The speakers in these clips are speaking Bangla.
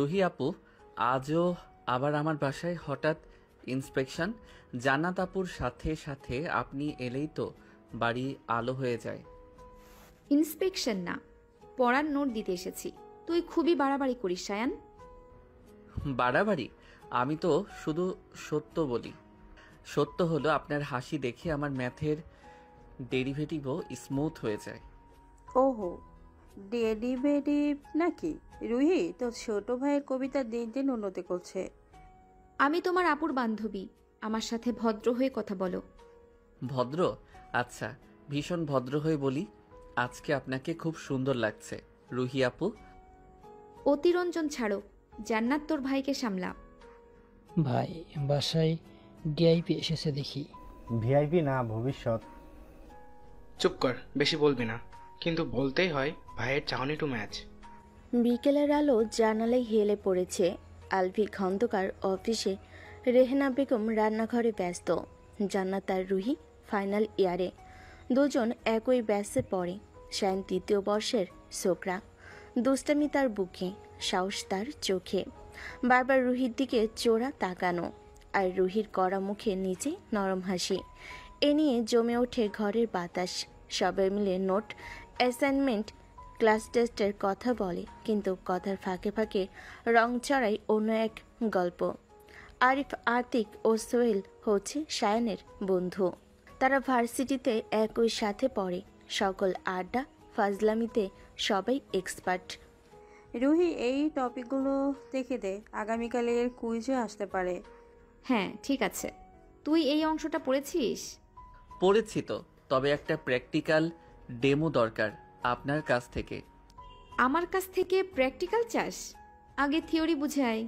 রুহি আপু, আজও আবার আমার বাসায় হঠাৎ ইন্সপেকশন। জান্নাত আপুর সাথে সাথে আপনি এলেই তো বাড়ি আলো হয়ে যায়। ইন্সপেকশন না, পড়ার নোট দিতে এসেছি। তুই খুবই বাড়াবাড়ি করিস সায়ান। বাড়াবাড়ি? আমি তো শুধু সত্য বলি। সত্য হলো আপনার হাসি দেখে আমার ম্যাথের ডেরিভেটিভও স্মুথ হয়ে যায়। ওহো, ডেরিভেটিভ নাকি? রুহি, তোর ছোট ভাইয়ের কবিতা দিন দিন উন্নতি করছে। আমি তোমার আপুর বান্ধবী, আমার সাথে ভদ্র হয়ে কথা বলো। ভদ্র? আচ্ছা, ভীষণ ভদ্র হয়ে বলি। আজকে আপনাকে খুব সুন্দর লাগছে রুহি আপু। অতিরঞ্জন ছাড়ো, জান্নাত তোর ভাইকে সামলা। ভাই, বাসায় ডিআইপি এসেছে দেখি। ভিআইপি না, ভবিষ্যৎ। চুপ কর, বেশি বলবি না। কিন্তু বলতেই হয়, ভাইয়ের চাহনি টু ম্যাচ। বিকেলের আলো জানালায় হেলে পড়েছে। আলভি খন্দকার অফিসে, রেহেনা বেগম রান্নাঘরে ব্যস্ত। জান্নাত আর রুহি ফাইনাল ইয়ারে, দুজন একই ব্যাচে পড়ে। শায়ন তৃতীয় বর্ষের ছোকরা। দুষ্টামি তার বুকে, সাহস তার চোখে। বারবার রুহির দিকে চোরা তাকানো, আর রুহির কড়া মুখে নিচে নরম হাসি। এ নিয়ে জমে ওঠে ঘরের বাতাস। সবাই মিলে নোট, অ্যাসাইনমেন্ট, ক্লাস টেস্টের কথা বলে, কিন্তু কথার ফাঁকে ফাঁকে রং চড়াই অন্য এক গল্প। আরিফ, আতিক ও সোহেল হচ্ছে শায়নের বন্ধু। তারা ভার্সিটিতে একই সাথে পড়ে। সকল আড্ডা ফাজলামিতে সবাই এক্সপার্ট। রুহি, এই টপিকগুলো দেখে দে, আগামীকালের কুইজে আসতে পারে। হ্যাঁ ঠিক আছে। তুই এই অংশটা পড়েছিস? পড়েছি তো, তবে একটা প্র্যাকটিক্যাল ডেমো দরকার আপনার কাছ থেকে। আমার কাছ থেকে প্র্যাকটিক্যাল চাস? আগে থিওরি বুঝাই।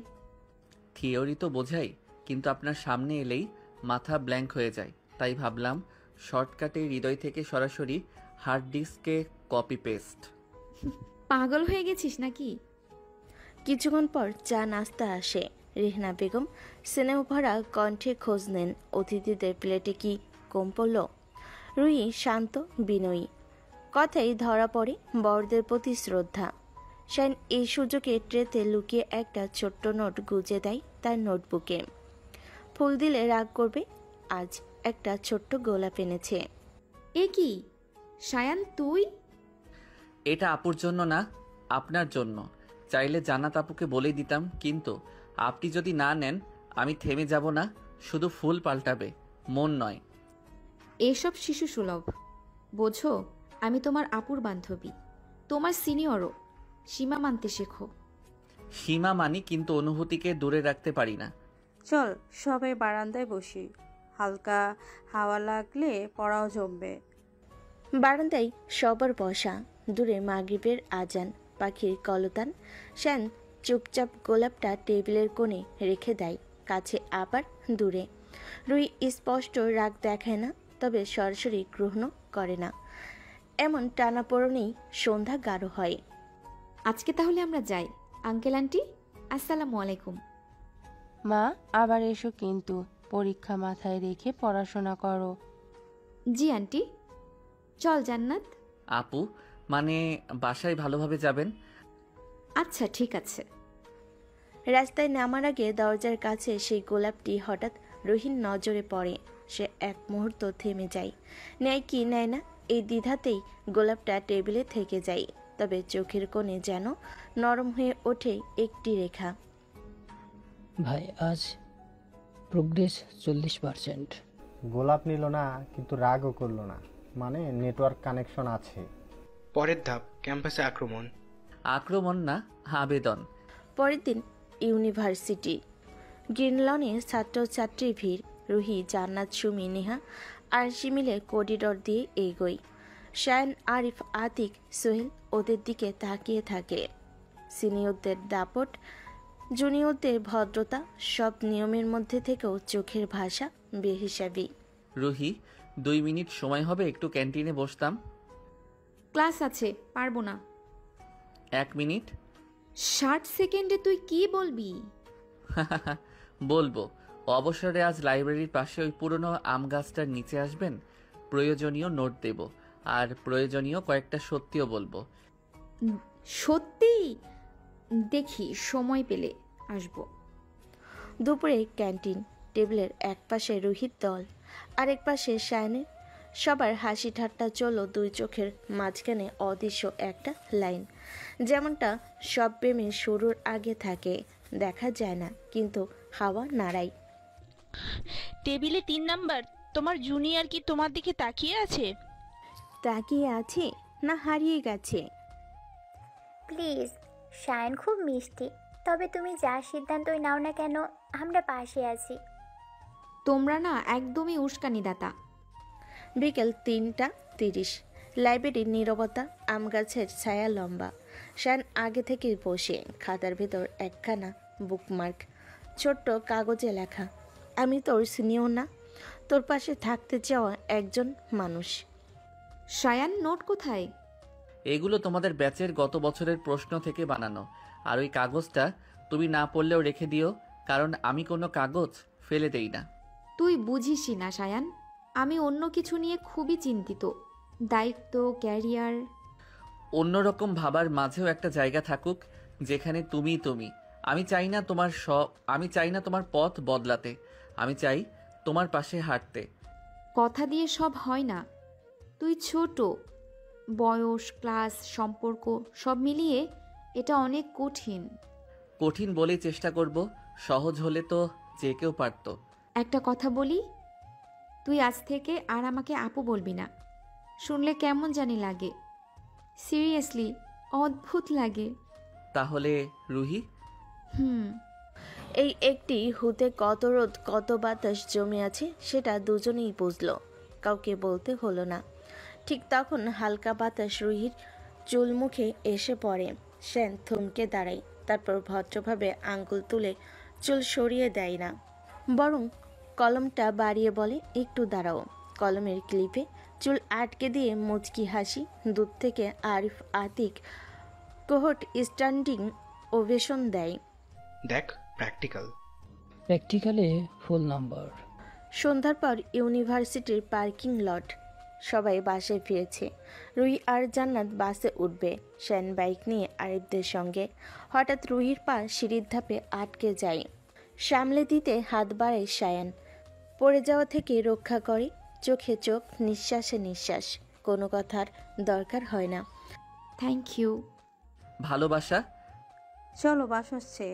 থিওরি তো বোঝাই, কিন্তু আপনার সামনে এলেই মাথা ব্ল্যাঙ্ক হয়ে যায়। তাই ভাবলাম শর্টকাটে হৃদয় থেকে সরাসরি হার্ড ডিস্কে কপি পেস্ট। পাগল হয়ে গেছিস নাকি? কিছুক্ষণ পর চা নাস্তা আসে। রেহনা বেগম স্নেহ ভরা কণ্ঠে খোঁজ নেন অতিথিদের প্লেটে কি কম পড়ল। রুহি শান্ত বিনয়ী, কথাই ধরা পড়ে বড়দের প্রতি শ্রদ্ধা। শাইন এই সুযোগে ট্রেতে লুকিয়ে একটা ছোট্ট নোট গুজে দেয় তার নোটবুকে। ফুল দিলে রাগ করবে, আজ একটা ছোট্ট গোলাপ এনেছে। এ কি সায়ান, তুই? এটা আপুর জন্য না, আপনার জন্য। চাইলে জান্নাত আপুকে বলেই দিতাম, কিন্তু আপনি যদি না নেন আমি থেমে যাব না। শুধু ফুল পাল্টাবে, মন নয়। এসব শিশু সুলভ, বোঝো? আমি তোমার আপুর বান্ধবী, তোমার সিনিয়রও। সীমা মানতে শেখো। সীমা মানি, কিন্তু অনুভূতিকে দূরে রাখতে পারি না। চল সবাই বারান্দায় বসি, হালকা হাওয়া লাগলে পড়াও জমবে। বারান্দায় সবার বসা। দূরে মাগরিবের আজান, পাখির কলতান। শ্যান চুপচাপ গোলাপটা টেবিলের কোণে রেখে দেয়, কাছে আবার দূরে। রুই স্পষ্ট রাগ দেখায় না, তবে সরাসরি গ্রহণ করে না। এমন টানাপোড়েনেই সন্ধ্যা গাঢ় হয়। আজকে তাহলে আমরা যাই। আঙ্কেল আন্টি, আসসালামু আলাইকুম। মা, আবার এসো কিন্তু। পরীক্ষা মাথায় রেখে পড়াশোনা করো। জি আন্টি। চল জান্নাত। আপু, মানে বাসায় ভালোভাবে যাবেন? আচ্ছা ঠিক আছে। রাস্তায় নামার আগে দরজার কাছে সেই গোলাপটি হঠাৎ রহির নজরে পড়ে। সে এক মুহূর্ত থেমে যায়। নেয় কি নেয় না, এই দ্বিধাতেই গোলাপটা টেবিলে থেকে যায়। তবে চোখের কোণে যেন নরম হয়ে ওঠে একটি রেখা। ভাই, আজ প্রোগ্রেস 40%। গোলাপ নিল না, কিন্তু রাগও করলো না। মানে নেটওয়ার্ক কানেকশন আছে। পরের ধাপ, ক্যাম্পাসে আক্রমণ। আক্রমণ না, আবেদন। পরের দিন ইউনিভার্সিটি। গ্রিনলনে ছাত্রছাত্রীর ভিড়। রুহি, জান্নাত, সুমি, নেহা আর মিলে করিডর দিয়ে এগোয়। শায়ন, আরিফ, আতিক, সোহেল ওদের দিকে তাকিয়ে থাকে। সিনিয়রদের দাপট, জুনিয়রদের ভদ্রতা, সব নিয়মের মধ্যে থেকেও চোখের ভাষা বেহিসাবি। রুহি, 2 মিনিট সময় হবে? একটু ক্যান্টিনে বসতাম। ক্লাস আছে, পারবো না। 1 মিনিট। 60 সেকেন্ডে তুই কি বলবি? বলবো। অবসরে আজ লাইব্রেরির পাশে ওই পুরনো আম গাছটার নিচে আসবেন। প্রয়োজনীয় নোট দেব, আর প্রয়োজনীয় কয়েকটা সত্যিও বলবো। সত্যি? দেখি সময় পেলে আসবো। দুপুরে ক্যান্টিন, টেবিলের এক পাশে রুহির দল, আরেক পাশে শায়নের। সবার হাসি ঠাট্টা চলল দুই চোখের মাঝখানে অদৃশ্য একটা লাইন, যেমনটা সব প্রেমের শুরুর আগে থাকে, দেখা যায় না কিন্তু হাওয়া নাড়ায়। টেবিলে 3 নাম্বার, তোমার জুনিয়র কি তোমার দিকে তাকিয়ে আছে? তাকিয়ে আছে না হারিয়ে গেছে? প্লিজ, শায়ন খুব মিষ্টি, তবে তুমি যা সিদ্ধান্তই নাও না কেন আমরা পাশে আছি। তোমরা না একদমই উস্কানিদাতা। বিকেল 3:30, লাইব্রেরির নীরবতা, আম গাছের ছায়া লম্বা। শায়ন আগে থেকেই বসে, খাতার ভেতর একখানা বুকমার্ক, ছোট্ট কাগজে লেখা, আমি তোর সিনিয়র না, তোর পাশে থাকতে চাওয়া একজন মানুষ। শায়ান, নোট কোথায়? এগুলো তোমাদের ব্যাচের গত বছরের প্রশ্ন থেকে বানানো। আর ওই কাগজটা তুমি না পড়লেও রেখে দিও, কারণ আমি কোনো কাগজ ফেলে দেই না। তুই বুঝিসই না শায়ান, আমি অন্য কিছু নিয়ে খুবই চিন্তিত। দায়িত্ব, ক্যারিয়ার। অন্যরকম ভাবার মাঝেও একটা জায়গা থাকুক যেখানে তুমি। আমি চাই না তোমার পথ বদলাতে। আমি চাই তোমার পাশে হাঁটতে। কথা দিয়ে সব হয় না। তুই ছোট, বয়স, ক্লাস, সম্পর্ক সব মিলিয়ে এটা অনেক কঠিন। কঠিন বলেই চেষ্টা করব, সহজ হলে তো যে কেউ পারতো। একটা কথা বলি, তুই আজ থেকে আর আমাকে আপু বলবি না। শুনলে কেমন জানি লাগে, সিরিয়াসলি অদ্ভুত লাগে। তাহলে রুহি? এই একটি হুতে কত রোদ কত বাতাস জমে আছে সেটা দুজনেই বুঝলো, কাউকে বলতে হলো না। ঠিক তখন হালকা বাতাস রুহির চুল মুখে এসে পড়ে। সেন থমকে দাঁড়ায়, তারপর ভদ্রভাবে আঙ্গুল তুলে চুল সরিয়ে দেয় না, বরং কলমটা বাড়িয়ে বলে, একটু দাঁড়াও। কলমের ক্লিপে চুল আটকে দিয়ে মুচকি হাসি। দূর থেকে আরিফ আতিক কোহট স্ট্যান্ডিং ওভেশন দেয়। দেখ, প্র্যাকটিক্যাল। প্র্যাকটিক্যালে ফুল নাম্বার। সন্ধ্যার পর ইউনিভার্সিটির পার্কিং লট, সবাই বাসে ফিরেছে। রুহি আর জান্নাত বাসে উঠবে, শ্যান বাইক নিয়ে আরিফদের সঙ্গে। হঠাৎ রুহির পা সিঁড়ির ধাপে আটকে যায়, সামলে দিতে হাত বাড়ায় শায়ান। পড়ে যাওয়া থেকে রক্ষা করে, চোখে চোখ, নিঃশ্বাসে নিঃশ্বাস, কোনো কথার দরকার হয় না। Thank you. ভালোবাসা। চলো বাস হচ্ছে।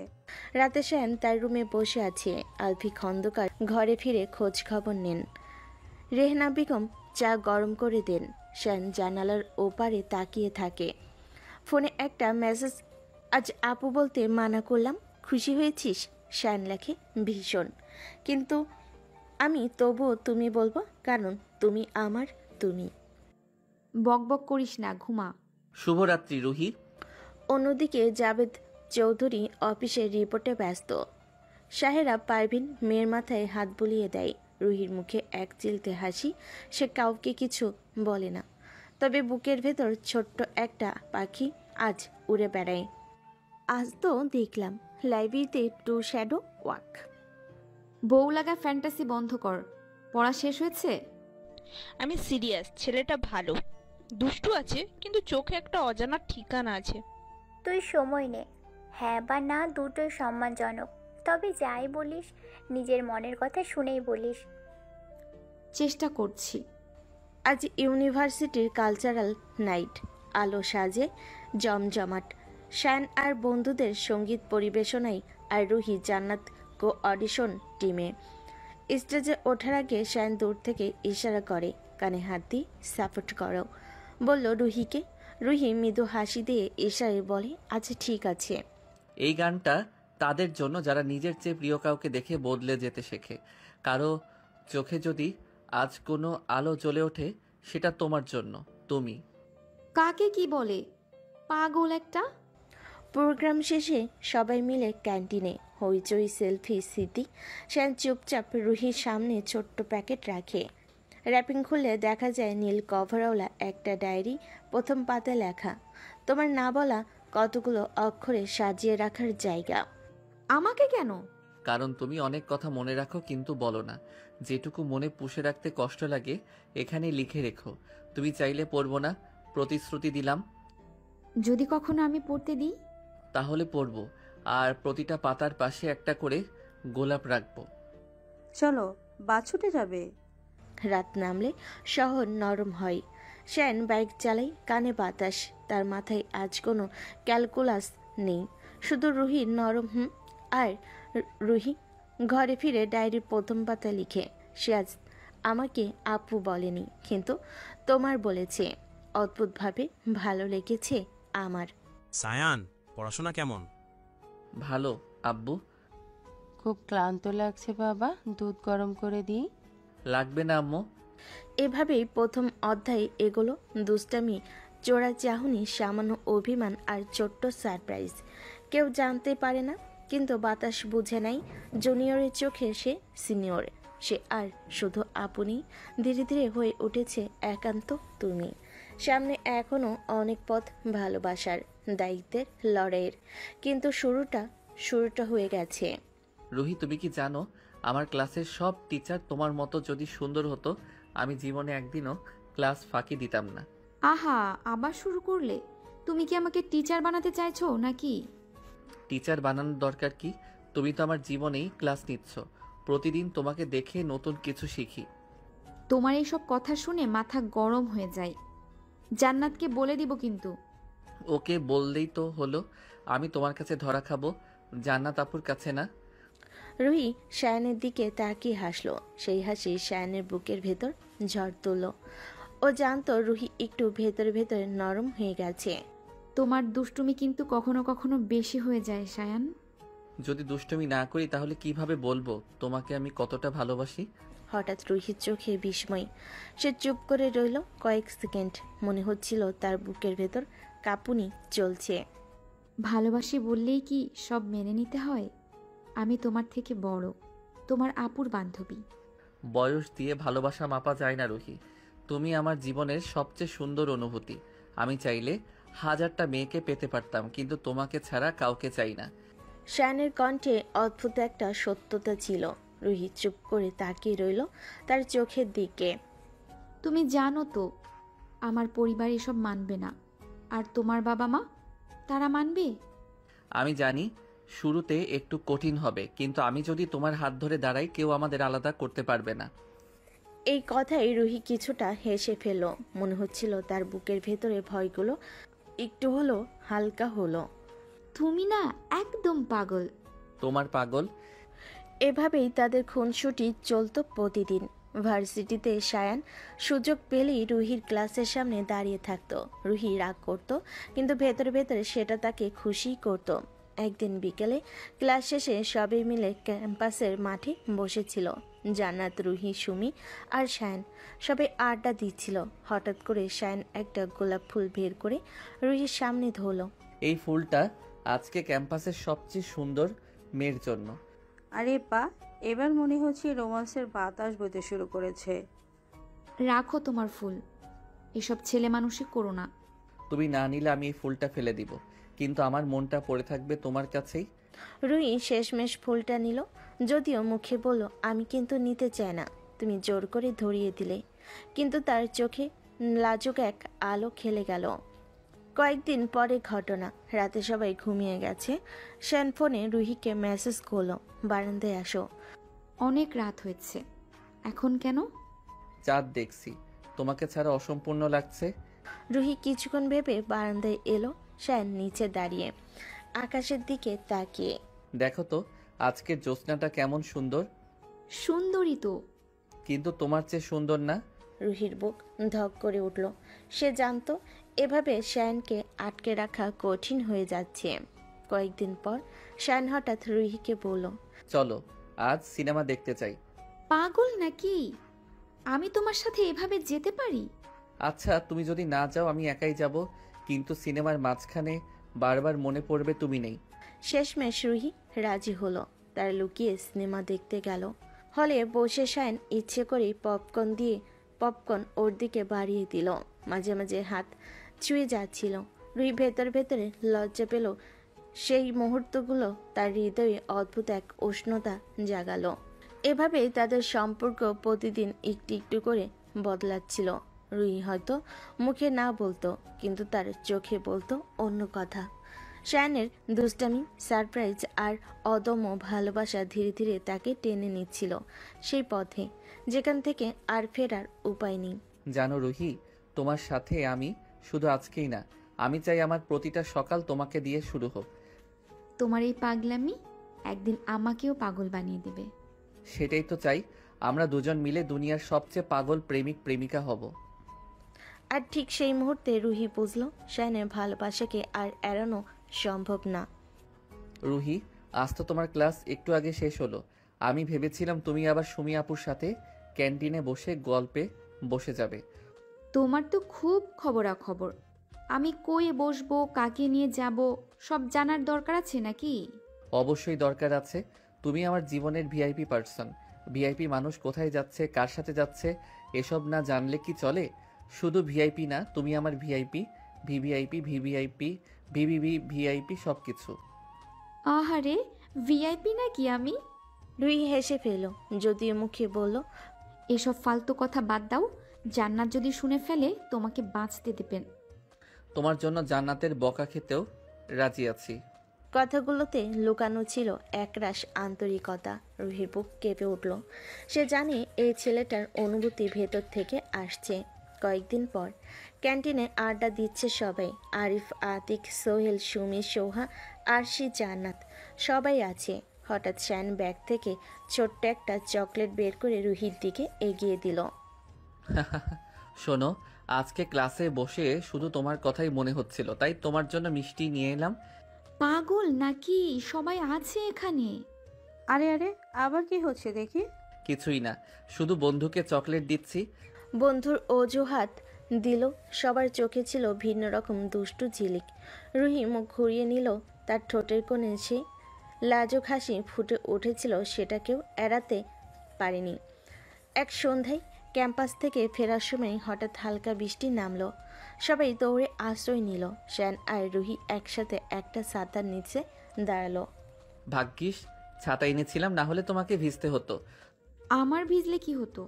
রাতে শ্যান তার রুমে বসে আছে। আলফি খন্দকার ঘরে ফিরে খোঁজ খবর নেন। রেহনা বেগম চা গরম করে দেন। শ্যান জানালার ওপারে তাকিয়ে থাকে। ফোনে একটা মেসেজ, আজ আপু বলতে মানা করলাম, খুশি হয়েছিস? শ্যান লেখে, ভীষণ, কিন্তু আমি তবুও তুমি বলবো, কারণ তুমি আমার তুমি। বকবক করিস না, ঘুমা। শুভরাত্রি রুহি। অন্যদিকে জাবেদ চৌধুরী অফিসের রিপোর্টে ব্যস্ত। শাহেরা পারভিন মেয়ের মাথায় হাত বুলিয়ে দেয়। রুহির মুখে এক চিলতে হাসি, সে কাউকে কিছু বলে না, তবে বুকের ভেতর ছোট্ট একটা পাখি আজ উড়ে বেড়ায়। আজ তো দেখলাম লাইব্রেরিতে 2 শ্যাডো ওয়াক। বউ লাগা ফ্যান্টাসি বন্ধ কর। পড়া শেষ হয়েছে? আমি সিরিয়াস, ছেলেটা ভালো, দুষ্টু আছে, কিন্তু চোখে একটা অজানা ঠিকানা আছে। তুই সময় নে, হ্যাঁ বা না দুটোই সম্মানজনক, তবে যাই বলিস নিজের মনের কথা শুনেই বলিস। চেষ্টা করছি। আজ ইউনিভার্সিটির কালচারাল নাইট, আলো সাজে জমজমাট। শ্যান আর বন্ধুদের সঙ্গীত পরিবেশনায়, আর রুহি জান্নাত কো অডিশন টিমে। স্টেজে ওঠার আগে শ্যান দূর থেকে ইশারা করে, কানে হাত দিয়ে সাপোর্ট করো বলল রুহিকে। রুহি মৃদু হাসি দিয়ে ইশারায় বলে, আচ্ছা ঠিক আছে। এই গানটা তাদের জন্য যারা নিজের চেয়ে প্রিয় কাউকে দেখে বদলে যেতে শেখে। কারো চোখে যদি আজ কোনো আলো জ্বলে ওঠে, সেটা তোমার জন্য, তুমি। কাকে কি বলে, পাগল একটা। প্রোগ্রাম শেষে সবাই মিলে ক্যান্টিনে, হইচই, সেলফি, স্মৃতি। শ্যান চুপচাপ রুহির সামনে ছোট্ট প্যাকেট রাখে। র্যাপিং খুলে দেখা যায় নীল কভারওয়ালা একটা ডায়েরি। প্রথম পাতে লেখা, তোমার না বলা কতগুলো অক্ষরে সাজিয়ে রাখার জায়গা। আমাকে কেন? কারণ তুমি অনেক কথা মনে রাখো কিন্তু বলো না। যেটুকু মনে পুষে রাখতে কষ্ট লাগে এখানে লিখে রেখো। তুমি চাইলে পড়বো না, প্রতিশ্রুতি দিলাম। যদি কখনো আমি পড়তে দিই? তাহলে পরবো। আর প্রতিটা পাতার পাশে একটা করে গোলাপ রাখবো। চলো, বাস ছুটে যাবে। রাত নামলে শহর নরম হয়। শ্যান বাইক চালাই, কানে বাতাস। তার মাথায় আজ কোনো ক্যালকুলাস নেই, শুধু রুহির নরম আর রুহি ঘরে ফিরে ডায়েরির প্রথম পাতা লিখে, সে আজ আমাকে আপু বলেনি, কিন্তু তোমার বলেছে। অদ্ভুতভাবে ভালো লেগেছে আমার। সায়ান, পড়াশোনা কেমন? ভালো আব্বু। খুব ক্লান্ত লাগছে বাবা, দুধ গরম করে দিই? লাগবে না আম্মু। এভাবেই প্রথম অধ্যায় এগুলো। দুষ্টামি, চোরা চাহনি, সামান্য অভিমান আর ছোট্ট সারপ্রাইজ। কেউ জানতে পারে না, কিন্তু বাতাস বুঝে নাই জুনিয়রের চোখে সে সিনিয়র। সে আর শুধু আপনি, ধীরে ধীরে হয়ে উঠেছে একান্ত তুমি। সামনে এখনো অনেক পথ ভালোবাসার, দায়িত্বের, লড়াইয়ের, কিন্তু শুরুটা হয়ে গেছে। রুহি, তুমি কি জানো আমার ক্লাসের সব টিচার তোমার মতো যদি সুন্দর হতো, আমি জীবনে একদিনও ক্লাস ফাঁকি দিতাম না। আহা, আবার শুরু করলে? তুমি কি আমাকে টিচার বানাতে চাইছো নাকি? টিচার বানানোর দরকার কি? তুমি তো আমার জীবনেই ক্লাস নিচ্ছ। প্রতিদিন তোমাকে দেখে নতুন কিছু শিখি। তোমার এইসব কথা শুনে মাথা গরম হয়ে যায়। জান্নাতকে বলে দিব কিন্তু। ওকে বললেই তো হলো। আমি তোমার কাছে ধরা খাবো, জান্নাত আপুর কাছে না। রুহি শায়ানের দিকে তাকিয়ে হাসলো। সেই হাসি শায়ানের বুকের ভেতর ঝড় তুলল। ও জানতো রুহি একটু ভেতরে ভেতরে নরম হয়ে গেছে। তোমার দুষ্টুমি কিন্তু কখনো কখনো বেশি হয়ে যায় শায়ান। যদি দুষ্টুমি না করি তাহলে কিভাবে বলবো তোমাকে আমি কতটা ভালোবাসি? হঠাৎ রুহির চোখে বিস্ময়। সে চুপ করে রইল কয়েক সেকেন্ড। মনে হচ্ছিল তার বুকের ভেতর কাঁপুনি চলছে। ভালোবাসি বললেই কি সব মেনে নিতে হয়? আমি তোমার থেকে বড়, তোমার আপুর বান্ধবী। বয়স দিয়ে ভালোবাসা মাপা যায় না রুহি। তুমি আমার জীবনের সবচেয়ে সুন্দর অনুভূতি। আমি চাইলে 1000টা মেয়েকে পেতে পারতাম, কিন্তু তোমাকে ছাড়া কাউকে চাই না। শায়ানের কণ্ঠে অদ্ভুত একটা সত্যতা ছিল। রুহি চুপ করে তাকিয়ে রইল তার চোখের দিকে। তুমি জানো তো আমার পরিবার এসব মানবে না, আর তোমার বাবা মা, তারা মানবে? আমি জানি শুরুতে একটু কঠিন হবে, কিন্তু আমি যদি তোমার হাত ধরে দাঁড়াই, কেউ আমাদের আলাদা করতে পারবে না। এই কথাই রুহি কিছুটা হেসে ফেলল। মনে হচ্ছিল তার বুকের ভেতরে ভয়গুলো একটু হলো হালকা হলো। তুমি না একদম পাগল। তোমার পাগল? এভাবেই তাদের খুনসুটি চলত প্রতিদিন। ভার্সিটিতে শায়ান সুযোগ পেলেই রুহির ক্লাসের সামনে দাঁড়িয়ে থাকতো। রুহি রাগ করত, কিন্তু ভেতরে ভেতরে সেটা তাকে খুশি করত। একদিন বিকেলে ক্লাস শেষে সবাই মিলে ক্যাম্পাসের মাঠে বসেছিল। জান্নাত, রুহি, সুমি আর শায়ান সবাই আড্ডা দিচ্ছিল। হঠাৎ করে শায়ান একটা গোলাপ ফুল বের করে রুহির সামনে ধরল। এই ফুলটা আজকে ক্যাম্পাসের সবচেয়ে সুন্দর মেয়ের জন্য। আরে পা, এবার মনে হচ্ছে রোমান্সের বাতাস বইতে শুরু করেছে। রাখো তোমার ফুল, এসব ছেলে মানুষই করো না। তুমি না নিলে আমি এই ফুলটা ফেলে দিব, কিন্তু আমার মনটা পড়ে থাকবে তোমার কাছেই। রুহি শেষমেশ ফুলটা নিল, যদিও মুখে বলল আমি কিন্তু নিতে চাই না। তুমি জোর করে ধরিয়ে দিলে। কিন্তু তার চোখে লাজুক এক আলো খেলে গেল। কয়েকদিন পরে ঘটনা। রাতে সবাই ঘুমিয়ে গেছে। শ্যান ফোনে রুহিকে মেসেজ করলো, বারান্দায় আসো। অনেক রাত হয়েছে, এখন কেন? চাঁদ দেখছি, তোমাকে ছাড়া অসম্পূর্ণ লাগছে। রুহি কিছুক্ষণ ভেবে বারান্দায় এলো। শ্যান নিচে দাঁড়িয়ে আকাশের দিকে তাকিয়ে। দেখো তো আজকের জ্যোৎস্নাটা কেমন সুন্দর। সুন্দরী তো, কিন্তু তোমার চেয়ে সুন্দর না। রুহির বুক ধক করে উঠল। সে জানতো এভাবে শ্যানকে আটকে রাখা কঠিন হয়ে যাচ্ছে। কয়েকদিন পর শ্যান হঠাৎ রুহিকে বলল, চলো আজ সিনেমা দেখতে চাই। পাগল নাকি? আমি তোমার সাথে এভাবে যেতে পারি? আচ্ছা তুমি যদি না যাও আমি একাই যাব, কিন্তু সিনেমার মাঝখানে বারবার মনে পড়বে তুমি নেই। শেষমেশ রুহি রাজি হলো। তার লুকিয়ে সিনেমা দেখতে গেল। হলে বসে শায়ন ইচ্ছে করেই পপকর্ন ওর দিকে বাড়িয়ে দিল। মাঝে মাঝে হাত ছুঁয়ে যাচ্ছিল। রুহি ভেতর ভেতরে লজ্জা পেল। সেই মুহূর্তগুলো তার হৃদয়ে অদ্ভুত এক উষ্ণতা জাগালো। এভাবেই তাদের সম্পর্ক প্রতিদিন একটু একটু করে বদলাচ্ছিল। রুহি হয়তো মুখে না বলতো, কিন্তু তার চোখে বলতো অন্য কথা। শায়ানের দুষ্টামি, সারপ্রাইজ আর অদম্য ভালোবাসা ধীরে ধীরে তাকে টেনে নিচ্ছিল সেই পথে যেখান থেকে আর ফেরার উপায় নেই। জানো রুহি, তোমার সাথে আমি শুধু আজকেই না, আমি চাই আমার প্রতিটা সকাল তোমাকে দিয়ে শুরু হোক। তোমার এই পাগলামি একদিন আমাকেও পাগল বানিয়ে দেবে। সেটাই তো চাই, আমরা দুজন মিলে দুনিয়ার সবচেয়ে পাগল প্রেমিক প্রেমিকা হব। আর ঠিক সেই মুহূর্তে রুহি বুঝল শায়ানের ভালোবাসাকে আর এড়ানো সম্ভব না। রুহি, আজ তো তোমার ক্লাস একটু আগে শেষ হলো। আমি ভেবেছিলাম তুমি আবার সুমি আপুর সাথে ক্যান্টিনে বসে গল্পে বসে যাবে। তোমার তো খুব খবরাখবর। আমি কই বসবো, কাকে নিয়ে যাব, সব জানার দরকার আছে নাকি? অবশ্যই দরকার আছে। তুমি আমার জীবনের ভিআইপি পার্সন। ভিআইপি মানুষ কোথায় যাচ্ছে, কার সাথে যাচ্ছে, এসব না জানলে কি চলে? শুধু ভিআইপি না, তুমি আমার VIP, VVIP, VVIP, VVV, VIP, সব কিছু। আহারে, ভিআইপি নাকি আমি? রুহি হেসে ফেল, যদিও মুখে বলল, এসব ফালতু কথা বাদ দাও। জান্নাত যদি শুনে ফেলে তোমাকে বাঁচতে দেবেন। তোমার জন্য জান্নাতের বকা খেতেও রাজি আছি। কথাগুলোতে লুকানো ছিল একরাশ আন্তরিকতা। রুহির বুক কেঁপে উঠল। সে জানে এই ছেলেটার অনুভূতি ভেতর থেকে আসছে। কয়েকদিন পর ক্যান্টিনে আড্ডা দিচ্ছে সবাই। আরিফ, আতিক, সোহেল, সুমি, সোহা, আরশি, জান্নাত সবাই আছে। হঠাৎ শায়ান ব্যাগ থেকে ছোট্ট একটা চকলেট বের করে রুহির দিকে এগিয়ে দিল। শোনো, আজকে ক্লাসে বসে শুধু তোমার কথাই মনে হচ্ছিল, তাই তোমার জন্য মিষ্টি নিয়ে এলাম। পাগল নাকি? সবাই আছে এখানে। আরে আরে, আবার কি হচ্ছে দেখি? কিছুই না, শুধু বন্ধুকে চকলেট দিচ্ছি। বন্ধুর অজুহাত দিল। সবার চোখে ছিল ভিন্ন রকম দুষ্টু ঝিলিক। রুহি মুখ ঘুরিয়ে নিল। তার ঠোঁটের কোণে সে লাজুক হাসি ফুটে উঠেছিল, সেটাকেও এড়াতে পারেনি। এক সন্ধ্যায় ক্যাম্পাস থেকে ফেরার সময় হঠাৎ হালকা বৃষ্টি নামলো। সবাই দৌড়ে আশ্রয় নিল। শায়ান আর রুহি একসাথে একটা ছাতার নিচে দাঁড়ালো। ভাগ্যিস ছাতা এনেছিলাম, না হলে তোমাকে ভিজতে হতো। আমার ভিজলে কি হতো?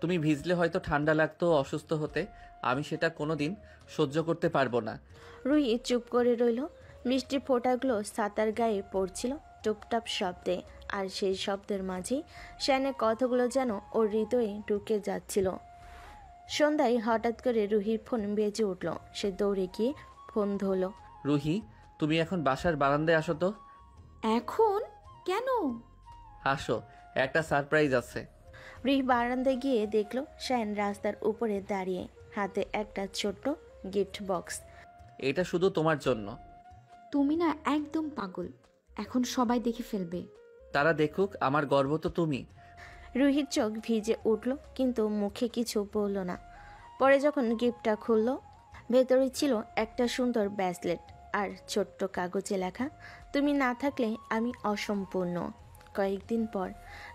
তুমি ভিজলে হয়তো ঠান্ডা লাগতো, অসুস্থ হতে। আমি সেটা কোনোদিন সহ্য করতে পারবো না। রুহি চুপ করে রইল। বৃষ্টির ফোঁটাগুলো ছাতার গায়ে পড়ছিল টুপটাপ শব্দে। আর সেই শব্দের মাঝেই শায়ানের কথাগুলো যেন ওর হৃদয়ে ঢুকে যাচ্ছিল। সন্ধ্যায় হঠাৎ করে রুহির ফোন বেজে উঠল। সে দৌড়ে গিয়ে ফোন ধরল। রুহি, তুমি এখন বাসার বারান্দায় আসো তো। এখন? কেন? আসো, একটা সারপ্রাইজ আছে। রুহি বারান্দায় গিয়ে দেখল শায়ান রাস্তার উপরে দাঁড়িয়ে, হাতে একটা ছোট্ট গিফট বক্স। এটা শুধু তোমার জন্য। তুমি না একদম পাগল। এখন সবাই দেখে ফেলবে। তারা দেখুক, আমার গর্ব তো তুমি। রুহির চোখ ভিজে উঠল, কিন্তু মুখে কিছু বলল না। পরে যখন গিফটটা খুলল, ভেতরে ছিল একটা সুন্দর ব্রেসলেট আর ছোট্ট কাগজে লেখা, তুমি না থাকলে আমি অসম্পূর্ণ। কয়েকদিন পর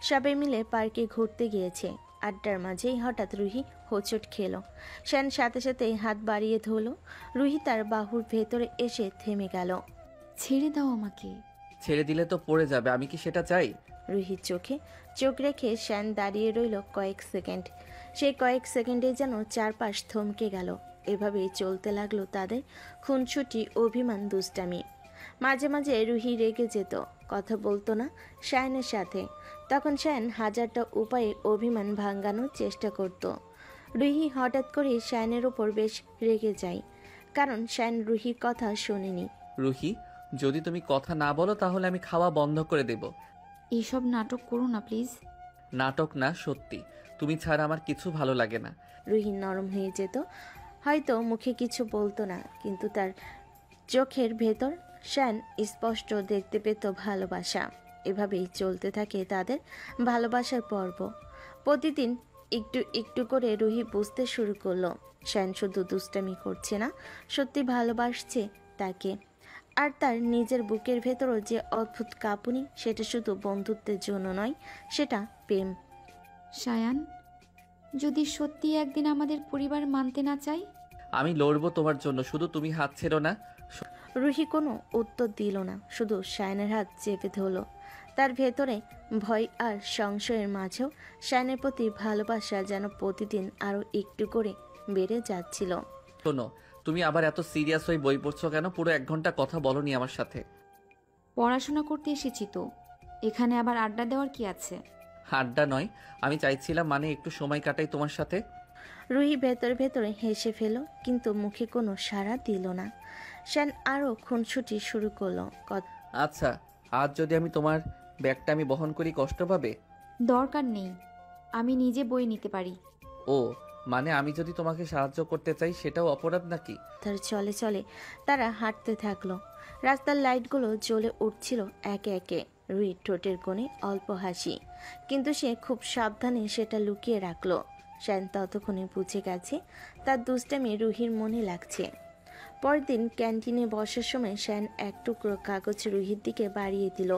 সবাই মিলে পার্কে ঘুরতে গিয়েছে। আড্ডার মাঝেই হঠাৎ রুহি হোঁচট খেল। শায়ান সাথে সাথে হাত বাড়িয়ে ধরল। রুহি তার বাহুর ভেতরে এসে থেমে গেল। ছেড়ে দাও আমাকে। ছেড়ে দিলে তো পড়ে যাবে, আমি কি সেটা চাই? রুহির চোখে চোখ রেখে শায়ান দাঁড়িয়ে রইল কয়েক সেকেন্ড। সেই কয়েক সেকেন্ডে যেন চারপাশ থমকে গেল। এভাবেই চলতে লাগলো তাদের খুনছুটি, অভিমান, দুষ্টামি। মাঝে মাঝে রুহি রেগে যেত, কথা বলতো না শায়ানের সাথে। তখন শায়ান হাজারটা উপায়ে অভিমান ভাঙানোর চেষ্টা করত। রুহি হঠাৎ করে শায়ানের ওপর বেশ রেগে যায়, কারণ শায়ান রুহির কথা শোনেনি। রুহি, যদি তুমি কথা না বলো তাহলে আমি খাওয়া বন্ধ করে দেব। এইসব নাটক করো না প্লিজ। নাটক না, সত্যি। তুমি ছাড়া আমার কিছু ভালো লাগে না। রুহি নরম হয়ে যেত। হয়তো মুখে কিছু বলতো না, কিন্তু তার চোখের ভেতর শায়ান স্পষ্ট দেখতে পেত ভালোবাসা। এভাবেই চলতে থাকে তাদের ভালোবাসার পর্ব। প্রতিদিন একটু একটু করে রুহি বুঝতে শুরু করলো শায়ান শুধু দুষ্টামি করছে না, সত্যি ভালোবাসছে তাকে। আর তার নিজের বুকের ভেতরও যে অদ্ভুত কাঁপুনি, সেটা শুধু বন্ধুত্বের জন্য নয়, সেটা প্রেম। শায়ান, যদি সত্যি একদিন আমাদের পরিবার মানতে না চাই? আমি লড়বো তোমার জন্য, শুধু তুমি হাত ছেড়ো না। রুহি কোনো উত্তর দিল না, শুধু শায়ানের হাত চেপে ধরল। তার ভেতরে ভয় আর সংশয়ের মাঝেও শায়ানের প্রতি ভালোবাসা যেন প্রতিদিন আরও একটু করে বেড়ে যাচ্ছিল। শোনো, তুমি আবার এত সিরিয়াস হয়ে বই পড়ছো কেন? পুরো 1 ঘন্টা কথা বলনি আমার সাথে। পড়াশোনা করতে এসেছি তো, এখানে আবার আড্ডা দেওয়ার কি আছে? আড্ডা নয়, আমি চাইছিলাম মানে একটু সময় কাটাই তোমার সাথে। রুহি ভেতরে ভেতরে হেসে ফেল, কিন্তু মুখে কোনো সাড়া দিল না। শান আরও খুনসুটি শুরু করলো। আচ্ছা, আজ যদি আমি তোমার ব্যাগটা আমি বহন করি কষ্ট পাবে? দরকার নেই, আমি নিজে বই নিতে পারি। ও মানে আমি যদি তোমাকে সাহায্য করতে চাই সেটাও অপরাধ নাকি? তার চলে চলে তারা হাঁটতে থাকলো। রাস্তার লাইটগুলো জ্বলে উঠছিল একে একে। রুহি ঠোঁটের কোণে অল্প হাসি, কিন্তু সে খুব সাবধানে সেটা লুকিয়ে রাখলো। শান ততক্ষণে বুঝে গেছে তার দুষ্টামি রুহির মনে লাগছে। পরের দিন ক্যান্টিনে বসার সময় শান এক টুকরো কাগজ রুহির দিকে বাড়িয়ে দিল।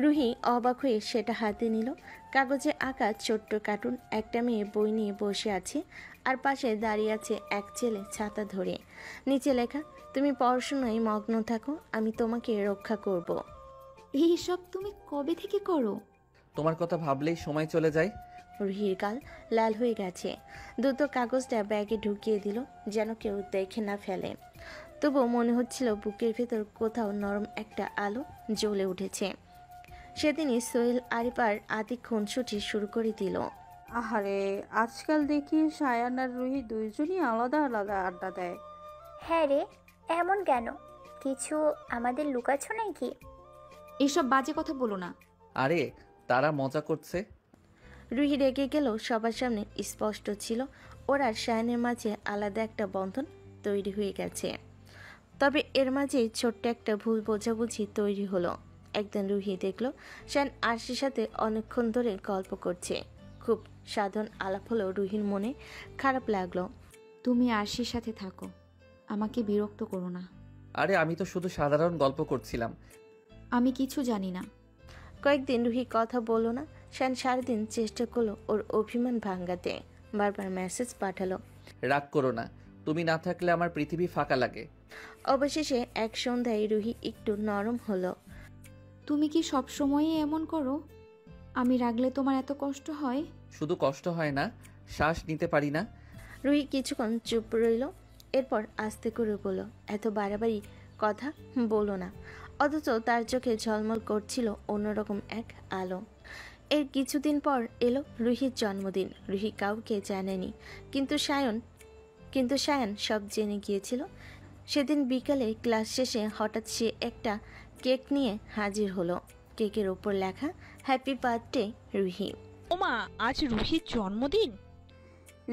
রুহি অবাক হয়ে সেটা হাতে নিল। কাগজে আঁকা ছোট্ট কার্টুন একটা মেয়ে বই নিয়ে বসে আছে, আর পাশে দাঁড়িয়ে আছে এক ছেলে ছাতা ধরে। নিচে লেখা, তুমি পড়াশোনায় মগ্ন থাকো, আমি তোমাকে রক্ষা করব। এইসব তুমি কবে থেকে করো? তোমার কথা ভাবলেই সময় চলে যায়। রুহির গাল লাল হয়ে গেছে। দ্রুত কাগজটা ব্যাগে ঢুকিয়ে দিল, যেন কেউ দেখে না ফেলে। তবুও মনে হচ্ছিল বুকের ভেতর কোথাও নরম একটা আলো জ্বলে উঠেছে। সেদিনই সোহেল আরিফার আদি খুনসুটি শুরু করে দিল। আহারে, আজকাল দেখি সায়ান আর রুহি দুইজনই আলাদা আলাদা আড্ডা দেয়। হ্যাঁ রে, এমন কেন? কিছু আমাদের লুকাচ্ছ নাকি? এইসব বাজে কথা বলো না। আরে তারা মজা করছে। রুহি রেগে গেল সবার সামনে। স্পষ্ট ছিল ওর আর শায়ানের মাঝে আলাদা একটা বন্ধন তৈরি হয়ে গেছে। তবে এর মাঝে ছোট্ট একটা ভুল বোঝাবুঝি তৈরি হলো। একদিন রুহি দেখলো শায়ান আরশির সাথে অনেকক্ষণ ধরে গল্প করছে। খুব সাধারণ আলাপ হলো। রুহির মনে খারাপ লাগলো। তুমি আরশির সাথে থাকো, আমাকে বিরক্ত করো না। আরে আমি তো শুধু সাধারণ গল্প করছিলাম। আমি কিছু জানি না। কয়েকদিন রুহি কথা বলল না। শায়ান সারাদিন চেষ্টা করলো ওর অভিমান ভাঙাতে। বারবার মেসেজ পাঠালো। রাগ করো না, তুমি না থাকলে আমার পৃথিবী ফাঁকা লাগে। অবশেষে এক সন্ধ্যায় রুহি একটু নরম হলো। তুমি কি সব সময়ই এমন করো? আমি রাগলে তোমার এত কষ্ট হয়? শুধু কষ্ট হয় না, শ্বাস নিতে পারি না। রুহি কিছুক্ষণ চুপ রইল, এরপর আস্তে করে বলল, এত বাড়াবাড়ি কথা বলো না। অথচ তার চোখে ঝলমল করছিল অন্যরকম এক আলো। এর কিছুদিন পর এলো রুহির জন্মদিন। রুহি কাউকে জানেনি, কিন্তু সায়ন সব জেনে গিয়েছিল। সেদিন বিকালে ক্লাস শেষে হঠাৎ সে একটা কেক নিয়ে হাজির হলো। কেকের ওপর লেখা, হ্যাপি বার্থডে রুহি। ওমা, আজ রুহির জন্মদিন?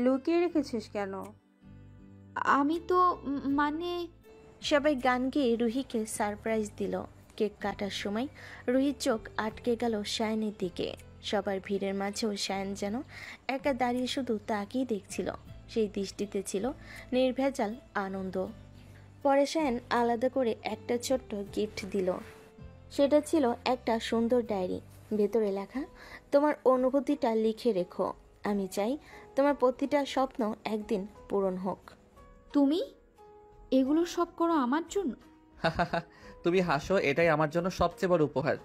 লুকিয়ে রেখেছিস কেন? আমি তো মানে সবাই গান গেয়ে রুহিকে সারপ্রাইজ দিল। কেক কাটার সময় রুহির চোখ আটকে গেল শায়ানের দিকে। সবার ভিড়ের মাঝেও শায়ান যেন একা দাঁড়িয়ে শুধু তাকিয়ে দেখছিল। সেই দৃষ্টিতে ছিল নির্ভেজাল আনন্দ। পরে শায়ান আলাদা করে একটা ছোট্ট গিফট দিল। সেটা ছিল একটা সুন্দর ডায়েরি। ভেতরে লেখা, তোমার অনুভূতিটা লিখে রেখো, আমি চাই তোমার প্রতিটা স্বপ্ন একদিন পূরণ হোক। তুমি এগুলো সব করো আমার জন্য? তুমি হাসো, এটাই আমার জন্য সবচেয়ে বড় উপহার।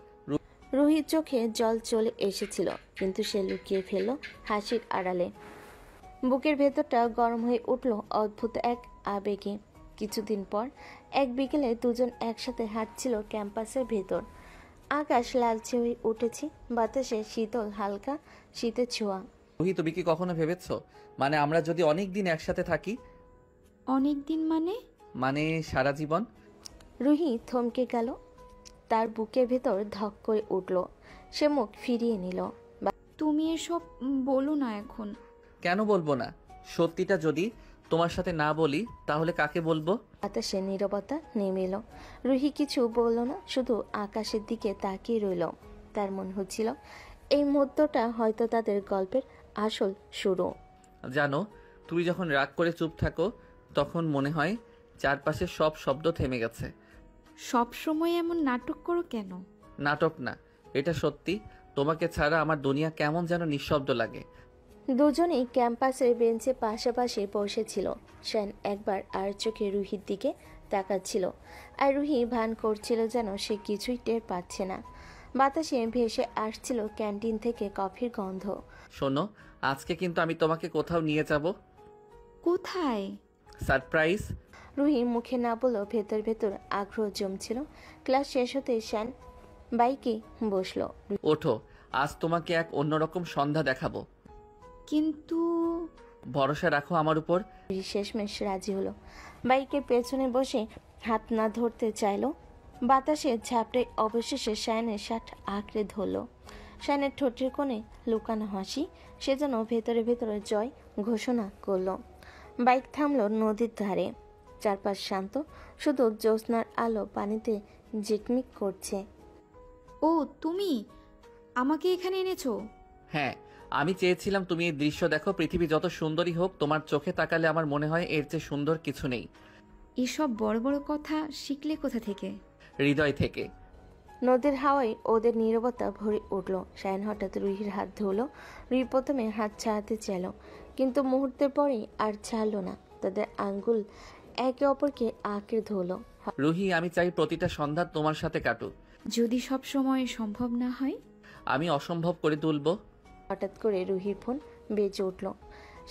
রুহির চোখে জল চলে এসেছিল, কিন্তু সে লুকিয়ে ফেলল হাসির আড়ালে। বুকের ভেতরটা গরম হয়ে উঠল অদ্ভুত এক আবেগে। কিছুদিন পর এক বিকেলে দুজন একসাথে হাঁটছিল ক্যাম্পাসের ভেতর। আকাশ লালচে হয়ে উঠেছে, বাতাসে শীতল হালকা শীতের ছোঁয়া। রুহি, তুমি কি কখনো ভেবেছো মানে আমরা যদি অনেক দিন একসাথে থাকি? অনেক দিন মানে সারা জীবন। রুহি থমকে গেল, তার বুকের ভেতর ধক করে উঠল। সে মুখ ফিরিয়ে নিল। তুমি এসব বলো না এখন। কেন বলবো না? সত্যিটা যদি তোমার সাথে না বলি তাহলে কাকে বলবো? বাতাসে নীরবতা নেমে এলো। রুহি কিছু বলল না, শুধু আকাশের দিকে তাকিয়ে রইল। তার মনে হচ্ছিল এই মুহূর্তটা হয়তো তাদের গল্পের আসল শুরু। জানো, তুমি যখন রাগ করে চুপ থাকো তখন মনে হয় চারপাশে সব শব্দ থেমে গেছে। সব সময় এমন নাটক করো কেন? নাটক না, এটা সত্যি। তোমাকে ছাড়া আমার দুনিয়া কেমন যেন নিঃশব্দ লাগে। দুজনেই ক্যাম্পাসের বেঞ্চে পাশাপাশি বসেছিল। শান একবার আর চোখে রুহির দিকে তাকাচ্ছিল, আর রুহি ভান করছিল যেন সে কিছুই টের পাচ্ছে না। বাতাসে ভেসে আসছিল ক্যান্টিন থেকে কফির গন্ধ। শোনো, আজকে কিন্তু আমি তোমাকে কোথাও নিয়ে যাব। কোথায়? সারপ্রাইজ। রুহি মুখে না বললেও ভেতর ভেতর আগ্রহ জমছিল। ক্লাস শেষ হতে শ্যান বাইকে বসলো। ওঠো, আজ তোমাকে এক অন্যরকম সন্ধ্যা দেখাবো। কিন্তু ভরসা রাখো আমার উপর। রুহি শেষমেশ রাজি হলো। বাইকের পেছনে বসে হাত না ধরতে চাইলো। বাতাসে ঝাপটে অবশেষে শায়নের শার্ট আঁকড়ে ধরলো। শায়নের ঠোঁটের কোণে লুকানো হাসি, সে যেন ভেতরে ভেতরে জয় ঘোষণা করলো। বাইক থামলো নদীর ধারে। চারপাশ শান্ত, শুধু জ্যোৎস্নার আলো পানিতে ঝিকমিক করছে। ও তুমি আমাকে এখানে এনেছো? হ্যাঁ, আমি চেয়েছিলাম তুমি এই দৃশ্য দেখো। পৃথিবী যত সুন্দরই হোক, তোমার চোখে তাকালে আমার মনে হয় এর চেয়ে সুন্দর কিছু নেই। এসব বড় বড় কথা শিখলে কোথা থেকে? হৃদয় থেকে। নদীর হাওয়ায় ওদের নীরবতা ভরে উঠল। শায়ন হঠাৎ রুহির হাত ধরল। রুহি প্রথমে হাত ছাড়াতে চাইল, কিন্তু মুহূর্তের পরেই আর ছাড়লো না। তাদের আঙ্গুল একে অপরকে আঁকড়ে ধরল। রুহি, আমি চাই প্রতিটা সন্ধ্যা তোমার সাথে কাটুক। যদি সব সময় সম্ভব না হয়? আমি অসম্ভব করে তুলবো। হঠাৎ করে রুহির ফোন বেজে উঠল।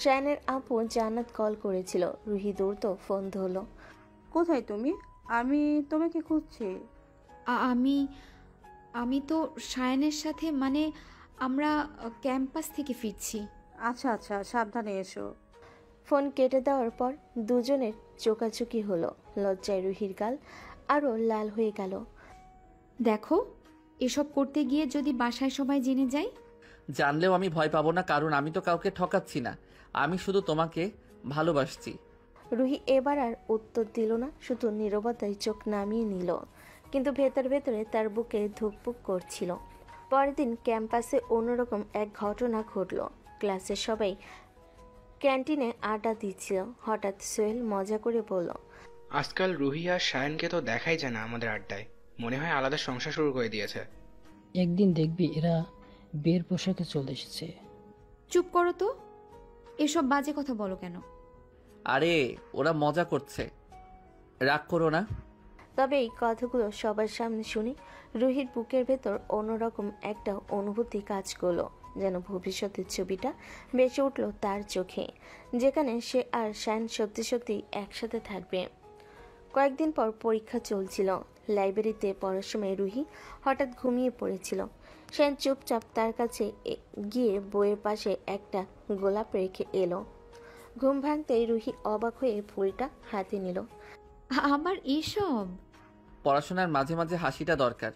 শায়নের আপু জান্নাত কল করেছিল। রুহি দৌড়ত ফোন ধরল। কোথায় তুমি? আমি তোমাকে খুঁজছি। আমি আমি তো শায়নের সাথে, মানে আমরা ক্যাম্পাস থেকে ফিরছি। আচ্ছা আচ্ছা, সাবধানে এসো। ফোন কেটে দেওয়ার পর দুজনের চোকাচুকি হলো। লজ্জায় রুহির গাল আরও লাল হয়ে গেল। দেখো, এসব করতে গিয়ে যদি বাসায় সবাই জেনে যায়? জানলেও আমি ভয় পাবো না, কারণ আমি তো কাউকে ঠকাচ্ছি না। আমি শুধু তোমাকে ভালোবাসছি। রুহি এবার আর উত্তর দিল না, শুধু নীরবতায় চোখ নামিয়ে নিল। কিন্তু ভেতর ভেতরে তার বুকে ধুকপুক করছিল। পরের দিন ক্যাম্পাসে অন্যরকম এক ঘটনা ঘটল। ক্লাসের সবাই ক্যান্টিনে আড্ডা দিচ্ছিল। হঠাৎ সোহেল মজা করে বলল, আজকাল রুহি আর শায়নকে তো দেখাই যায় না আমাদের আড্ডায়। মনে হয় আলাদা সংসার শুরু করে দিয়েছে। একদিন দেখবি এরা বিয়ের পোশাকে চলে এসেছে। চুপ করো তো, এসব বাজে কথা বলো কেন? আরে ওরা মজা করছে, রাগ করো না। তবে এই কথাগুলো সবার সামনে শুনে রুহির বুকের ভেতর অন্যরকম একটা অনুভূতি কাজ করলো। যেন ভবিষ্যতের ছবিটা বেঁচে উঠল তার চোখে, যেখানে সে আর শায়ন সত্যি সত্যি একসাথে থাকবে। কয়েকদিন পর পরীক্ষা চলছিল। লাইব্রেরিতে পড়ার সময় রুহি হঠাৎ ঘুমিয়ে পড়েছিল। শায়ন চুপচাপ তার কাছে গিয়ে বইয়ের পাশে একটা গোলাপ রেখে এলো। ঘুম ভাঙতেই রুহি অবাক হয়ে ফুলটা হাতে নিল। আমার এসব? পড়াশোনার মাঝে মাঝে হাসিটা দরকার।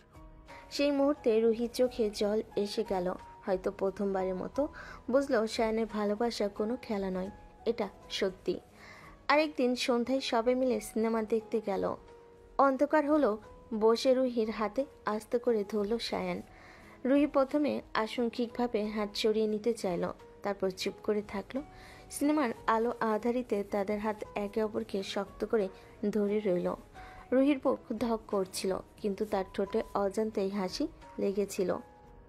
সেই মুহূর্তে রুহির চোখে জল এসে গেল। হয়তো প্রথমবারের মতো বুঝলো শায়নের ভালোবাসা কোনো খেলা নয়, এটা সত্যি। আরেকদিন সন্ধ্যায় সবাই মিলে সিনেমা দেখতে গেল। অন্ধকার হলো, বসে রুহির হাতে আস্তে করে ধরল শায়ন। রুহি প্রথমে আশঙ্কিকভাবে হাত সরিয়ে নিতে চাইল, তারপর চুপ করে থাকলো। সিনেমার আলো আধারিতে তাদের হাত একে অপরকে শক্ত করে ধরে রইল। রুহির বুক ধক করছিল, কিন্তু তার ঠোঁটে অজান্তেই হাসি লেগেছিল।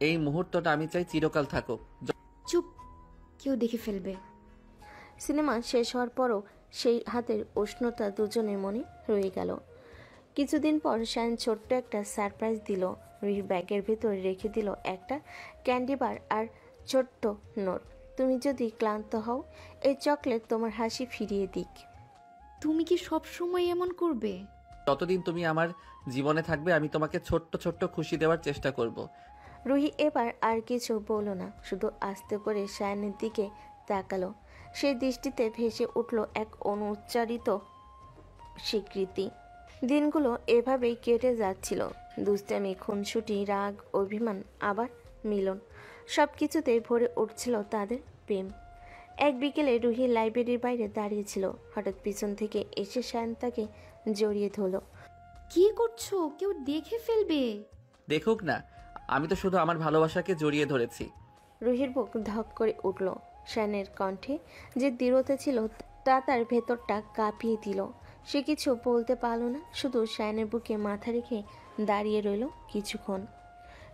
এই মুহূর্তটা আমি চাই চিরকাল থাকুক। চুপ, কেউ দেখে ফেলবে। সিনেমা শেষ হওয়ার পরও সেই হাতের উষ্ণতা দুজনের মনে রয়ে গেল। কিছুদিন পর শায়ন ছোট্ট একটা সারপ্রাইজ দিল। রুহির ব্যাগের ভেতরে রেখে দিল একটা ক্যান্ডি বার আর ছোট্ট নোট। তুমি যদি ক্লান্ত হও, এই চকলেট তোমার হাসি ফিরিয়ে দিক। তুমি কি সব সময় এমন করবে? যতদিন তুমি আমার জীবনে থাকবে আমি তোমাকে ছোট্ট ছোট্ট খুশি দেওয়ার চেষ্টা করব। রুহি এবার আর কিছু বলল না, শুধু আস্তে করে শায়নের দিকে তাকালো। সেই দৃষ্টিতে ভেসে উঠল এক অনুচ্চারিত স্বীকৃতি। দিনগুলো এভাবেই কেটে যাচ্ছিল। দুষ্টামি, খুনসুটি, রাগ, অভিমান, আবার মিলন, সব কিছুতেই ভরে উঠছিল তাদের প্রেম। এক বিকেলে রুহি লাইব্রেরির বাইরে দাঁড়িয়েছিল। হঠাৎ পিছন থেকে এসে শায়ন তাকে জড়িয়ে ধরল। কি করছো? কেউ দেখে ফেলবে। দেখুক না, আমি তো শুধু আমার ভালোবাসাকে জড়িয়ে ধরেছি। রুহির বুক ধক করে উঠল। শায়নের কণ্ঠে যে দৃঢ়তা ছিল তা তার ভেতরটা কাঁপিয়ে দিল। সে কিছু বলতে পারল না, শুধু শায়নের বুকে মাথা রেখে দাঁড়িয়ে রইল কিছুক্ষণ।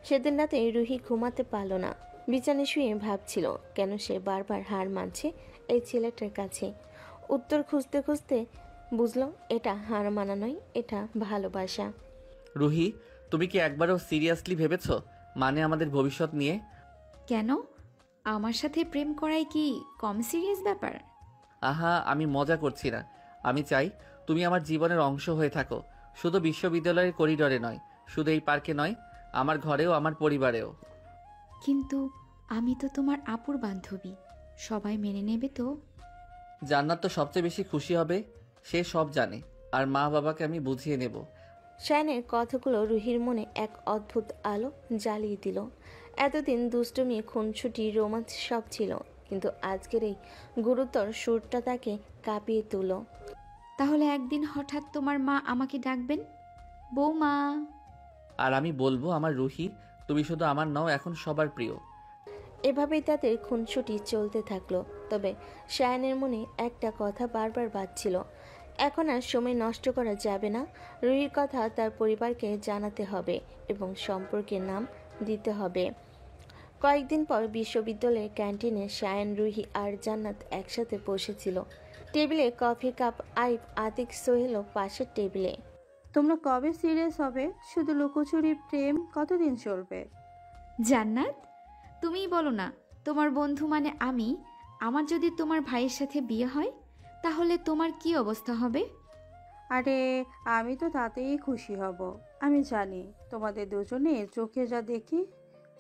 সেদিন রাতে রুহি ঘুমাতে পারল না। বিছানায় শুয়ে ভাবছিল কেন সে বারবার হার মানছে এই ছেলেটার কাছে। উত্তর খুঁজতে খুঁজতে বুঝলো এটা হার মানা নয়, এটা ভালোবাসা। রুহি, তুমি কি একবারও সিরিয়াসলি ভেবেছো, মানে আমাদের ভবিষ্যৎ নিয়ে? কেন? আমার সাথে প্রেম করাই কি কম সিরিয়াস ব্যাপার? আহা, আমি মজা করছি না। আমি চাই তুমি আমার জীবনের অংশ হয়ে থাকো, শুধু বিশ্ববিদ্যালয়ের করিডোরে নয়, শুধু এই পার্কে নয়, আমার ঘরেও, আমার পরিবারেও। কিন্তু আমি তো তোমার আপুর বান্ধবী, সবাই মেনে নেবে তো? জান্নাত তো সবচেয়ে বেশি খুশি হবে, সে সব জানে, আর মা বাবাকে আমি বুঝিয়ে নেব। শায়নের কথাগুলো রুহির মনে এক অদ্ভুত আলো জ্বালিয়ে দিল। এতদিন দুষ্টুমি, খুনছুটি, রোমাঞ্চ সব ছিল, কিন্তু আজকের এই গুরুতর সুরটা তাকে কাঁপিয়ে তুলল। তাহলে একদিন হঠাৎ তোমার মা আমাকে ডাকবেন, বৌমা। আর আমি বলবো, আমার রুহি, তুমি শুধু আমার নও, এখন সবার প্রিয়। এভাবেই তাদের খুনছুটি চলতে থাকলো। তবে শায়নের মনে একটা কথা বারবার বাজছিল, এখন আর সময় নষ্ট করা যাবে না। রুহির কথা তার পরিবারকে জানাতে হবে এবং সম্পর্কের নাম দিতে হবে। কয়েকদিন পর বিশ্ববিদ্যালয়ের ক্যান্টিনে শায়ন, রুহি আর জান্নাত একসাথে বসেছিল। টেবিলে কফি কাপ, আইব, আতিক, সোহেলও পাশের টেবিলে। তোমরা কবে সিরিয়াস হবে? শুধু লুকোচুরি প্রেম কতদিন চলবে? জান্নাত, তুমিই বলো না, তোমার বন্ধু মানে আমি, আমার যদি তোমার ভাইয়ের সাথে বিয়ে হয় তাহলে তোমার কি অবস্থা হবে? আরে আমি তো তাতেই খুশি হব। আমি জানি তোমাদের দুজনের চোখে যা দেখি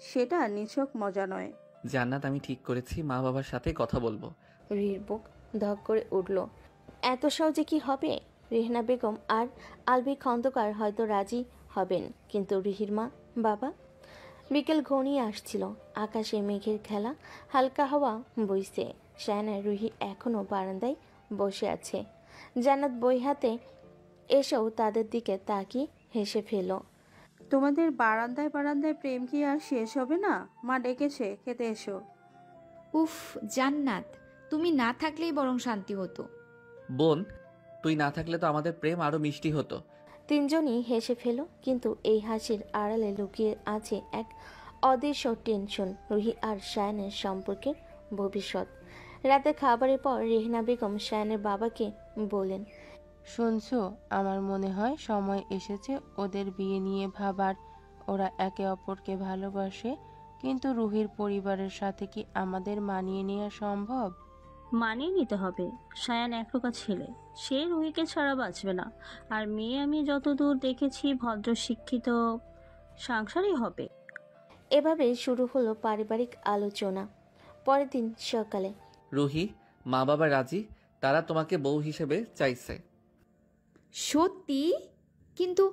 সেটা নিছক মজা নয়। জান্নাত, আমি ঠিক করেছি, মা বাবার সাথে কথা বলবো। রুহির বুক ধক করে উঠল। এত সহজে কি হবে? রেহনা বেগম আর আলভি খন্দকার হয়তো রাজি হবেন, কিন্তু রুহির মা বাবা? বিকেল ঘনিয়ে আসছিল, আকাশে মেঘের খেলা, হালকা হাওয়া বইছে। শায়না, রুহি এখনও বারান্দায় বসে আছে। জান্নাত বই হাতে এসেও তাদের দিকে তাকিয়ে হেসে ফেল। তোমাদের বারান্দায় বারান্দায় প্রেম কি আর শেষ হবে না? মা ডেকেছে, খেতে এসো। উফ জান্নাত, তুমি না থাকলেই বরং শান্তি হতো। বোন, তুই না থাকলে তো আমাদের প্রেম আরো মিষ্টি হতো। তিনজনই হেসে ফেল, কিন্তু এই হাসির আড়ালে লুকিয়ে আছে এক অদৃশ্য টেনশন, রুহি আর শায়নের সম্পর্কের ভবিষ্যৎ। রাতে খাবারের পর রেহনা বেগম শায়নের বাবাকে বলেন, শুনছো, আমার মনে হয় সময় এসেছে ওদের বিয়ে নিয়ে ভাবার। ওরা একে অপরকে ভালোবাসে, কিন্তু রুহির পরিবারের সাথে কি আমাদের মানিয়ে নেওয়া সম্ভব? মানিয়ে নিতে হবে। সায়ান একরোকা ছেলে, সে রুহিকে ছাড়া বাঁচবে না। আর মেয়ে আমি যতদূর দেখেছি ভদ্র শিক্ষিত, সংসারই হবে। এভাবে শুরু হলো পারিবারিক আলোচনা। পরের দিন সকালে, রুহি, মা বাবা রাজি, তারা তোমাকে বউ হিসেবে চাইছে। সত্যি? কিন্তু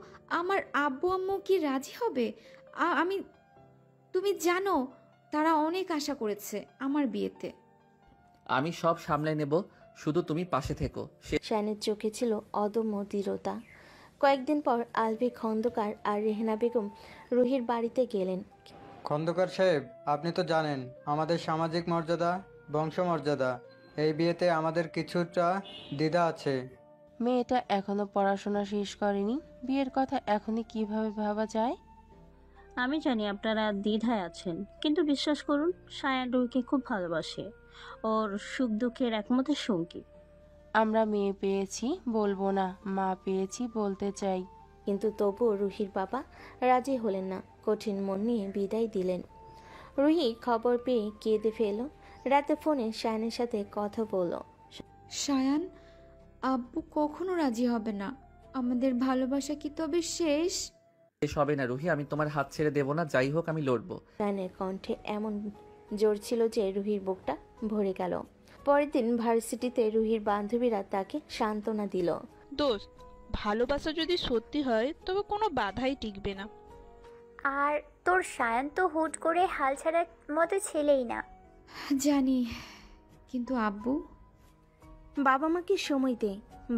আমার আব্বু আম্মু কি রাজি হবে? আমি, তুমি জানো তারা অনেক আশা করেছে আমার বিয়েতে। আমি সব সামলে নেব, শুধু তুমি পাশে থেকো। শায়নের চোখে ছিল অদম্য দৃঢ়তা। কয়েকদিন পর আলভি খন্দকার আর রেহনা বেগম রুহির বাড়িতে গেলেন। খন্দকার সাহেব, আপনি তো জানেন আমাদের সামাজিক মর্যাদা, বংশমর্যাদা, এই বিয়েতে আমাদের কিছুটা দ্বিধা আছে। মেয়েটা এখনো পড়াশোনা শেষ করেনি, বিয়ের কথা এখনই কিভাবে ভাবা যায়? আমি জানি আপনারা দ্বিধায় আছেন, কিন্তু বিশ্বাস করুন, সায়ান রুহিকে খুব ভালোবাসে। ওর সুখ দুঃখের একমাত্র সঙ্গী। আমরা মেয়ে পেয়েছি বলবো না, মা পেয়েছি বলতে চাই। কিন্তু তবুও রুহির বাবা রাজি হলেন না, কঠিন মন নিয়ে বিদায় দিলেন। রুহি খবর পেয়ে কেঁদে ফেল। রাতে ফোনে শায়নের সাথে কথা বলল। শায়ান, আব্বু কখনো রাজি হবে না, আমাদের ভালোবাসা কি তবে শেষ? শেষ হবে না রুহি, আমি তোমার হাত ছেড়ে দেব না, যাই হোক আমি লড়বো। শায়নের কণ্ঠে এমন জোর ছিল যে রুহির বুকটা ভরে গেল। পরের দিন ভার্সিটিতে রুহির বান্ধবীরা তাকে সান্ত্বনা দিল। দোস্ত, ভালোবাসা যদি সত্যি হয় তবে কোনো বাধাই টিকবে না। আর তোর সায়ান তো হুট করে হাল ছাড়ার মতো ছেলেই না। জানি, কিন্তু আব্বু? বাবা মাকে সময় দে,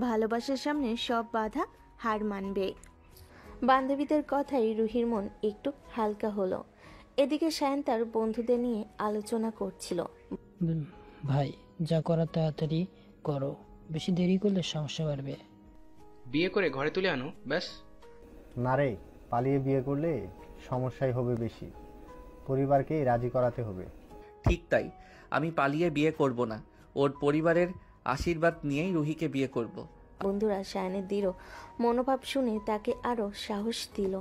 ভালোবাসার সামনে সব বাধা হার মানবে। বান্ধবীদের কথাই রুহির মন একটু হালকা হলো। এদিকে শায়ন তার বন্ধুদের নিয়ে আলোচনা করছিল। ভাই, যা করার তাড়াতাড়ি করো, বেশি দেরি করলে সমস্যা বাড়বে। বিয়ে করে ঘরে তুলে আনো, ব্যাস। না রে, পালিয়ে বিয়ে করলে সমস্যাই হবে বেশি, পরিবারকেই রাজি করাতে হবে। ঠিক তাই, আমি পালিয়ে বিয়ে করব না, ওর পরিবারের আশীর্বাদ নিয়েই রুহিকে বিয়ে করব। বন্ধুরা শায়নের দৃঢ় মনোভাব শুনে তাকে আরো সাহস দিল।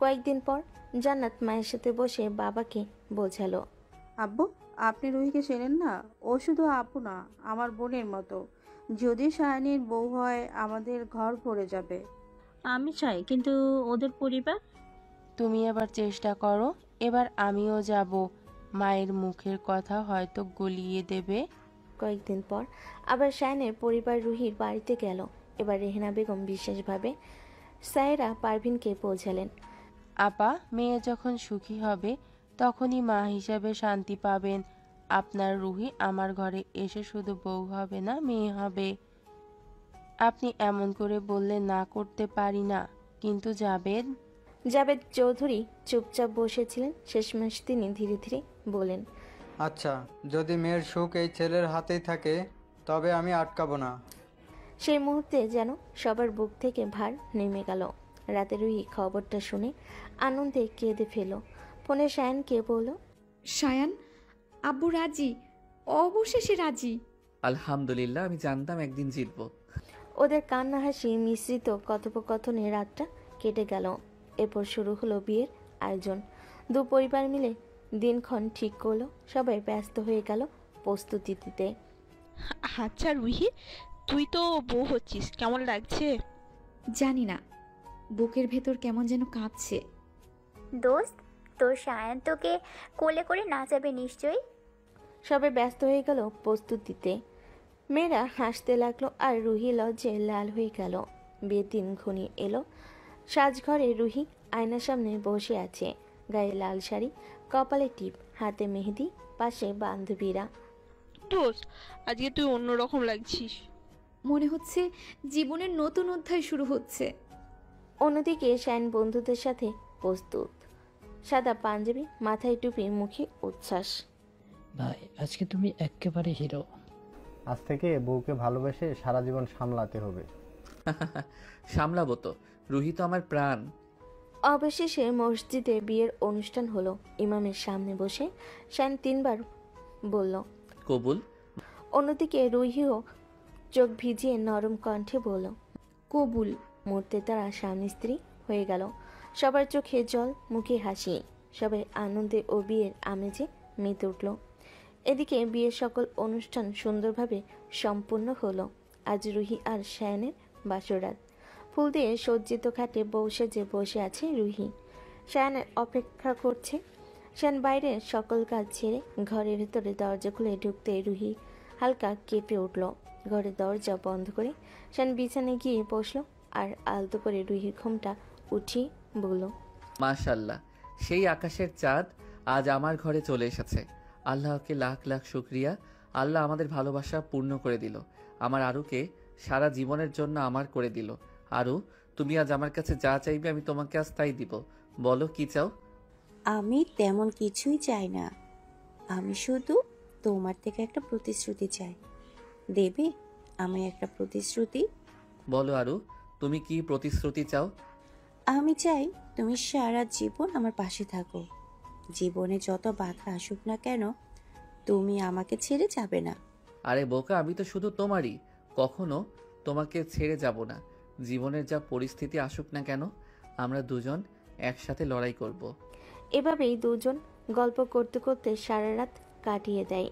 কয়েকদিন পর জান্নাত মায়ের সাথে বসে বাবাকে বোঝালো। আব্বু, আপনি রুহিকে চেনেন না? ও শুধু আপু না, আমার বোনের মতো। যদি সায়ানের বউ হয় আমাদের ঘর ভরে যাবে। আমি চাই, কিন্তু ওদের পরিবার। তুমি এবার চেষ্টা করো, এবার আমিও যাব। মায়ের মুখের কথা হয়তো গলিয়ে দেবে। কয়েকদিন পর আবার শায়নের পরিবার রুহির বাড়িতে গেল। এবার রেহেনা বেগম বিশেষভাবে সায়রা পারভিনকে পৌঁছালেন। আপা, মেয়ে যখন সুখী হবে তখনই মা হিসাবে শান্তি পাবেন। আপনার রুহি আমার ঘরে এসে শুধু বউ হবে না, মেয়ে হবে। আপনি এমন করে বললে না করতে পারি না, কিন্তু জাবেদ। জাবেদ চৌধুরী চুপচাপ বসেছিলেন। শেষমেশ তিনি ধীরে ধীরে বলেন, আচ্ছা, যদি মেয়ের সুখ এই ছেলের হাতেই থাকে তবে আমি আটকাবো না। সেই মুহূর্তে যেন সবার বুক থেকে ভার নেমে গেল। রাতে রুহি খবরটা শুনে আনন্দে কেঁদে ফেল। ফোনে শায়ানকে বলল, সায়ান, আব্বু রাজি, অবশেষে রাজি। আলহামদুলিল্লাহ, আমি জানতাম একদিন জিতবো। ওদের কান্না হাসি মিশ্রিত কথোপকথনে রাতটা কেটে গেল। এরপর শুরু হলো বিয়ের আয়োজন। দু পরিবার মিলে দিনক্ষণ ঠিক করলো। সবাই ব্যস্ত হয়ে গেল প্রস্তুতি দিতে। আচ্ছা রুহি, তুই তো বউ হচ্ছিস, কেমন লাগছে? জানি না, বুকের ভেতর কেমন যেন কাঁপছে। দোস্ত, তোর সায়ান তোকে কোলে করে নাচাবে নিশ্চয়ই। সবাই ব্যস্ত হয়ে গেল প্রস্তুতিতে। মেয়েরা হাসতে লাগলো আর রুহি লজ্জে লাল হয়ে গেল। বিয়ের দিন ঘনিয়ে এলো। সাজঘরে রুহি আয়নার সামনে বসে আছে। গায়ে লাল শাড়ি, কপালে টিপ, হাতে মেহেদি, পাশে বান্ধবীরা। দোস্ত, আজকে তুই অন্যরকম লাগছিস। মনে হচ্ছে জীবনের নতুন অধ্যায় শুরু হচ্ছে। অন্যদিকে শায়ন বন্ধুদের সাথে প্রস্তুত। সাদা পাঞ্জাবি, মাথায় টুপি, মুখে উচ্ছ্বাস। ভাই, আজকে তুমি একেবারে হিরো। আজ থেকে বউকে ভালোবেসে সারা জীবন সামলাতে হবে। সামলাবো তো, রুহি তো আমার প্রাণ। অবশেষে মসজিদে বিয়ের অনুষ্ঠান হলো। ইমামের সামনে বসে শায়ন 3 বার বলল, কবুল। অন্যদিকে রুহিও চোখ ভিজিয়ে নরম কণ্ঠে বলল, কবুল। মুহূর্তে তারা স্বামী স্ত্রী হয়ে গেল। সবার চোখে জল, মুখে হাসি। সবাই আনন্দে ও বিয়ের আমেজে মেতে উঠল। এদিকে বিয়ের সকল অনুষ্ঠান সুন্দরভাবে সম্পূর্ণ হলো। আজ রুহি আর শায়নের বাসরাত। ফুল দিয়ে সজ্জিত খাটে বউ সেজে বসে আছে রুহি। শায়নের অপেক্ষা করছে। শায়ন বাইরের সকল কাজ ছেড়ে ঘরের ভেতরে দরজা খুলে ঢুকতে রুহি হালকা কেঁপে উঠল। ঘরের দরজা বন্ধ করে শায়ন বিছানায় গিয়ে বসলো আর আলতো করে রুহির ঘুমটা উঠিয়ে বলল, মাশাল্লাহ, সেই আকাশের চাঁদ আজ আমার ঘরে চলে এসেছে। আল্লাহকে লাখ লাখ শুক্রিয়া। আল্লাহ আমাদের ভালোবাসা পূর্ণ করে দিল। আমার আরুকে সারা জীবনের জন্য আমার করে দিল। আরু, তুমি আজ আমার কাছে যা চাইবে আমি তোমাকে আজ তাই দিব। বলো কি চাও? আমি তেমন কিছুই চাই না, আমি শুধু তোমার থেকে একটা প্রতিশ্রুতি চাই। দেবে আমি একটা প্রতিশ্রুতি? বলো আরু, তুমি কি প্রতিশ্রুতি চাও? আমি চাই তুমি সারা জীবন আমার পাশে থাকো। জীবনে যত বাধা আসুক না কেন, তুমি আমাকে ছেড়ে যাবে না। আরে বোকা, আমি তো শুধু তোমারই, কখনো তোমাকে ছেড়ে যাব না। জীবনের যা পরিস্থিতি আসুক না কেন, আমরা দুজন একসাথে লড়াই করব। এভাবেই দুজন গল্প করতে করতে সারা রাত কাটিয়ে দেয়।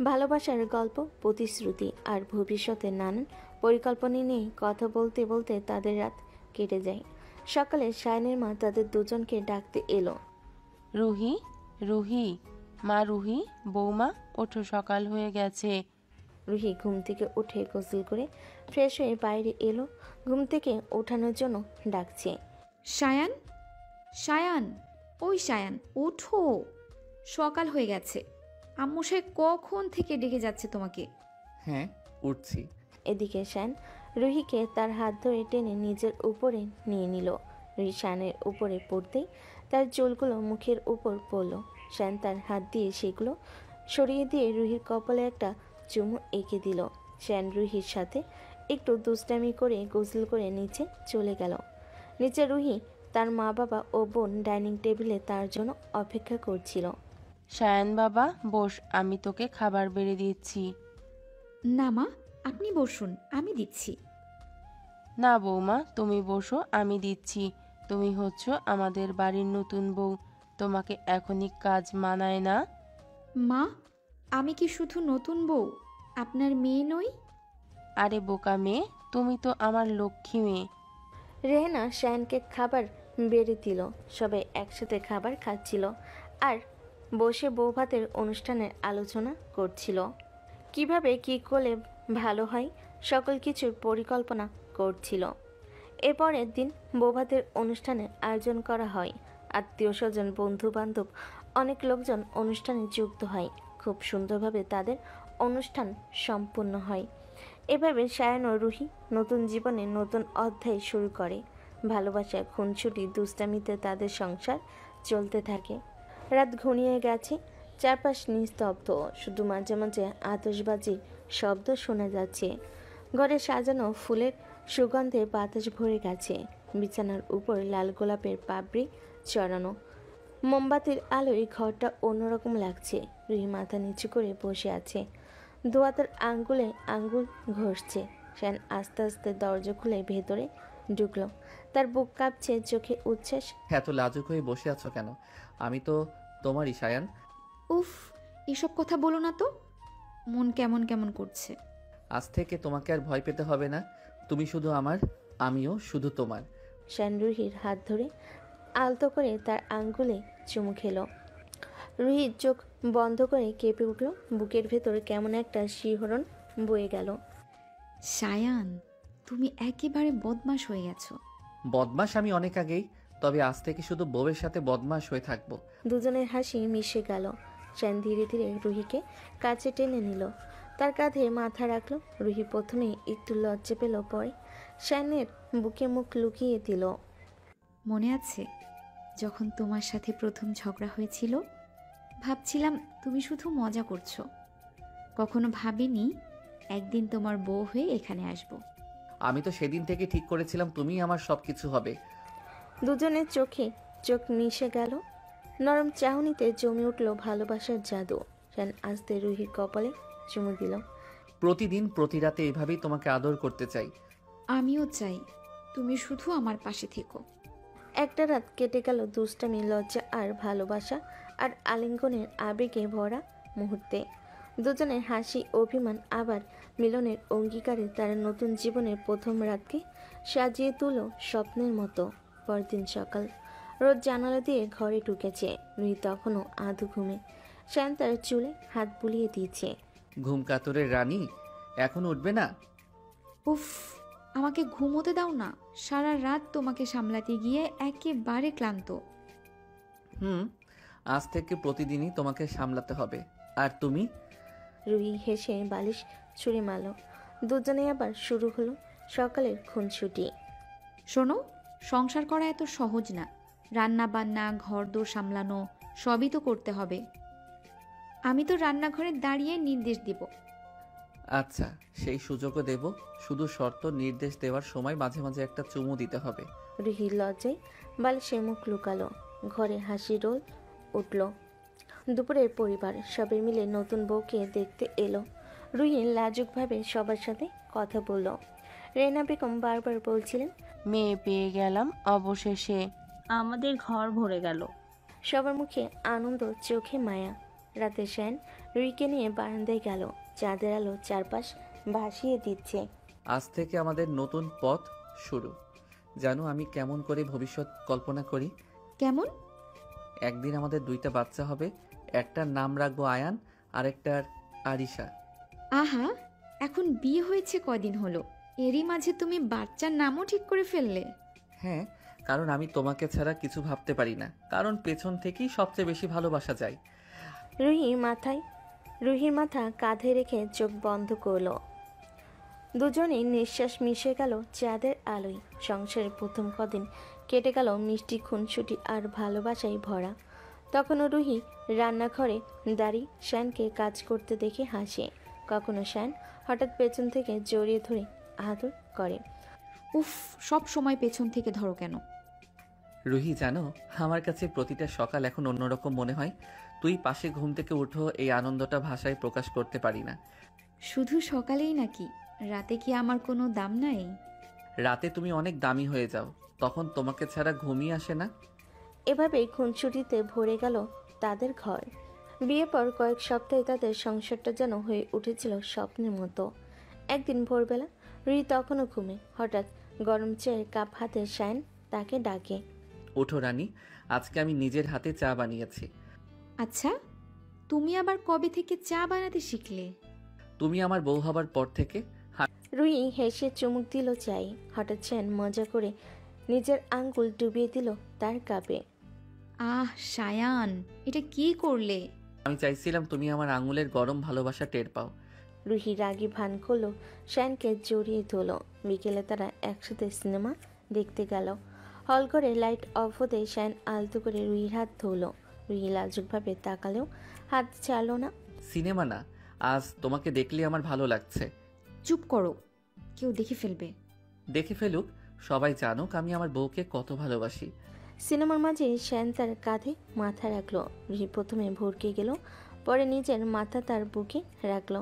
ভালোবাসার গল্প, প্রতিশ্রুতি আর ভবিষ্যতের নানান পরিকল্পনা নিয়ে কথা বলতে বলতে তাদের রাত কেটে যায়। সকালে শায়নের মা তাদের দুজনকে ডাকতে এলো। রুহি, রুহি, মা রুহি, বৌমা ওঠো, সকাল হয়ে গেছে। রুহি ঘুম থেকে উঠে গোসল করে ফ্রেশ হয়ে বাইরে এলো। ঘুম থেকে ওঠানোর জন্য ডাকছে, সায়ান, সায়ান, ওই সায়ান, ওঠো, সকাল হয়ে গেছে। আম্মু সাহেব কখন থেকে ডেকে যাচ্ছে তোমাকে। হ্যাঁ, উঠছি। এদিকে শায়ন রুহিকে তার হাত ধরে টেনে নিজের উপরে নিয়ে নিল। রুহি শায়নের উপরে পড়তেই তার চুলগুলো মুখের উপর পড়ল। শায়ন তার হাত দিয়ে সেগুলো সরিয়ে দিয়ে রুহির কপালে একটা চুমু এঁকে দিল। শায়ন রুহির সাথে একটু দুষ্টামি করে গোসল করে নিচে চলে গেল। নিচে রুহি, তার মা বাবা ও বোন ডাইনিং টেবিলে তার জন্য অপেক্ষা করছিল। শায়ান বাবা বস, আমি তোকে খাবার বেড়ে দিচ্ছি। না মা, আপনি বসুন, আমি দিচ্ছি। না বৌমা, তুমি বসো, আমি দিচ্ছি। তুমি হচ্ছ আমাদের বাড়ির নতুন বউ, তোমাকে এখনই কাজ মানায় না। মা, আমি কি শুধু নতুন বউ, আপনার মেয়ে নই? আরে বোকা মেয়ে, তুমি তো আমার লক্ষ্মী মেয়ে। রেহেনা শায়ানকে খাবার বেড়ে দিল। সবাই একসাথে খাবার খাচ্ছিল আর বসে বউ ভাতের অনুষ্ঠানের আলোচনা করছিল। কিভাবে কি করলে ভালো হয় সকল কিছুর পরিকল্পনা করছিল। এরপরের দিন বউ ভাতের অনুষ্ঠানের আয়োজন করা হয়। আত্মীয় স্বজন, বন্ধু বান্ধব, অনেক লোকজন অনুষ্ঠানে যুক্ত হয়। খুব সুন্দরভাবে তাদের অনুষ্ঠান সম্পূর্ণ হয়। এভাবে শায়ান ও রুহি নতুন জীবনে নতুন অধ্যায় শুরু করে। ভালোবাসা, খুনসুটি, দুষ্টামিতে তাদের সংসার চলতে থাকে। রাত ঘনিয়ে গেছে, চারপাশ নিস্তব্ধ, শুধু মাঝে মাঝে আতশবাজির শব্দ শোনা যাচ্ছে। ঘরে সাজানো ফুলের সুগন্ধে বাতাস ভরে গেছে। বিছানার উপর লাল গোলাপের পাপড়ি চড়ানো। মোমবাতির আলোয় ঘরটা অন্যরকম লাগছে। রুহি মাথা নিচু করে বসে আছে, দোয়াতের আঙ্গুলে আঙ্গুল ঘষছে। শায়ান আস্তে আস্তে দরজা খুলে ভেতরে ঢুকলো। তার বুক কাঁপছে, চোখে উচ্ছ্বাস। এত লাজুক হয়ে বসে আছো কেন? আমি তো তোমারই শায়ান। উফ, এসব কথা বলো না তো, মন কেমন কেমন করছে। আজ থেকে তোমাকে আর ভয় পেতে হবে না। তুমি শুধু আমার, আমিও শুধু তোমার। শায়ান রুহির হাত ধরে আলতো করে তার আঙ্গুলে চুমু খেলো। রুহির চোখ বন্ধ করে কেঁপে উঠল। বুকের ভেতরে কেমন একটা শিহরণ বয়ে গেল। শায়ান, তুমি একেবারে বদমাশ হয়ে গেছো। বদমাস আমি অনেক আগেই, তবে আজ থেকে শুধু বউয়ের সাথে বদমাস হয়ে থাকবো। দুজনের হাসি মিশে গেল। শায়ান ধীরে ধীরে রুহিকে কাছে টেনে নিল, তার কাঁধে মাথা রাখলো। রুহি প্রথমে একটু লজ্জা পেল, পরে শায়ানের বুকে মুখ লুকিয়ে দিল। মনে আছে যখন তোমার সাথে প্রথম ঝগড়া হয়েছিল? ভাবছিলাম তুমি শুধু মজা করছো। কখনো ভাবিনি একদিন তোমার বউ হয়ে এখানে আসবো। আমি তো সেদিন থেকে ঠিক করেছিলাম তুমিই আমার সবকিছু হবে। দুজনের চোখে চোখ মিশে গেল। নরম চাহনিতে জমে উঠল ভালোবাসার জাদু। শায়ান আস্তে রুহির কপালে চুমু দিল। প্রতিদিন প্রতি রাতে এভাবেই তোমাকে আদর করতে চাই। আমিও চাই তুমি শুধু আমার পাশে থেকো। একটা রাত কেটে গেল দুষ্টামি, লজ্জা আর ভালোবাসা আর আলিঙ্গনের আবেগে ভরা মুহূর্তে। দুজনের হাসি, অভিমান, আবার মিলনের অঙ্গীকারে তারা নতুন জীবনের প্রথম রাতকে সাজিয়ে তুলো স্বপ্নের মতো। পরদিন সকাল, রোদ জানালা দিয়ে ঘরে ঢুকেছে। রুহি তখনও আধো ঘুমে। শায়ান তার চুলে হাত বুলিয়ে দিয়েছে। ঘুম কাতরের রানী, এখন উঠবে না? উফ, আমাকে ঘুমোতে দাও না। সারা রাত তোমাকে সামলাতে গিয়ে একেবারে ক্লান্ত। আজ থেকে প্রতিদিনই তোমাকে সামলাতে হবে। আর তুমি? রুহি হেসে বালিশ ছুঁড়ে মারল। দুজনে আবার শুরু হলো সকালের খুনসুটি। শোনো, সংসার করা এত সহজ না। রান্না বান্না, ঘরদোর সামলানো সবই তো করতে হবে। আমি তো রান্নাঘরে দাঁড়িয়ে নির্দেশ দিব। আচ্ছা, সেই সুযোগও দেব, শুধু শর্ত নির্দেশ দেওয়ার সময় মাঝে মাঝে একটা চুমু দিতে হবে। রুহির লজ্জায় বালিশে মুখ লুকালো। ঘরে হাসি রোল উঠল। দুপুরের পরিবার সবাই মিলে নতুন বউকে দেখতে এলো। রুহি লাজুকভাবে সবার সাথে কথা বলল। রেনা বেগম বারবার বলছিলেন, মেয়ে পেয়ে গেলাম অবশেষে, আমাদের ঘর ভরে গেল। সবার মুখে আনন্দ, চোখে মায়া। রাতে শায়ান রুহিকে নিয়ে বারান্দায় গেল। চাঁদের আলো চারপাশ ভাসিয়ে দিচ্ছে। আজ থেকে আমাদের নতুন পথ শুরু। জানো আমি কেমন করে ভবিষ্যৎ কল্পনা করি? কেমন? একদিন আমাদের 2টা বাচ্চা হবে। একটার নাম রাখবো আয়ান, আরেকটার আরিশা। আহা, এখন বিয়ে হয়েছে কদিন হলো, এরই মাঝে তুমি বাচ্চার নামও ঠিক করে ফেললে? হ্যাঁ, কারণ আমি তোমাকে ছাড়া কিছু ভাবতে পারি না, কারণ পেছন থেকেই সবচেয়ে বেশি ভালোবাসা যায়। রুহির মাথা কাঁধে রেখে চোখ বন্ধ করলো। দুজনেই নিঃশ্বাস মিশে গেল চাঁদের আলোয়। সংসারের প্রথম কদিন কেটে গেল মিষ্টি, খুনসুটি আর ভালোবাসায় ভরা। তখনও রুহি রান্নাঘরে দাঁড়িয়ে শায়ানকে কাজ করতে দেখে হাসে। কখনো শায়ান হঠাৎ পেছন থেকে জড়িয়ে ধরে আদর করে। উফ, সব সময় পেছন থেকে ধরো কেন? রুহি, জানো আমার কাছে প্রতিটা সকাল এখন অন্যরকম মনে হয়। তুই পাশে ঘুম থেকে উঠো, এই আনন্দটা ভাষায় প্রকাশ করতে পারি না। শুধু সকালেই নাকি? রাতে কি আমার কোনো দাম নাই? রাতে তুমি অনেক দামি হয়ে যাও, তখন তোমাকে ছাড়া ঘুমই আসে না। এভাবেই খুনসুটিতে ভরে গেল তাদের ঘর। বিয়ের পর কয়েক সপ্তাহে তাদের সংসারটা যেন হয়ে উঠেছিল স্বপ্নের মতো। একদিন ভোরবেলা রুহি তখনও ঘুমে। হঠাৎ গরম চায়ের কাপ হাতে শায়ন তাকে ডাকে। ওঠো রানী, আজকে আমি নিজের হাতে চা বানিয়েছি। আচ্ছা, তুমি আবার কবে থেকে চা বানাতে শিখলে? তুমি আমার বউ হবার পর থেকে। রুহি হেসে চুমুক দিল চাই। হঠাৎ শায়ন মজা করে নিজের আঙ্গুল ডুবিয়ে দিল তার কাপে। আহ সায়ান, এটা কি করলে? আমি চাইছিলাম তুমি আমার আঙুলের গরম ভালোবাসা টের পাও। রুহি রাগী ভান করলো, শায়নকে জড়িয়ে ধরল। বিকেলে তারা একসাথে সিনেমা দেখতে গেল। হল করে লাইট অফ হতে শায়ন আলতো করে রুহির হাত ধরল। রুহি লাজুকভাবে তাকালেও হাত ছাড়ল না। সিনেমা না, আজ তোমাকে দেখলে আমার ভালো লাগছে। চুপ করো, কেউ দেখে ফেলবে। দেখে ফেলুক, সবাই জানুক আমি আমার বউকে কত ভালোবাসি। সিনেমার মাঝে শায়ন তার কাঁধে মাথা রাখলো। রুহি প্রথমে ভরকে গেল, পরে নিজের মাথা তার বুকে রাখলো।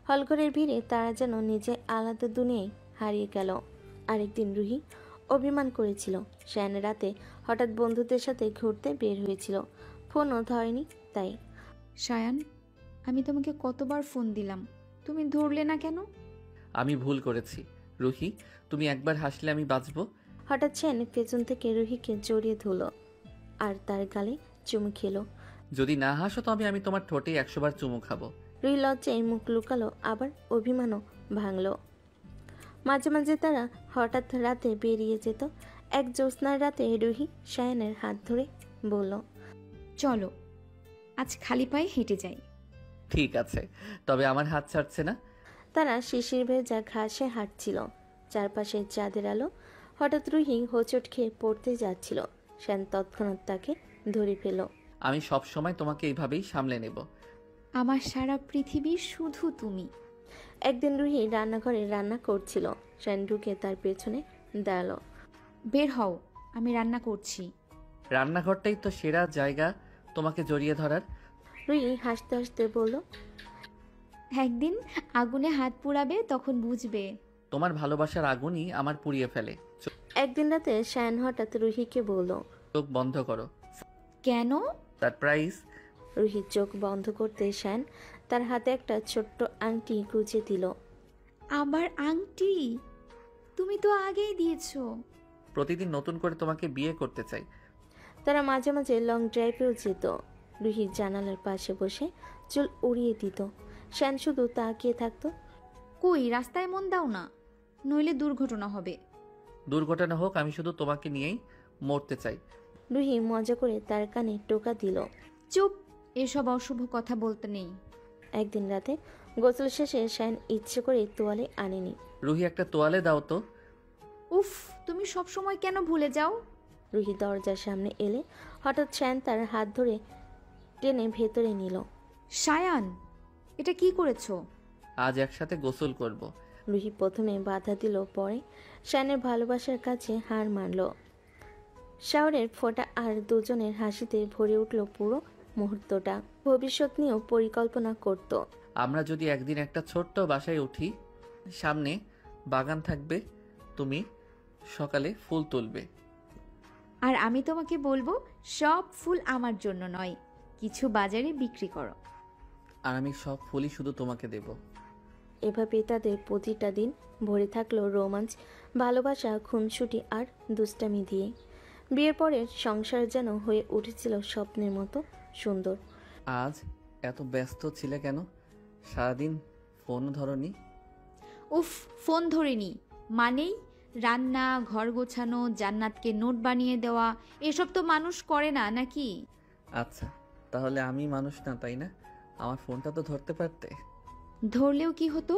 হলঘরের ভিড়ে তারা যেন নিজে আলাদা দুনিয়ায় হারিয়ে গেল। আরেকদিন রুহি অভিমান করেছিল। শায়ন রাতে হঠাৎ বন্ধুদের সাথে ঘুরতে বের হয়েছিল, ফোনও ধরেনি। তাই সায়ান, আমি তোমাকে কতবার ফোন দিলাম, তুমি ধরলে না কেন? আমি ভুল করেছি রুহি, তুমি একবার হাসলে আমি বাঁচবো। হঠাৎ শায়ন পেছন থেকে রুহিকে জড়িয়ে ধরল আর তার গালে চুমু খেলো। যদি না হাসো তবে আমি তোমার ঠোঁটে 100 বার চুমু খাবো। রুহি লজ্জায় মুখ লুকালো, আবার অভিমানও ভাঙল। মাঝে মাঝে তারা হঠাৎ রাতে বেরিয়ে যেত। এক জ্যোৎস্নার রাতে রুহি শায়নের হাত ধরে বলল, চলো আজ খালি পায়ে হেঁটে যাই। ঠিক আছে, তবে আমার হাত ছাড়ছে না। তারা শিশির ভেজা ঘাসে হাঁটছিল, চারপাশে চাঁদের আলো। হঠাৎ রুহি হোঁচট খেয়ে পড়তে যাচ্ছিল। শায়ন তৎক্ষণাৎ তাকে ধরে ফেল। আমি সব সময় তোমাকে এইভাবেই সামলে নেব। আমার সারা পৃথিবী শুধু তুমি। একদিন রুহি রান্নাঘরে রান্না করছিল। শায়ন ঢুকে তার পেছনে দাঁড়ালো। বের হও, আমি রান্না করছি। রান্নাঘরটাই তো সেরা জায়গা তোমাকে জড়িয়ে ধরার। রুহি হাসতে হাসতে বলল, একদিন আগুনে হাত পুড়াবে, তখন বুঝবে। তোমার ভালোবাসার আগুনই আমার পুড়িয়ে ফেলে। একদিন রাতে শায়ন হঠাৎ রুহিকে বলল, চোখ বন্ধ করো। কেন? সারপ্রাইজ। রুহি চোখ বন্ধ করতে শায়ন তার হাতে একটা ছোট্ট আংটি গুজে দিল। আবার আংটি? তুমি তো আগেই দিয়েছো। প্রতিদিন নতুন করে তোমাকে বিয়ে করতে চাই। তারা মাঝে মাঝে লং ড্রাইভেও যেত। রুহি জানালার পাশে বসে চুল উড়িয়ে দিত। শায়ন শুধু তাকিয়ে থাকতো। কই, রাস্তায় মন দাও না, নইলে দুর্ঘটনা হবে। দুর্ঘটনা হোক, আমি শুধু তোমাকে নিয়েই মরতে চাই। রুহি মজা করে তার কানে টোকা দিল। চুপ, এসব অশুভ কথা বলতে নেই। একদিন রাতে গোসল শেষে শায়ন ইচ্ছে করে তোয়ালে আনেনি। রুহি, একটা তোয়ালে দাও তো। উফ, তুমি সব সময় কেন ভুলে যাও? রুহি দরজার সামনে এলে হঠাৎ শায়ন তার হাত ধরে টেনে ভেতরে নিল। শায়ান, এটা কি করেছো? আজ একসাথে গোসল করব। রুহি প্রথমে বাধা দিল, পরে শায়নের ভালোবাসার কাছে হার মানল। শাওরের ফোঁটা আর দুজনের হাসিতে ভরে উঠল পুরো মুহূর্তটা। ভবিষ্যৎ নিয়েও পরিকল্পনা করত। আমরা যদি একদিন একটা ছোট্ট বাসায় উঠি, সামনে বাগান থাকবে, তুমি সকালে ফুল তুলবে, আর আমি তোমাকে বলবো সব ফুল আমার জন্য নয়, কিছু বাজারে বিক্রি করো, আর আমি সব ফুলই শুধু তোমাকে দেব। এভাবে তাদের প্রতিটা দিন ভরে থাকলো রোমাঞ্চ, ভালোবাসা, খুনসুটি আর দুষ্টামি দিয়ে। বিয়ের পরের সংসার যেন হয়ে উঠেছিল স্বপ্নের মতো সুন্দর। আজ এত ব্যস্ত ছিলে কেন? সারাদিন ফোন ধরনি। উফ, ফোন ধরিনি মানেই রান্না, ঘর গোছানো, জান্নাতকে নোট বানিয়ে দেওয়া, এসব তো মানুষ করে না নাকি? আচ্ছা, তাহলে আমি মানুষ না, তাই না? আমার ফোনটা তো ধরতে পারতে। ধরলেও কি হতো?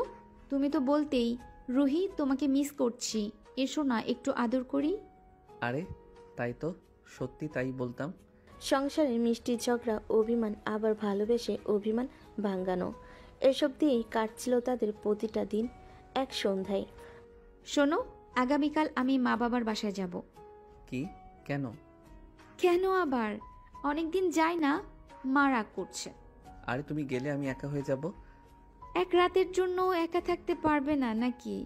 তুমি তো বলতেই, রুহি তোমাকে মিস করছি, এসো না একটু আদর করি। আরে তাই তো, সত্যি তাই বলতাম। সংসারে মিষ্টি ঝগড়া, অভিমান, আবার ভালোবেসে অভিমান ভাঙ্গানো, এসব দিয়েই কাটছিল তাদের প্রতিটা দিন। এক সন্ধ্যায়, শোনো, আগামীকাল আমি মা বাবার বাসায় যাব। কি? কেন? কেন আবার? অনেকদিন যাই না, মা রাগ করছে। আরে তুমি গেলে আমি একা হয়ে যাব। এক রাতের জন্য একা থাকতে পারবে না নাকি?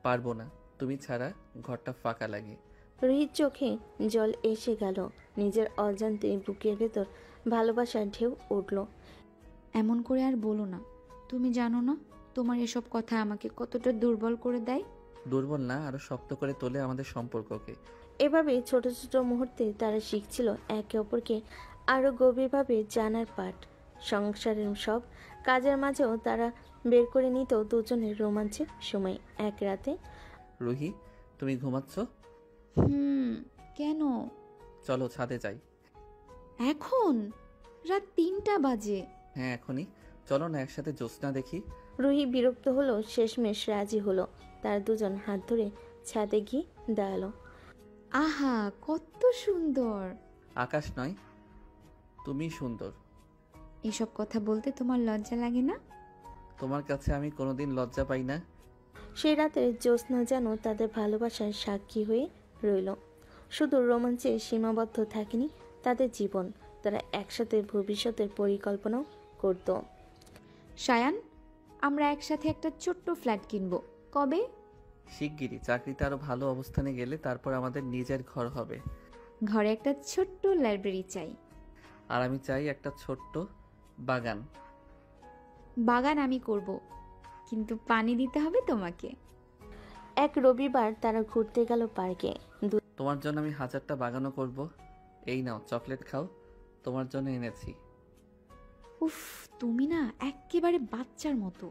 পারবো না, তুমি ছাড়া ঘরটা ফাঁকা লাগে। রুহির চোখে জল এসে গেল। নিজের অজান্তে বুকের ভেতর ভালোবাসার ঢেউ উঠল। এমন করে আর বলো না, তুমি জানো না তোমার এসব কথা আমাকে কতটা দুর্বল করে দেয়। দুর্বল না, আরো শক্ত করে তোলে আমাদের সম্পর্ককে। এভাবেই ছোট ছোট মুহূর্তে তারা শিখছিল একে অপরকে আরও গভীরভাবে জানার পাঠ। সংসারের সব কাজের মাঝেও তারা বের করে নিত দুজনের রোমাঞ্চের সময়। এক রাতে রুহি, তুমি ঘুমাচ্ছ? কেন? চলো ছাদে যাই। এখন রাত 3টা বাজে। হ্যাঁ এখনই চলো না, একসাথে জ্যোৎস্না দেখি। রুহি বিরক্ত হলো, শেষমেশ রাজি হলো। তার দুজন হাত ধরে ছাদে গিয়ে দাঁড়ালো। আহা, কত সুন্দর! আকাশ নয়, তুমি সুন্দর। এসব কথা বলতে তোমার লজ্জা লাগে না? তোমার কাছে আমি কোনোদিন লজ্জা পাই না। সেই রাতের জ্যোৎস্না যেন তাদের ভালোবাসার সাক্ষী হয়ে রইল। শুধু রোমাঞ্চে সীমাবদ্ধ থাকেনি তাদের জীবন, তারা একসাথে ভবিষ্যতের পরিকল্পনাও করত। সায়ান, আমরা একসাথে একটা ছোট্ট ফ্ল্যাট কিনবো। কবে? শিগগিরই, চাকরিতে আরো ভালো অবস্থানে গেলে তারপর আমাদের নিজের ঘর হবে। ঘরে একটা ছোট্ট লাইব্রেরি চাই। আর আমি চাই একটা ছোট্ট বাগান। বাগান আমি করব, কিন্তু পানি দিতে হবে তোমাকে। এক রবিবার তারা ঘুরতে গেল পার্কে। তোমার জন্য আমি 1000টা বাগানও করব। এই নাও চকলেট খাও, তোমার জন্য এনেছি। উফ, তুমি না একেবারে বাচ্চার মতো।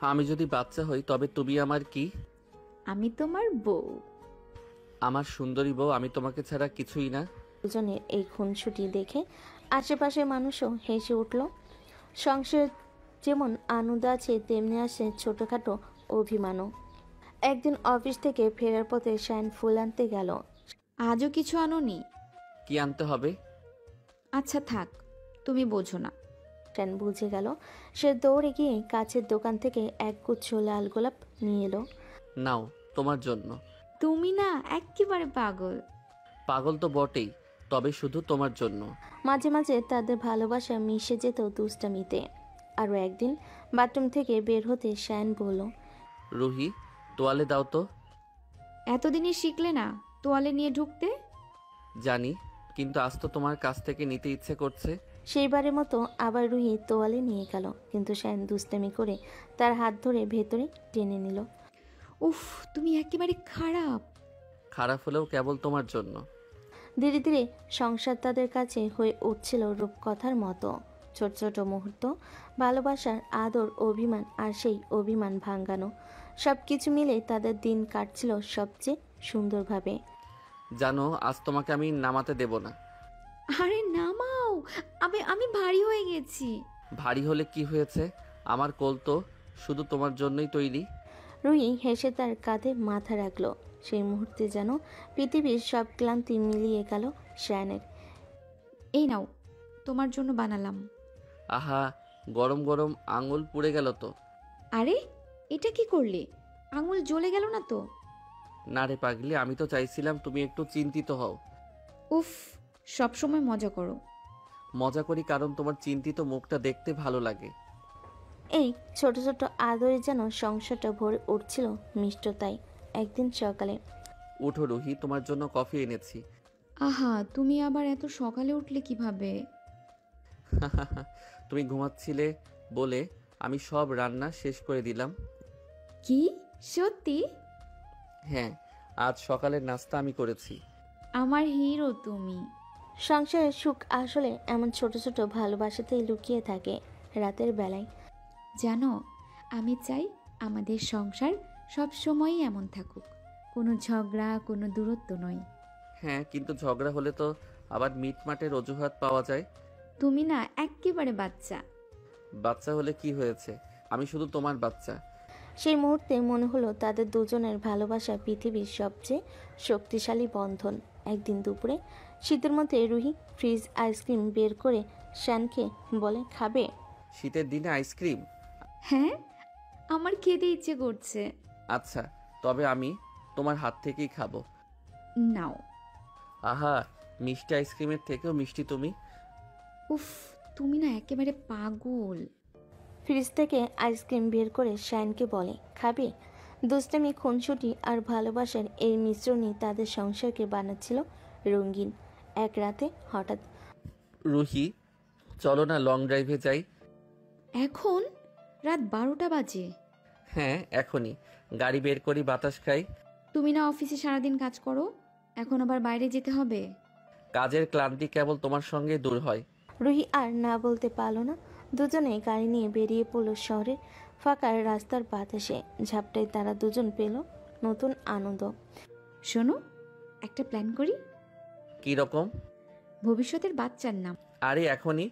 আমি যদি বাচ্চা হই তবে তুমি আমার কি? আমি তোমার বউ। আমার সুন্দরী বউ, আমি তোমাকে ছাড়া কিছুই না। দুজনের এই খুনসুটি দেখে আশেপাশের মানুষও হেসে উঠল। সংসারে যেমন আনন্দ আছে, তেমনি আছে ছোটখাটো অভিমানও। একদিন অফিস থেকে ফেরার পথে শায়ন ফুল আনতে গেল। আজও কিছু আনোনি? কি আনতে হবে? আচ্ছা থাক, তুমি বোঝো না। শায়ন বুঝে গেল। সে দৌড়ে গিয়ে কাছের দোকান থেকে এক গুচ্ছ লাল গোলাপ নিয়ে এলো। নাও তোমার জন্য। তুমি না একেবারে পাগল। পাগল তো বটেই, তবে শুধু তোমার জন্য। মাঝে মাঝে তাদের ভালোবাসা মিশে যেত দুষ্টামিতে। আরও একদিন বাথরুম থেকে বের হতে শায়ন বলল, রুহি, তোয়ালে দাও তো। এতদিনে শিখলে না তোয়ালে নিয়ে ঢুকতে? জানি, কিন্তু আজ তো তোমার কাছ থেকে নিতে ইচ্ছে করছে। সেইবারের মতো আবার রুহি তোয়ালে নিয়ে গেল, কিন্তু শায়ন দুষ্টামি করে তার হাত ধরে ভেতরে টেনে নিল। উফ, তুমি একেবারে খারাপ। খারাপ হলেও কেবল তোমার জন্য। ধীরে ধীরে সংসার তাদের কাছে হয়ে উঠছিল রূপকথার মতো। ছোট ছোট মুহূর্ত, ভালোবাসার আদর, অভিমান, আর সেই অভিমান ভাঙানো, সব কিছু মিলে তাদের দিন কাটছিল সবচেয়ে সুন্দরভাবে। জানো, আজ তোমাকে আমি নামাতে দেব না। আরে নামাও, আমি ভারী হয়ে গেছি। ভারী হলে কি হয়েছে? আমার কোল তো শুধু তোমার জন্যই তৈরি। রুহি হেসে তার কাঁধে মাথা রাখলো। সেই মুহূর্তে যেন পৃথিবীর সব ক্লান্তি মিলিয়ে গেল শায়নের। এই নাও, তোমার জন্য বানালাম। আহা, গরম গরম আঙুল পুড়ে গেল তো। আরে এটা কি করলে? আঙুল জ্বলে গেল না তো? না রে পাগলি, আমি তো চাইছিলাম তুমি একটু চিন্তিত হও। উফ, সব সময় মজা করো। মজা করি কারণ তোমার চিন্তিত মুখটা দেখতে ভালো লাগে। এই ছোট ছোট আদরে যেন সংসারটা ভরে উঠছিল মিষ্টতায়। একদিন সকালে, উঠো রুহি, তোমার জন্য কফি এনেছি। আহা, তুমি আবার এত সকালে উঠলে কিভাবে? তুমি ঘুমাচ্ছিলে বলে আমি সব রান্না শেষ করে দিলাম। কি সত্যি? হ্যাঁ, আজ সকালের নাস্তা আমি করেছি। আমার হিরো তুমি। সংসারের সুখ আসলে এমন ছোট ছোট ভালোবাসাতেই লুকিয়ে থাকে। রাতের বেলায় জানো, আমি চাই আমাদের সংসার সব সময়ই এমন থাকুক, কোনো ঝগড়া, কোনো দূরত্ব নয়। হ্যাঁ, কিন্তু ঝগড়া হলে তো আবার মিটমাটের অজুহাত পাওয়া যায়। তুমি না একেবারে বাচ্চা। বাচ্চা হলে কি হয়েছে? আমি শুধু তোমার বাচ্চা। সেই মুহূর্তে মনে হলো তাদের দুজনের ভালোবাসা পৃথিবীর সবচেয়ে শক্তিশালী বন্ধন। একদিন দুপুরে শীতের মধ্যে রুহি ফ্রিজ আইসক্রিম বের করে শানকে বলে, খাবে? শীতের দিনে আইসক্রিম? হ্যাঁ, আমার খেতে ইচ্ছে করছে। আচ্ছা, তবে আমি তোমার হাত থেকেই খাবো। নাও। আহা, মিষ্টি আইসক্রিমের থেকেও মিষ্টি তুমি। উফ, তুমি না একেবারে পাগল। ফ্রিজ থেকে আইসক্রিম বের করে শায়নকে বলে, খাবে? দুষ্টামি, খুনসুটি আর ভালোবাসার এই মিশ্রণই তাদের সংসারকে বানাচ্ছিল রঙিন। এক রাতে হঠাৎ, রুহি, চলো না লং ড্রাইভে যাই। এখন রাত 12টা বাজে। হ্যাঁ, এখনই। গাড়ি বের করি, বাতাস খাই। তুমি না অফিসে সারাদিন কাজ করো, এখন আবার বাইরে যেতে হবে? কাজের ক্লান্তি কেবল তোমার সঙ্গে দূর হয়। রুহি আর না বলতে পারল না। দুজনে গাড়ি নিয়ে বেরিয়ে পড়ল শহরের ফাঁকা রাস্তার বাতাসে। ঝাপটায় তারা দুজন পেল নতুন আনন্দ। শোনো, একটা প্ল্যান করি। কি রকম? ভবিষ্যতের বাচ্চার নাম। আরে এখনই?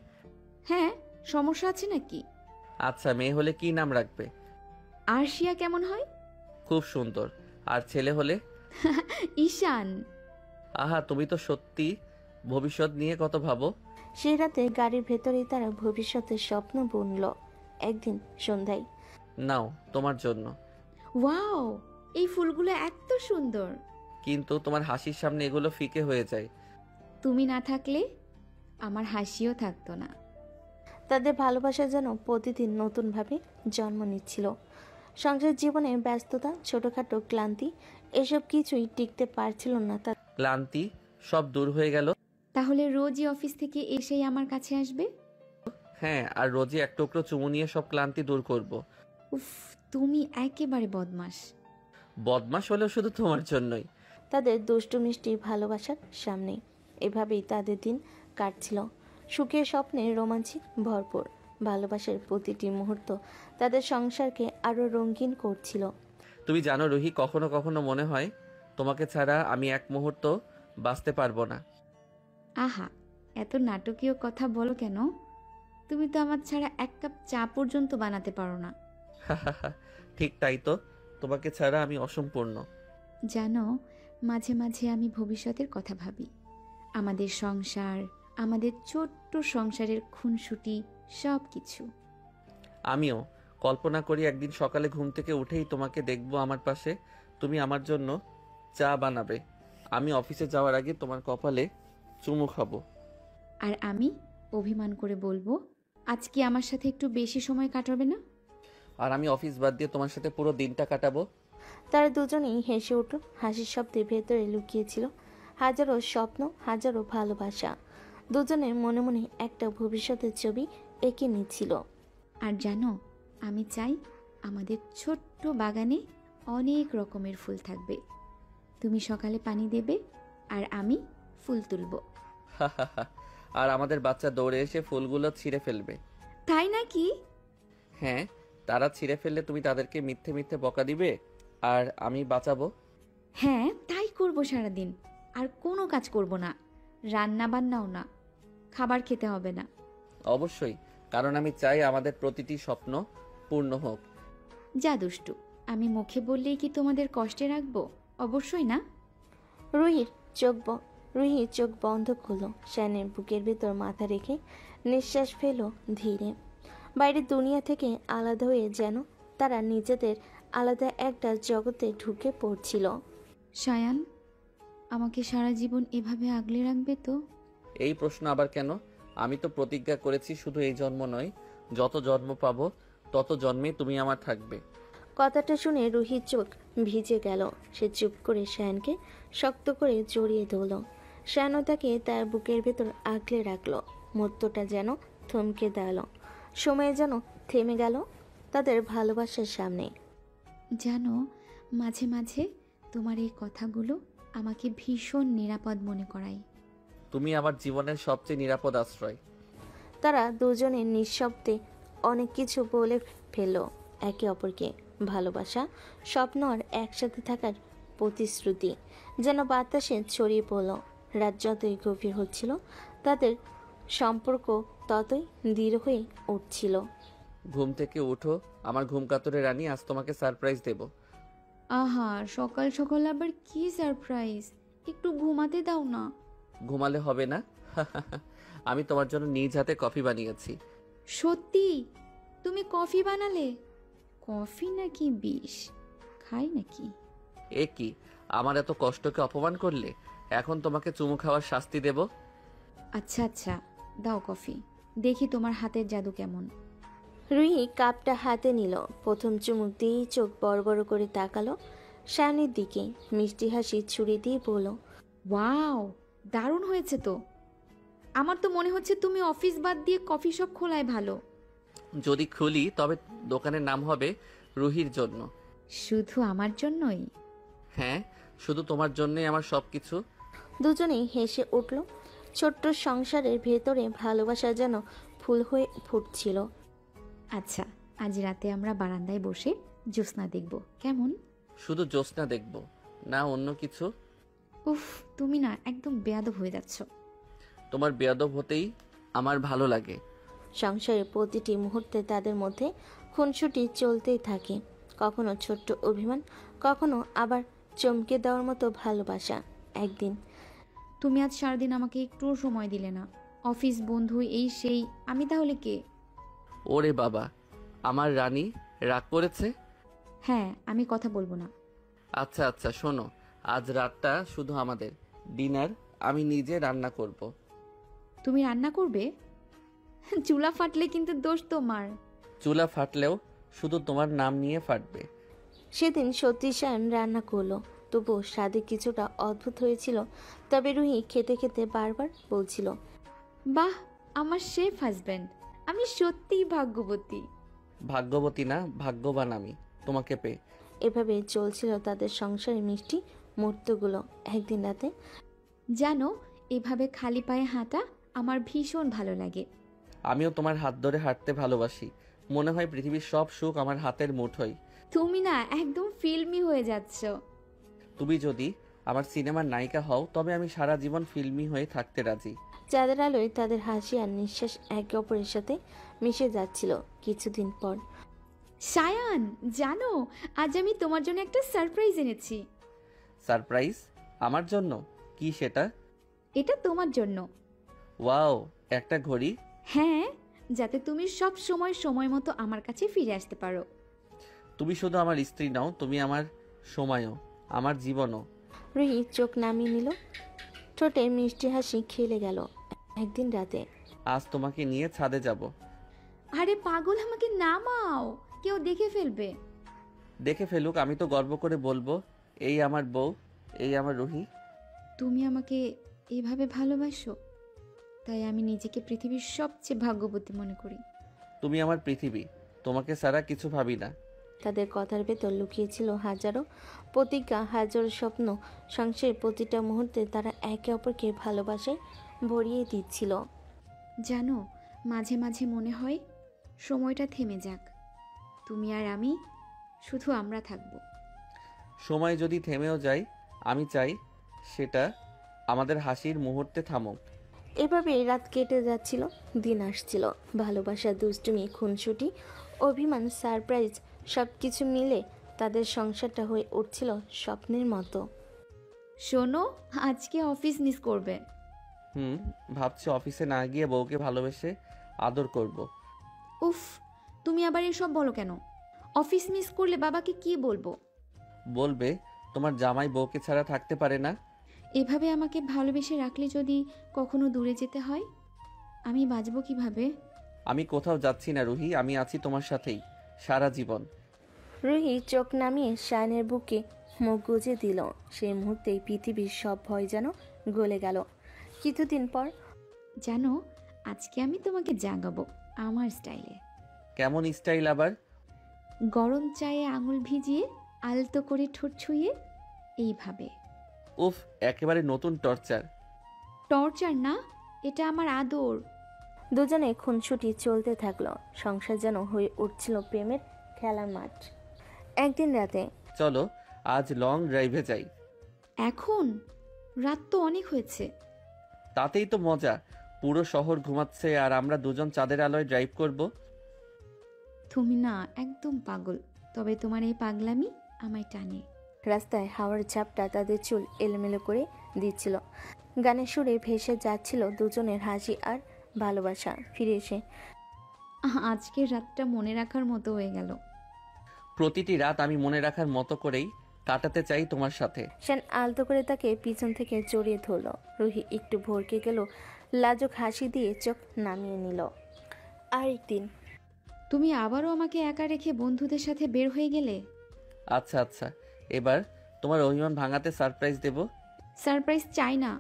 হ্যাঁ, সমস্যা আছে নাকি? আচ্ছা, মেয়ে হলে কি নাম রাখবে? আরশিয়া কেমন হয়? খুব সুন্দর। আর ছেলে হলে? ঈশান। আহা, তুমি তো সত্যি ভবিষ্যৎ নিয়ে কত ভাবো। সেই রাতে গাড়ির ভেতরেই তারা ভবিষ্যতের স্বপ্ন বুনল। একদিন সন্ধ্যায়। নাও, তোমার জন্য। ওয়াও, এই ফুলগুলো এত সুন্দর। কিন্তু তোমার হাসির সামনে এগুলো ফিকে হয়ে যায়। তুমি না থাকলে আমার হাসিও থাকতো না। তাদের ভালোবাসা যেন প্রতিদিন নতুনভাবে জন্ম নিচ্ছিল। সংসার জীবনে ব্যস্ততা, ছোটখাটো ক্লান্তি, এসব কিছুই টিকতে পারছিল না তার। ক্লান্তি সব দূর হয়ে গেল। তাহলে রোজই অফিস থেকে এসেই আমার কাছে আসবে? হ্যাঁ, আর রোজই এক টুকরো চুমু নিয়ে সব ক্লান্তি দূর করব। উফ, তুমি একেবারে বদমাশ। বদমাশ হলেও শুধু তোমার জন্যই। তাদের দুষ্টু মিষ্টি ভালোবাসার সামনে এভাবেই তাদের দিন কাটছিল। সুখের স্বপ্নে রোমাঞ্চে ভরপুর। ভালোবাসার প্রতিটি মুহূর্ত তাদের সংসারকে আরো রঙিন করছিল। তুমি জানো রুহি, কখনো কখনো মনে হয় তোমাকে ছাড়া আমি এক মুহূর্ত বাঁচতে পারবো না। আহা, এত নাটকীয় কথা বলো কেন? তুমি তো আমার ছাড়া এক কাপ চা পর্যন্ত বানাতে পারো না। ঠিক তাই তো, তোমাকে ছাড়া আমি অসম্পূর্ণ। জানো, মাঝে মাঝে আমি ভবিষ্যতের কথা ভাবি। আমাদের সংসার, আমাদের ছোট্ট সংসারের খুনসুটি, সব কিছু। আমিও কল্পনা করি একদিন সকালে ঘুম থেকে উঠেই তোমাকে দেখবো আমার পাশে। তুমি আমার জন্য চা বানাবে, আমি অফিসে যাওয়ার আগে তোমার কপালে চুমু খাবো। আর আমি অভিমান করে বলবো, আজকে আমার সাথে একটু বেশি সময় কাটাবে না? আর আমি অফিস বাদ দিয়ে তোমার সাথে পুরো দিনটা কাটাবো। তারা দুজনেই হেসে উঠল। হাসির শব্দে ভেতরে লুকিয়েছিল হাজারো স্বপ্ন, হাজারো ভালোবাসা। দুজনের মনে মনে একটা ভবিষ্যতের ছবি এঁকে নিচ্ছিল। আর জানো, আমি চাই আমাদের ছোট্ট বাগানে অনেক রকমের ফুল থাকবে। তুমি সকালে পানি দেবে আর আমি ফুল তুলব। আর আমাদের বাচ্চা দৌড়ে এসে ফুলগুলো ছিঁড়ে ফেলবে। তাই নাকি? হ্যাঁ, তারা ছিঁড়ে ফেললে তুমি তাদেরকে মিথ্যে মিথ্যে বকা দিবে আর আমি বাঁচাবো। হ্যাঁ, তাই করব সারাদিন। আর কোনো কাজ করব না, রান্না বান্নাও না, খাবার খেতে হবে না। অবশ্যই, কারণ আমি চাই আমাদের প্রতিটি স্বপ্ন পূর্ণ হোক। যা দুষ্টু, আমি মুখে বললেই কি তোমাদের কষ্টে রাখবো? অবশ্যই না। রুহি চোখ বন্ধ করলো। শ্যানের বুকের ভেতর মাথা রেখে নিঃশ্বাস ফেল ধীরে। বাইরের দুনিয়া থেকে আলাদা হয়ে যেন তারা নিজেদের আলাদা একটা জগতে ঢুকে পড়ছিল। সায়ান, আমাকে সারা জীবন এভাবে আগলে রাখবে তো? এই প্রশ্ন আবার কেন? আমি তো প্রতিজ্ঞা করেছি শুধু এই জন্ম নয়, যত জন্ম পাবো তত জন্মে তুমি আমার থাকবে। কথাটা শুনে রুহির চোখ ভিজে গেল। সে চুপ করে শ্যানকে শক্ত করে জড়িয়ে ধরল। শ্যানও তাকে তার বুকের ভেতর আগলে রাখলো। মুহূর্তটা যেন থমকে দাঁড়ালো, সময় যেন থেমে গেল তাদের ভালোবাসার সামনে। জানো, মাঝে মাঝে তোমার এই কথাগুলো আমাকে ভীষণ নিরাপদ মনে করায়। তুমি আমার জীবনের সবচেয়ে নিরাপদ আশ্রয়। তারা দুজনে নিঃশব্দে অনেক কিছু বলে ফেলল একে অপরকে। ভালোবাসা, স্বপ্ন আর একসাথে থাকার প্রতিশ্রুতি যেন বাতাসে ছড়িয়ে পড়ল। রাত যতই গভীর হচ্ছিল তাদের সম্পর্ক ততই দৃঢ় হয়ে উঠছিল। ঘুম থেকে উঠো আমার ঘুম কাতরে রানী, আজ তোমাকে সারপ্রাইজ দেব। আহা, সকাল সকাল আবার কি সারপ্রাইজ? একটু ঘুমাতে দাও না। ঘুমালে হবে না? আমি তোমার জন্য নিজ হাতে কফি বানিয়েছি। সত্যি? তুমি কফি বানালে? কফি নাকি বিষ? খাই নাকি? এ কি, আমার এত কষ্টকে অপমান করলে? এখন তোমাকে চুমু খাওয়ার শাস্তি দেব। আচ্ছা আচ্ছা, দাও কফি, দেখি তোমার হাতের জাদু কেমন। রুহি কাপটা হাতে নিল। প্রথম চুমুক দিয়েই চোখ বড় বড় করে তাকালো শ্যানের দিকে। মিষ্টি হাসি ছুড়ে দিয়ে বলল, ওয়াও, দারুণ হয়েছে তো। আমার তো মনে হচ্ছে তুমি অফিস বাদ দিয়ে কফি শপ খোলায় ভালো। যদি খুলি তবে দোকানের নাম হবে রুহির জন্য। শুধু আমার জন্যই? হ্যাঁ, শুধু তোমার জন্যই আমার সব কিছু। দুজনেই হেসে উঠল। ছোট্ট সংসারের ভেতরে ভালোবাসা যেন ফুল হয়ে ফুটছিল। আচ্ছা, আজ রাতে আমরা বারান্দায় বসে জ্যোৎস্না দেখব, কেমন? শুধু জ্যোৎস্না দেখব না, অন্য কিছু? উফ, তুমি না একদম বেয়াদব হয়ে যাচ্ছ। তোমার বেয়াদব হতেই আমার ভালো লাগে। সংসারের প্রতিটি মুহূর্তে তাদের মধ্যে খুনসুটি চলতেই থাকে। কখনো ছোট্ট অভিমান, কখনো আবার চমকে দেওয়ার মতো ভালোবাসা। একদিন, তুমি আজ সারাদিন আমাকে একটুও সময় দিলে না। অফিস, বন্ধু, এই সেই, আমি তাহলে কে? ওরে বাবা, আমার রানী রাগ করেছে? হ্যাঁ, আমি কথা বলবো না। আচ্ছা আচ্ছা, শোনো, আজ রাতটা শুধু আমাদের। ডিনার আমি নিজে রান্না করব। তুমি রান্না করবে? চুলা ফাটলে কিন্তু দোষ তোমার। চুলা ফাটলেও শুধু তোমার নাম নিয়ে ফাটবে। সেদিন সত্যি সায়ন রান্না করলো, তবুও স্বাদে কিছুটা অদ্ভুত হয়েছিল। তবে রুহি খেতে খেতে বারবার বলছিল, বাহ, আমার শেফ হাজব্যান্ড, আমি সত্যিই ভাগ্যবতী। ভাগ্যবতী না, ভাগ্যবান আমি তোমাকে পেয়ে। এভাবে চলছিল তাদের সংসারের মিষ্টি মুহূর্তগুলো। একদিন রাতে, জানো, এভাবে খালি পায়ে হাঁটা আমার ভীষণ ভালো লাগে। আমিও তোমার হাত ধরে হাঁটতে ভালোবাসি। মনে হয় পৃথিবীর সব সুখ আমার হাতের মুঠোয়। তুমি না একদম ফিল্মি হয়ে যাচ্ছ। তুমি যদি আমার সিনেমার নায়িকা হও, তবে আমি সারা জীবন ফিল্মি হয়ে থাকতে রাজি। চাঁদের আলোয় তাদের হাসি আর নিঃশ্বাস একে অপরের সাথে মিশে যাচ্ছিল। কিছুদিন পর, সায়ান, জানো, আজ আমি তোমার জন্য একটা সারপ্রাইজ এনেছি। সারপ্রাইজ? আমার জন্য? কি সেটা? এটা তোমার জন্য। ওয়াও, একটা ঘড়ি? হ্যাঁ, যাতে তুমি সব সময় সময় মতো আমার কাছে ফিরে আসতে পারো। তুমি শুধু আমার স্ত্রী নও, তুমি আমার সময়ও, আমার জীবনও। রুহি চোখ নামিয়ে নিল, ঠোঁটে মিষ্টি হাসি খেলে গেল। একদিন রাতে, আজ তোমাকে নিয়ে ছাদে যাব। আরে পাগল, আমাকে নামাও, কেউ দেখে ফেলবে। দেখে ফেলুক, আমি তো গর্ব করে বলবো, এই আমার বউ, এই আমার রুহি। তুমি আমাকে এভাবে ভালোবাসো, তাই আমি নিজেকে পৃথিবীর সবচেয়ে ভাগ্যবতী মনে করি। তুমি আমার পৃথিবী, তোমাকে ছাড়া কিছু ভাবি না। তাদের কথার ভেতর লুকিয়েছিল হাজারো প্রতিজ্ঞা, হাজারো স্বপ্ন। সংসারের প্রতিটা মুহূর্তে তারা একে অপরকে ভালোবাসায় ভরিয়ে দিচ্ছিল। জানো, মাঝে মাঝে মনে হয় সময়টা থেমে যাক, তুমি আর আমি, শুধু আমরা থাকব। সময় যদি থেমেও যায়, আমি চাই সেটা আমাদের হাসির মুহূর্তে থামুক। এভাবে রাত কেটে যাচ্ছিল, দিন আসছিল। ভালোবাসা, দুষ্টুমি, খুনসুটি, অভিমান, সারপ্রাইজ, সব কিছু মিলে তাদের সংসারটা হয়ে উঠছিল স্বপ্নের মতো। শোনো, আজকে অফিস মিস করবে। ভাবছি অফিসে না গিয়ে বউকে ভালোবেসে আদর করব। উফ, তুমি আবার এসব বলো কেন? অফিস মিস করলে বাবাকে কি বলবো? বলবে তোমার জামাই বউকে ছাড়া থাকতে পারে না। এভাবে আমাকে ভালোবেসে রাখলে যদি কখনো দূরে যেতে হয়, আমি বাঁচবো কিভাবে? আমি কোথাও যাচ্ছি না রুহি, আমি আছি তোমার সাথেই সারা জীবন। রুহি চোখ নামিয়ে শায়নের বুকে মুখ গুজে দিল। সেই মুহূর্তেই পৃথিবীর সব ভয় যেন গলে গেল। কিছুদিন পর, জানো, আজকে আমি তোমাকে জাগাবো আমার স্টাইলে। কেমন স্টাইল আবার? গরম চায়ে আঙুল ভিজিয়ে আলতো করে ঠোঁট ছুঁয়ে এইভাবে। উফ, একেবারে নতুন টর্চার। টর্চার না, এটা আমার আদর। দুজনে খুনসুটি চলতে থাকলো। সংসার যেন হয়ে উঠছিল প্রেমের খেলার মাঠ। একদিন রাতে, চলো আজ লং ড্রাইভে যাই। এখন? রাত তো অনেক হয়েছে। তাতেই তো মজা, পুরো শহর ঘুমাচ্ছে আর আমরা দুজন চাঁদের আলোয় ড্রাইভ করব। তুমি না একদম পাগল, তবে তোমার এই পাগলামি আমায় টানে। রাস্তায় হাওয়ার ঝাপটা তাদের চুল এলোমেলো করে দিচ্ছিল। গানের সুরে ভেসে যাচ্ছিল দুজনের হাসি আর ভালোবাসা। ফিরে এসে, আজকের রাতটা মনে রাখার মতো হয়ে গেল। প্রতিটি রাত আমি মনে রাখার মতো করেই কাটাতে চাই তোমার সাথে। শান আলতো করে তাকে পিছন থেকে জড়িয়ে ধরল। রুহি একটু ভরকে গেল, লাজুক হাসি দিয়ে চোখ নামিয়ে নিল। আরেকদিন, তুমি আবারও আমাকে একা রেখে বন্ধুদের সাথে বের হয়ে গেলে। আচ্ছা আচ্ছা, এবার তোমার অভিমান ভাঙাতে সারপ্রাইজ দেব। সারপ্রাইজ চাই না।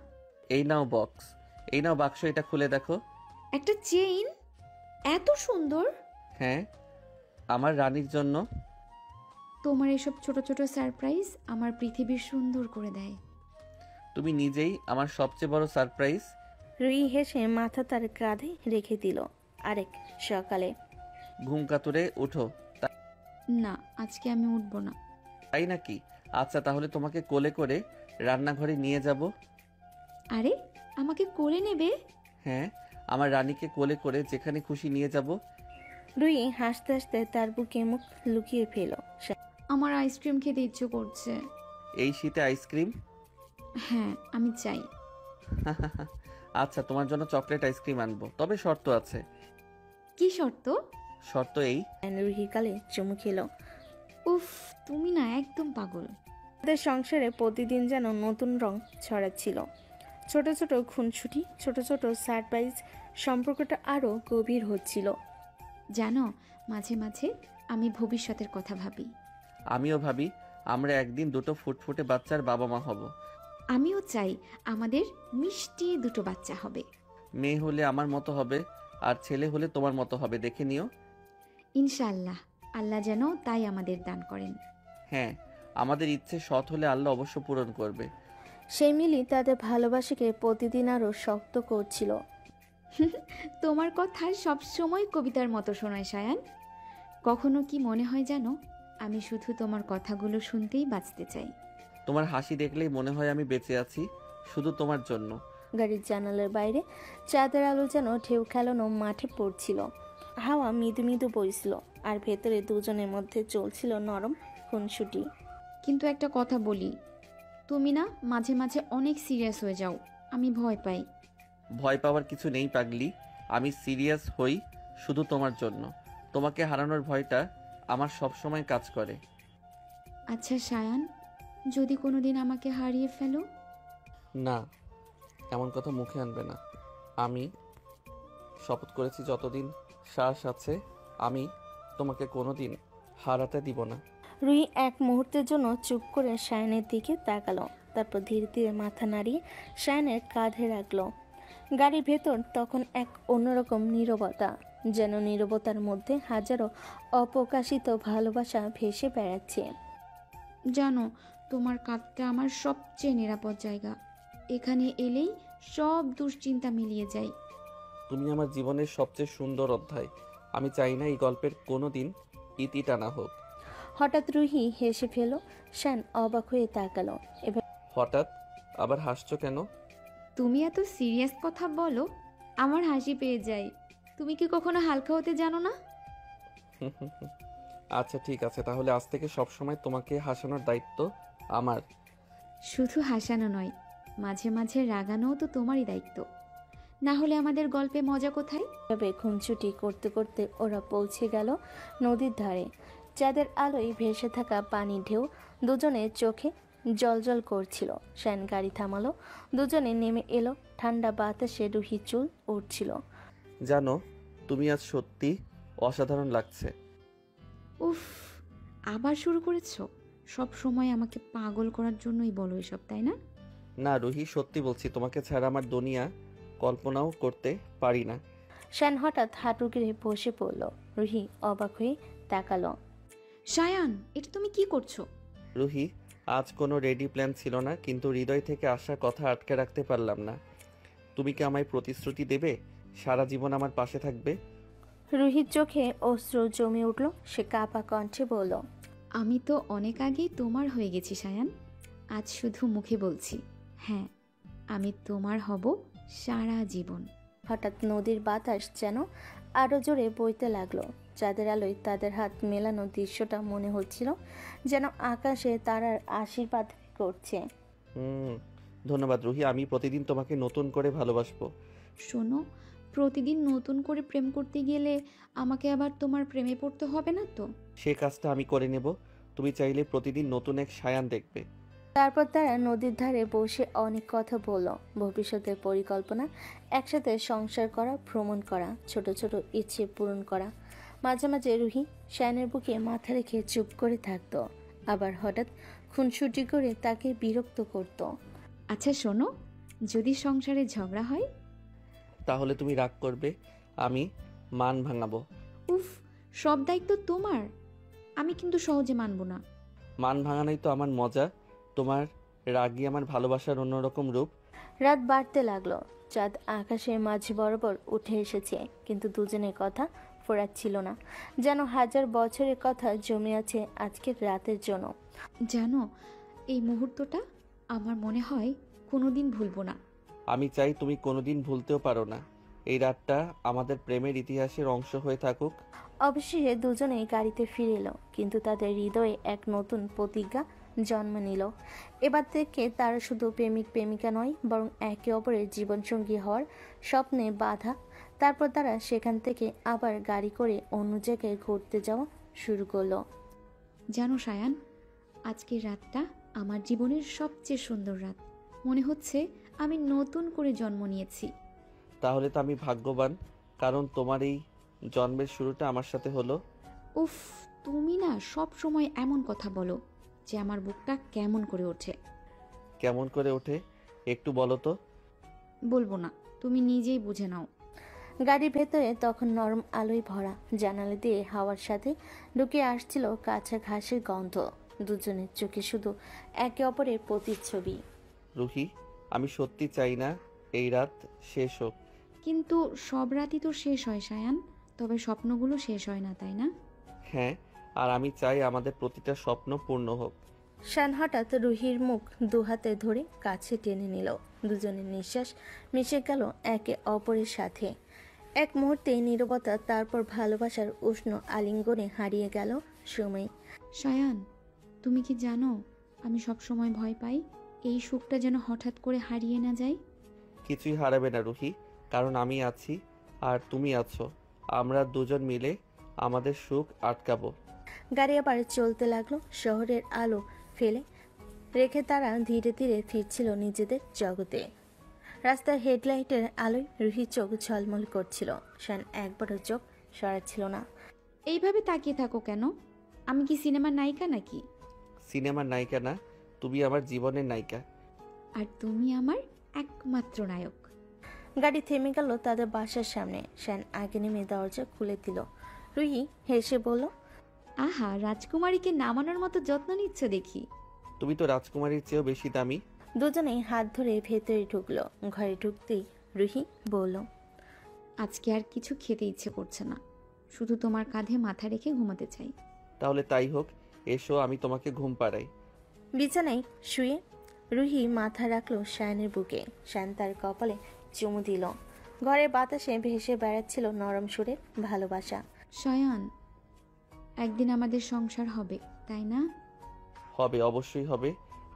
এই নাও বক্স, এই নাও বাক্স, এটা খুলে দেখো। একটা চেইন? এত সুন্দর? হ্যাঁ, আমার রানীর জন্য। তোমার এসব ছোট ছোট সারপ্রাইজ আমার পৃথিবী সুন্দর করে দেয়। তুমি নিজেই আমার সবচেয়ে বড় সারপ্রাইজ। রুহি হেসে মাথা তার কাঁধে রেখে দিল। আরেক সকালে ঘুম কাতুরে উঠো। না, আজকে আমি উঠবো না। তাই নাকি? আচ্ছা, তাহলে তোমাকে কোলে করে রান্নাঘরে নিয়ে যাব। আরে, আমাকে কোলে নেবে? হ্যাঁ, আমার রানীকে কোলে করে যেখানে খুশি নিয়ে যাব। রুহি হাসতে হাসতে তার বুকে মুখ লুকিয়ে ফেল। আমার আইসক্রিম খেতে ইচ্ছে করছে। এই শীতে আইসক্রিম? হ্যাঁ, আমি চাই। আচ্ছা, তোমার জন্য চকলেট আইসক্রিম আনবো, তবে শর্ত আছে। কি শর্ত? শর্ত এই। রুহি কালে চুমু খেল। উফ, তুমি না একদম পাগল। তাদের সংসারে প্রতিদিন যেন নতুন রং ছড়াচ্ছিল। ছোট ছোট খুনসুটি, ছোট ছোট সারপ্রাইজ, সম্পর্কটা আরো গভীর হচ্ছিল। জানো, মাঝে মাঝে আমি ভবিষ্যতের কথা ভাবি। আমিও ভাবি আমরা একদিন দুটো ফুটফুটে বাচ্চার বাবা মা হব। আমিও চাই আমাদের মিষ্টি দুটো বাচ্চা হবে। মেয়ে হলে আমার মতো হবে, আর ছেলে হলে তোমার মতো হবে, দেখে নিও। ইনশাআল্লাহ, আল্লাহ যেন তাই আমাদের দান করেন। হ্যাঁ, আমাদের ইচ্ছে সৎ হলে আল্লাহ অবশ্য পূরণ করবে। সেই মিলি তাদের ভালোবাসাকে প্রতিদিন আরো শক্ত করছিল। তোমার কথা সব সময় কবিতার মতো শোনায় সায়ান। কখনো কি মনে হয় জানো, আমি শুধু তোমার কথাগুলো শুনতেই বাঁচতে চাই। তোমার হাসি দেখলেই মনে হয় আমি বেঁচে আছি, শুধু তোমার জন্য। গাড়ির জানালার বাইরে চাঁদের আলো যেন ঢেউ খেলানো মাঠে পড়ছিল। হাওয়া মৃদু মৃদু বইছিল, আর ভেতরে দুজনের মধ্যে চলছিল নরম খুনসুটি। কিন্তু একটা কথা বলি, তুমি না মাঝে মাঝে অনেক সিরিয়াস হয়ে যাও, আমি ভয় পাই। ভয় পাওয়ার কিছু নেই পাগলি, আমি সিরিয়াস হই শুধু তোমার জন্য। তোমাকে হারানোর ভয়টা আমার সব সময় কাজ করে। আচ্ছা সায়ান, যদি কোনোদিন আমাকে হারিয়ে ফেলো? না, এমন কথা মুখে আনবে না। আমি শপথ করেছি যতদিন শ্বাস আছে আমি তোমাকে কোনোদিন হারাতে দিব না। রুহি এক মুহূর্তের জন্য চুপ করে শায়নের দিকে তাকালো, তারপর ধীরে ধীরে মাথা নাড়িয়ে শায়নের কাঁধে রাখলো। গাড়ির ভেতর তখন এক অন্যরকম নীরবতা, যেন নীরবতার মধ্যে হাজারো অপ্রকাশিত ভালোবাসা ভেসে বেড়াচ্ছে। জানো, তোমার কাঁধটা আমার সবচেয়ে নিরাপদ জায়গা। এখানে এলেই সব দুশ্চিন্তা মিলিয়ে যায়। তুমি আমার জীবনের সবচেয়ে সুন্দর অধ্যায়। আমি চাই না এই গল্পের কোনো দিন ইতি টানা হোক। হঠাৎ রুহি হেসে ফেল। শান অবাক হয়ে তাকালো। এবার হঠাৎ আবার হাসছো কেন? তুমি এত সিরিয়াস কথা বলো, আমার হাসি পেয়ে যায়। তুমি কি কখনো হালকা হতে জানো না? আচ্ছা ঠিক আছে, তাহলে আজ থেকে সবসময় তোমাকে হাসানোর দায়িত্ব আমার। শুধু হাসানো নয়, মাঝে মাঝে রাগানোও তো তোমারই দায়িত্ব। না হলে আমাদের গল্পে মজা কোথায়? এভাবে খুনছুটি করতে করতে ওরা পৌঁছে গেল নদীর ধারে। চাঁদের আলোয় ভেসে থাকা পানির ঢেউ দুজনের চোখে জলজল করছিল। শান গাড়ি থামালো, দুজনে নেমে এলো। ঠান্ডা বাতাসে রুহি চুল উঠছিল। জানো, তুমি আজ সত্যি অসাধারণ লাগছে। উফ, আবার শুরু করেছো? সব সময় আমাকে পাগল করার জন্যই বলো এসব, তাই না? না রুহি, সত্যি বলছি, তোমাকে ছাড়া আমার দুনিয়া কল্পনাও করতে পারি না। শান হঠাৎ হাঁটু গেড়ে বসে পড়ল। রুহি অবাক হয়ে তাকালো। সায়ান, এটা তুমি কি করছো? রুহি, আজ কোনো রেডি প্ল্যান ছিল না, কিন্তু হৃদয় থেকে আসা কথা আটকে রাখতে পারলাম না। তুমি কি আমায় প্রতিশ্রুতি দেবে সারা জীবন আমার পাশে থাকবে? রুহির চোখে অশ্রু জমে উঠল। সে কাঁপা কণ্ঠে বলল, আমি তো অনেক আগেই তোমার হয়ে গেছি সায়ান। আজ শুধু মুখে বলছি, হ্যাঁ, আমি তোমার হব সারা জীবন। হঠাৎ নদীর বাতাস যেন আরো জোরে বইতে লাগলো। চাঁদের আলোয় তাদের হাত মেলানো দৃশ্যটা মনে হচ্ছিল যেন আকাশে তারার আশীর্বাদ করছে। ধন্যবাদ রুহি, আমি প্রতিদিন তোমাকে নতুন করে ভালোবাসবো। শোনো, প্রতিদিন নতুন করে প্রেম করতে গেলে আমাকে আবার তোমার প্রেমে পড়তে হবে না তো? সে কাজটা আমি করে নেব। তুমি চাইলে প্রতিদিন নতুন এক সায়ান দেখবে। তারপর তারা নদীর ধারে বসে অনেক কথা বলল। ভবিষ্যতের পরিকল্পনা, একসাথে সংসার করা, ভ্রমণ করা, ছোট ছোট ইচ্ছে পূরণ করা। মাঝে মাঝে রুহি শায়নের বুকে মাথা রেখে চুপ করে থাকতো, আবার হঠাৎ খুনসুটি করে তাকে বিরক্ত করত। আচ্ছা শোনো, যদি সংসারে ঝগড়া হয়? তাহলে তুমি রাগ করবে, আমি মান ভাঙাবো। উফ, সব দায়িত্ব তোমার। আমি কিন্তু সহজে মানব না। মান ভাঙানোই তো আমার মজা। তোমার রাগই আমার ভালোবাসার অন্যরকম রূপ। রাত বাড়তে লাগলো। চাঁদ আকাশের মাঝে বরাবর উঠে এসেছে, কিন্তু দুজনের কথা ফোরাচ্ছিল না, যেন হাজার বছরের কথা জমে আছে আজকের রাতের জন্য। জানো, এই মুহূর্তটা আমার মনে হয় কোনোদিন ভুলবো না। আমি চাই তুমি কোনোদিন ভুলতেও পারো না। এই রাতটা আমাদের প্রেমের ইতিহাসের অংশ হয়ে থাকুক। অবশেষে দুজনেই গাড়িতে ফিরে এলো, কিন্তু তাদের হৃদয়ে এক নতুন প্রতিজ্ঞা জন্ম নিল। এবার থেকে তারা শুধু প্রেমিক প্রেমিকা নয়, বরং একে অপরের জীবনসঙ্গী হওয়ার স্বপ্নে বাঁধা। তারপর তারা সেখান থেকে আবার গাড়ি করে অন্য জায়গায় ঘুরতে যাওয়া শুরু করলো। জানো সায়ান, আজকের রাতটা আমার জীবনের সবচেয়ে সুন্দর রাত। মনে হচ্ছে আমি নতুন করে জন্ম নিয়েছি। তাহলে তো আমি ভাগ্যবান, কারণ তোমার এই জন্মের শুরুটা আমার সাথে হলো। উফ, তুমি না সব সময় এমন কথা বলো যে আমার বুকটা কেমন করে ওঠে। কেমন করে ওঠে একটু বলো তো। বলবো না, তুমি নিজেই বুঝে নাও। গাড়ির ভেতরে তখন নরম আলোয় ভরা। জানালা দিয়ে হাওয়ার সাথে ঢুকে আসছিল কাঁচা ঘাসের গন্ধ। দুজনের চোখে শুধু একে অপরের প্রতিচ্ছবি। রুহি, আমি সত্যি চাই না এই রাত শেষ হোক। কিন্তু সব রাতই তো শেষ হয় সায়ান, তবে স্বপ্নগুলো শেষ হয় না, তাই না? হ্যাঁ, আর আমি চাই আমাদের প্রতিটা স্বপ্ন পূর্ণ হোক। শান হঠাৎ রুহির মুখ দুহাতে ধরে কাছে টেনে নিল। দুজনের নিঃশ্বাস মিশে গেল একে অপরের সাথে। এক মুহূর্তে নীরবতা, তারপর ভালোবাসার উষ্ণ আলিঙ্গনে হারিয়ে গেল সময়। সায়ান, তুমি কি জানো আমি সব সময় ভয় পাই এই সুখটা যেন হঠাৎ করে হারিয়ে না যায়। কিছুই হারাবে না রুহি, কারণ আমি আছি আর তুমি আছো। আমরা দুজন মিলে আমাদের সুখ আটকাবো। গাড়ি আবার চলতে লাগলো। শহরের আলো ফেলে রেখে তারা ধীরে ধীরে ফিরছিল নিজেদের জগতে। রাস্তার হেডলাইটের আলোয় রুহির চোখ ঝলমল করছিল। শান একবারও চোখ সরাচ্ছিল না। এইভাবে তাকিয়ে থাকো কেন? আমি কি সিনেমার নায়িকা নাকি? সিনেমার নায়িকা না, তুমি আমার জীবনের নায়িকা। আর তুমি আমার একমাত্র নায়ক। গাড়ি থেমে গেল তাদের বাসার সামনে। শান আগে নেমে দরজা খুলে দিল। রুহি হেসে বলল, আহা, রাজকুমারীকে নামানোর মতো যত্ন নিচ্ছ দেখি। তুমি তো রাজকুমারীর চেয়েও বেশি দামি। দুজনেই হাত ধরে ভেতরে ঢুকলো। ঘরে ঢুকতেই রুহি বলল, আজকে আর কিছু খেতে ইচ্ছে করছে না, শুধু তোমার কাঁধে মাথা রেখে ঘুমাতে চাই। তাহলে তাই হোক, এসো আমি তোমাকে ঘুম পাড়াই। বিছানায় শুয়ে রুহি মাথা রাখলো শায়নের বুকে। শায়ন তার কপালে চুমু দিল। ঘরের বাতাসে ভেসে বেড়াচ্ছিল নরম সুরের ভালোবাসা। শায়ান, একদিন আমাদের সংসার হবে, তাই না? হবে, অবশ্যই হবে।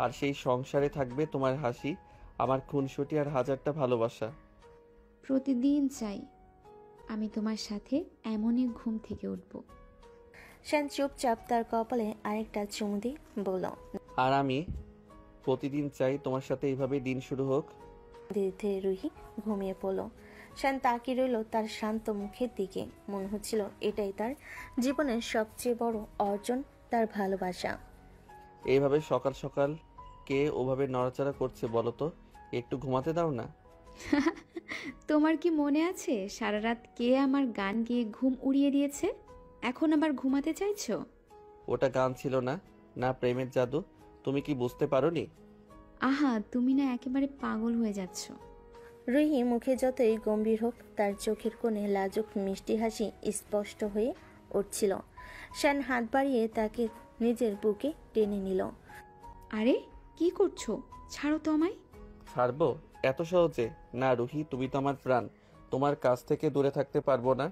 আর সেই সংসারে থাকবে তোমার হাসি, আমার খুনসুটি আর হাজারটা ভালোবাসা। প্রতিদিন চাই আমি তোমার সাথে এমনই ঘুম থেকে উঠব। শায়ন চুপচাপ তার কপালে আরেকটা চুমু দিয়ে বলল, আর আমি প্রতিদিন চাই তোমার সাথে এইভাবে দিন শুরু হোক। ধীরে ধীরে রুহি ঘুমিয়ে পড়ল। শায়ন তাকিয়ে রইল তার শান্ত মুখের দিকে। মনে হচ্ছিল এটাই তার জীবনের সবচেয়ে বড় অর্জন, তার ভালোবাসা। এইভাবে সকাল সকাল কে ওভাবে নড়াচড়া করছে বলো তো? একটু ঘুমাতে দাও না। তোমার কি মনে আছে সারা রাত কে আমার গান গেয়ে ঘুম উড়িয়ে দিয়েছে? এখন আবার ঘুমাতে চাইছো? ওটা গান ছিল না, না প্রেমের জাদু। তুমি কি বুঝতে পারোনি? আহা, তুমি না একেবারে পাগল হয়ে যাচ্ছ। রুহি মুখে যতই গম্ভীর হোক, তার চোখের কোণে লাজুক মিষ্টি হাসি স্পষ্ট হয়ে উঠছিল। শান হাত বাড়িয়ে তাকে নিজের বুকে টেনে নিল। আরে কি করছো? ছাড়ো তো আমায়। ছাড়বো এত সহজে? না রুহি, তুমি তো আমার প্রাণ, তোমার কাছ থেকে দূরে থাকতে পারবো না।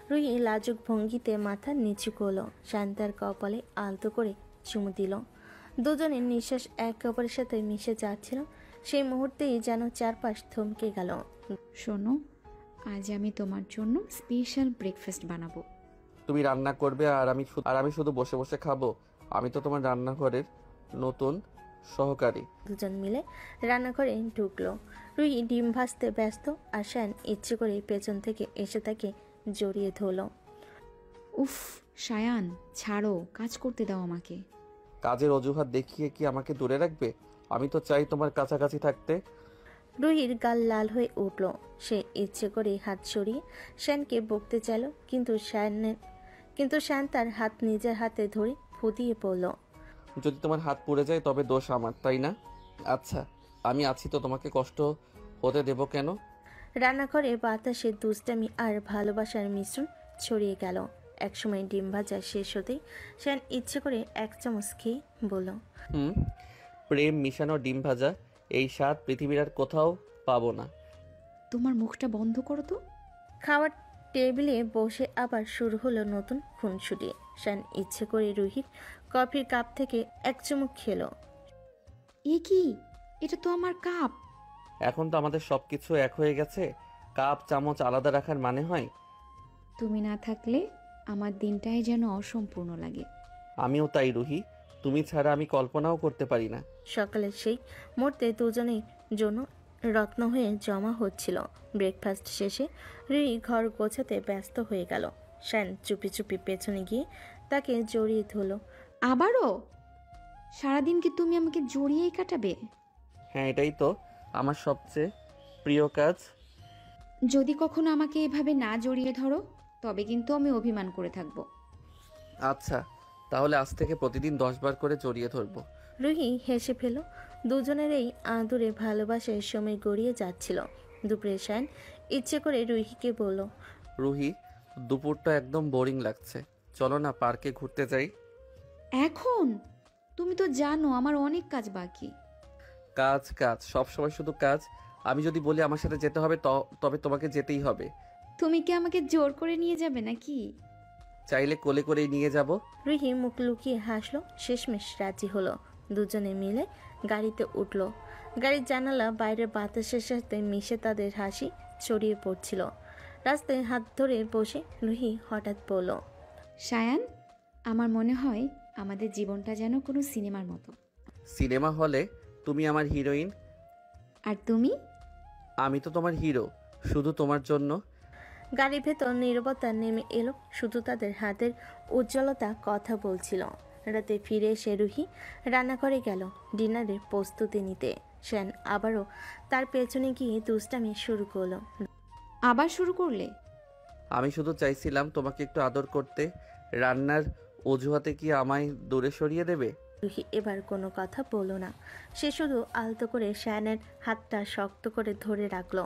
রুহি লাজুক ভঙ্গিতে মাথা নিচু করলো। শান তার কপালে আলতো করে চুমু দিল। দুজনের নিঃশ্বাস একে অপরের সাথে মিশে যাচ্ছিল। সেই মুহূর্তেই যেন চারপাশ থমকে গেল। শোনো, আজ আমি তোমার জন্য স্পেশাল ব্রেকফাস্ট বানাবো। তুমি রান্না করবে আর আমি শুধু বসে বসে খাবো? আমি তো তোমার রান্নাঘরের নতুন সহকারী। দুজন মিলে রান্নাঘরে ঢুকলো। রুহি ডিম ভাজতে ব্যস্ত, আর শান ইচ্ছে করে পেছন থেকে এসে তাকে জড়িয়ে ধরলো। উফ শায়ান, ছাড়ো, কাজ করতে দাও আমাকে। কাজের অজুহাত দেখিয়ে কি আমাকে দূরে রাখবে? আমি তো চাই তোমার কাছাকাছি থাকতে। রুহির গাল লাল হয়ে উঠল। সে ইচ্ছে করে হাত সরিয়ে শানকে বকতে চাইল, কিন্তু শায়নের কিন্তু শায়ন তার হাত নিজের হাতে ধরে ফুটিয়ে পড়ল। যদি তোমার হাত পুড়ে যায় তবে দোষ আমার, তাই না? আচ্ছা, আমি আছি তো, তোমাকে কষ্ট হতে দেব কেন? রান্নাঘরে বাতাসে দুষ্টামি আর ভালোবাসার মিশ্রণ ছড়িয়ে গেল। একসময় ডিম ভাজা শেষ হতেই শায়ন ইচ্ছে করে 1 চামচ খেয়ে বলল, প্রেম মিশানো ডিম ভাজা, এই স্বাদ পৃথিবীর আর কোথাও পাবো না। তোমার মুখটা বন্ধ করো তো। খাওয়ার টেবিলে বসে আবার শুরু হলো নতুন খুনসুটি। শায়ন ইচ্ছে করে রুহির কফির কাপ থেকে 1 চুমুক খেলো। এ কি? এটা তো আমার কাপ। এখন তো আমাদের সবকিছু এক হয়ে গেছে, কাপ চামচ আলাদা রাখার মানে হয়? তুমি না থাকলে আমার দিনটাই যেন অসম্পূর্ণ লাগে। আমিও তাই রুহি, তুমি ছাড়া আমি কল্পনাও করতে পারি না। সকালের সেই মুহূর্তে দুজনের জন্য রত্ন হয়ে জমা হচ্ছিল। ব্রেকফাস্ট শেষে রুহি ঘর গোছাতে ব্যস্ত হয়ে গেল। শায়ন চুপি চুপি পেছনে গিয়ে তাকে জড়িয়ে ধরল। আবারও? সারাদিন কি তুমি আমাকে জড়িয়েই কাটাবে? হ্যাঁ, এটাই তো আমার সবচেয়ে প্রিয় কাজ। যদি কখনো আমাকে এভাবে না জড়িয়ে ধরো তবে কিন্তু আমি অভিমান করে থাকবো। আচ্ছা, তাহলে আজ থেকে প্রতিদিন 10 বার করে জড়িয়ে ধরবো। রুহি হেসে ফেল। দুজনের এই আদুরে ভালোবাসার সময় গড়িয়ে যাচ্ছিল। দুপুরে শায়ন ইচ্ছে করে রুহিকে বলল, রুহি, দুপুরটা একদম বোরিং লাগছে, চলো না পার্কে ঘুরতে যাই। এখন? তুমি তো জানো আমার অনেক কাজ বাকি। কাজ কাজ, সবসময় শুধু কাজ। আমি যদি বলি আমার সাথে যেতে হবে তবে তোমাকে যেতেই হবে। তুমি কি আমাকে জোর করে নিয়ে যাবে নাকি? চাইলে কোলে করেই নিয়ে যাব। রুহি মুখ লুকিয়ে হাসলো, শেষমেশ রাজি হলো। দুজনে মিলে গাড়িতে উঠল। গাড়ির জানালা বাইরের বাতাসের সাথে মিশে তাদের হাসি ছড়িয়ে পড়ছিল। রাস্তায় হাত ধরে বসে রুহি হঠাৎ বলল, শায়ান, আমার মনে হয় আমাদের জীবনটা যেন কোনো সিনেমার মতো। সিনেমা হলে তুমি আমার হিরোইন আর তুমি? আমি তো তোমার হিরো, শুধু তোমার জন্য। গাড়ির ভেতর নীরবতা নেমে এলো, শুধু তাদের হাতের উজ্জ্বলতা কথা বলছিল। রাতে ফিরে এসে রুহি রান্নাঘরে গেল ডিনারের প্রস্তুতি নিতে। শায়ন আবারও তার পেছনে গিয়ে দুষ্টামি শুরু করলো। আবার শুরু করলে? আমি শুধু চাইছিলাম তোমাকে একটু আদর করতে। রান্নার অজুহাতে কি আমায় দূরে সরিয়ে দেবে? রুহি এবার কোনো কথা বলল না। সে শুধু আলতো করে শায়নের হাতটা শক্ত করে ধরে রাখলো।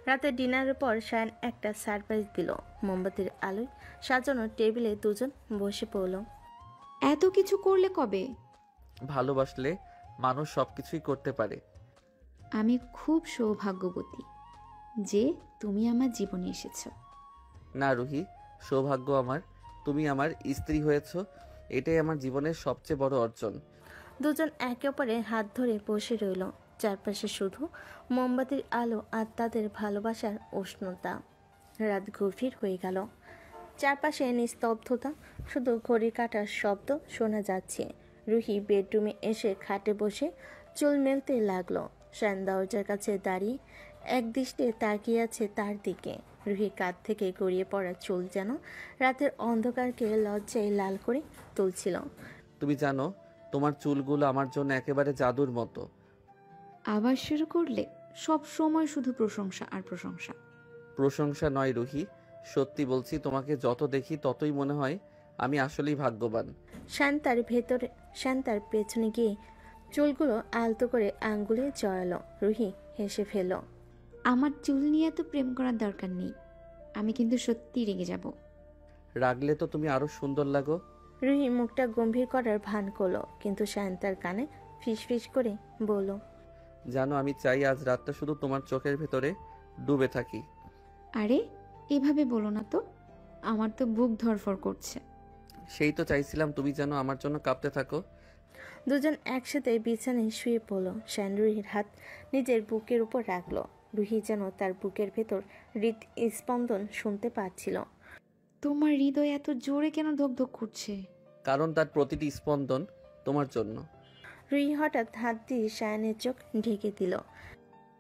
রাতে ডিনারের পর শায়ন একটা সারপ্রাইজ দিল। মোমবাতির আলোয় সাজানো টেবিলে দুজন বসে পড়ল। এত কিছু করলে কবে? ভালোবাসলে মানুষ সবকিছুই করতে পারে। আমি খুব সৌভাগ্যবতী যে তুমি আমার জীবনে এসেছো। না রুহি, সৌভাগ্য আমার, তুমি আমার স্ত্রী হয়েছো, এটাই আমার জীবনের সবচেয়ে বড় অর্জন। দুজন একে অপরের হাত ধরে বসে রইল। চারপাশে শুধু মোমবাতির আলো আর তাদের ভালোবাসার উষ্ণতা। রাত গভীর হয়ে গেল। চারপাশে নিস্তব্ধতা, শুধু ঘড়ি কাটার শব্দ শোনা যাচ্ছে। রুহি বেডরুমে এসে খাটে বসে চুল মেলতে লাগলো। শায়ন দরজার কাছে দাঁড়িয়ে একদৃষ্টে তাকিয়ে আছে তার দিকে। রুহি কাঁধ থেকে গড়িয়ে পড়া চুল যেন রাতের অন্ধকারকে লজ্জায় লাল করে তুলছিল। তুমি জানো, তোমার চুলগুলো আমার জন্য একেবারে জাদুর মতো। আবার শুরু করলে? সব সময় শুধু প্রশংসা আর প্রশংসা। প্রশংসা নয় রুহি, সত্যি বলছি, তোমাকে যত দেখি ততই মনে হয় আমি আসলেই ভাগ্যবান। শায়ন তার পেছনে গিয়ে চুলগুলো আলতো করে আঙ্গুলে জড়ালো। রুহি হেসে ফেলল। আমার চুল নিয়ে তো প্রেম করার দরকার নেই, আমি কিন্তু সত্যি রেগে যাব। রাগলে তো তুমি আরো সুন্দর লাগো। রুহি মুখটা গম্ভীর করার ভান করলো, কিন্তু শায়ন তার কানে ফিসফিস করে বলল, জানো, আমি চাই আজ রাতটা শুধু তোমার চোখের ভেতরে ডুবে থাকি। আরে এভাবে বলো না তো, আমার তো বুক ধরফর করছে। সেই তো চাইছিলাম তুমি যেন আমার জন্য কাঁপতে থাকো। দুজন একসাথে বিছানায় শুয়ে পড়লো। শায়ন রুহির হাত নিজের বুকের উপর রাখলো। রুহি যেন তার বুকের ভেতর হৃদস্পন্দন শুনতে পাচ্ছিল। তোমার হৃদয় এত জোরে কেন ধকধক করছে? কারণ তার প্রতিটি স্পন্দন তোমার জন্য। রুহি হঠাৎ হাত দিয়ে শায়নের চোখ ঢেকে দিল।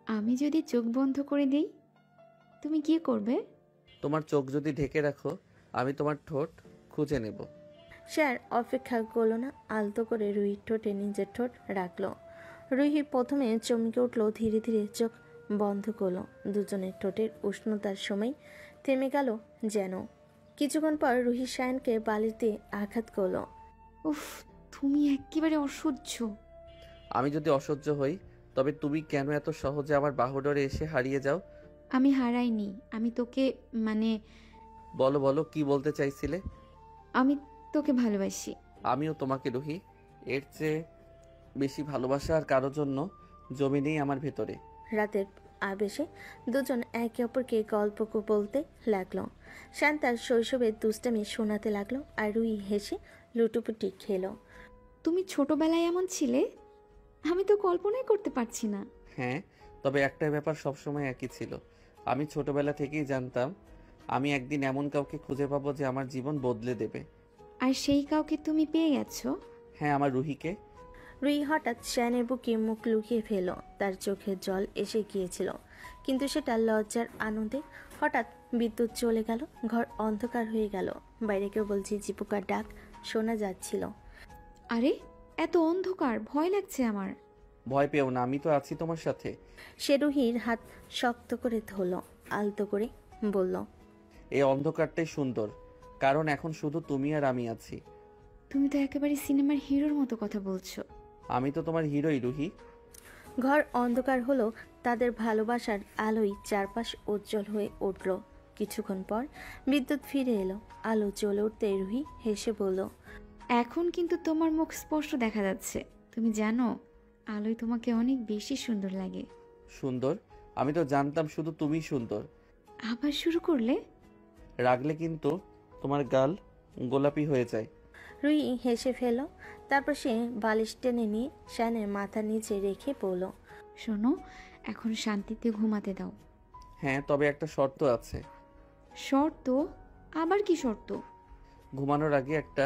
আমি যদি চোখ বন্ধ করে দিই তুমি কি করবে? তোমার চোখ যদি ঢেকে রাখো আমি তোমার ঠোঁট খুঁজে নেব। শায়ন অপেক্ষা করলো না, আলতো করে রুহির ঠোঁটে নিজের ঠোঁট রাখলো। রুহি প্রথমে চমকে উঠলো, ধীরে ধীরে চোখ বন্ধ করলো। দুজনের ঠোঁটের উষ্ণতার সময় থেমে গেল যেন। কিছুক্ষণ পর রুহি সায়ানকে বালিশ দিয়ে আঘাত করলো। উফ, তুমি একেবারে অসহ্য। আমি যদি অসহ্য হই তবে তুমি কেন এত সহজে আমার বাহুডোরে এসে হারিয়ে যাও? আমি হারাইনি, আমি তোকে বলো বলো, কি বলতে চাইছিলে? আমি তোকে ভালোবাসি। আমিও তোমাকে রুহি। এর চেয়ে বেশি ভালোবাসা আর কারোর জন্য জমি নেই আমার ভেতরে। রাতের আবেশে দুজন একে অপরকে গল্প বলতে লাগলো। শান তার শৈশবের দুষ্টামি শোনাতে লাগলো আর রুহি হেসে লুটুপুটি খেলো। তুমি ছোটবেলায় এমন ছিলে? আমি তো কল্পনাই করতে পারছি না। হ্যাঁ, তবে একটা ব্যাপার সবসময় একই ছিল। আমি ছোটবেলা থেকেই জানতাম আমি একদিন এমন কাউকে খুঁজে পাবো যে আমার জীবন বদলে দেবে। আর সেই কাউকে তুমি পেয়ে গেছো? হ্যাঁ, আমার রুহিকে। রুহি হঠাৎ শ্যানের বুকে মুখ লুকিয়ে ফেল। তার চোখে জল এসে গিয়েছিল, কিন্তু সেটা লজ্জার আনন্দে। হঠাৎ বিদ্যুৎ চলে গেল, ঘর অন্ধকার হয়ে গেল। বাইরে কেবল ঝিঝি পোকার ডাক শোনা যাচ্ছিল। আরে এত অন্ধকার, ভয় লাগছে আমার। ভয় পেও না, আমি তো আছি তোমার সাথে। সে রুহির হাত শক্ত করে ধরল, আলতো করে বলল, এই অন্ধকারটাই সুন্দর, কারণ এখন শুধু তুমি আর আমি আছি। তুমি তো একেবারে সিনেমার হিরোর মতো কথা বলছো। আমি তো তোমার হিরোই রুহি। ঘর অন্ধকার হলো, তাদের ভালোবাসার আলোয় চারপাশ উজ্জ্বল হয়ে উঠল। কিছুক্ষণ পর বিদ্যুৎ ফিরে এলো। আলো জ্বলে উঠতে রুহি হেসে বলল, এখন কিন্তু তোমার মুখ স্পষ্ট দেখা যাচ্ছে। তুমি জানো, আলোয় তোমাকে অনেক বেশি সুন্দর লাগে। সুন্দর? আমি তো জানতাম শুধু তুমিই সুন্দর। আবার শুরু করলে? রাগলে কিন্তু তোমার গাল গোলাপি হয়ে যায়। রুহি হেসে ফেল। তারপর সে বালিশ টেনে নিয়ে শ্যানের মাথার নিচে রেখে বলল, শোনো, এখন শান্তিতে ঘুমাতে দাও। হ্যাঁ, তবে একটা শর্ত আছে। শর্ত? আবার কি শর্ত? ঘুমানোর আগে একটা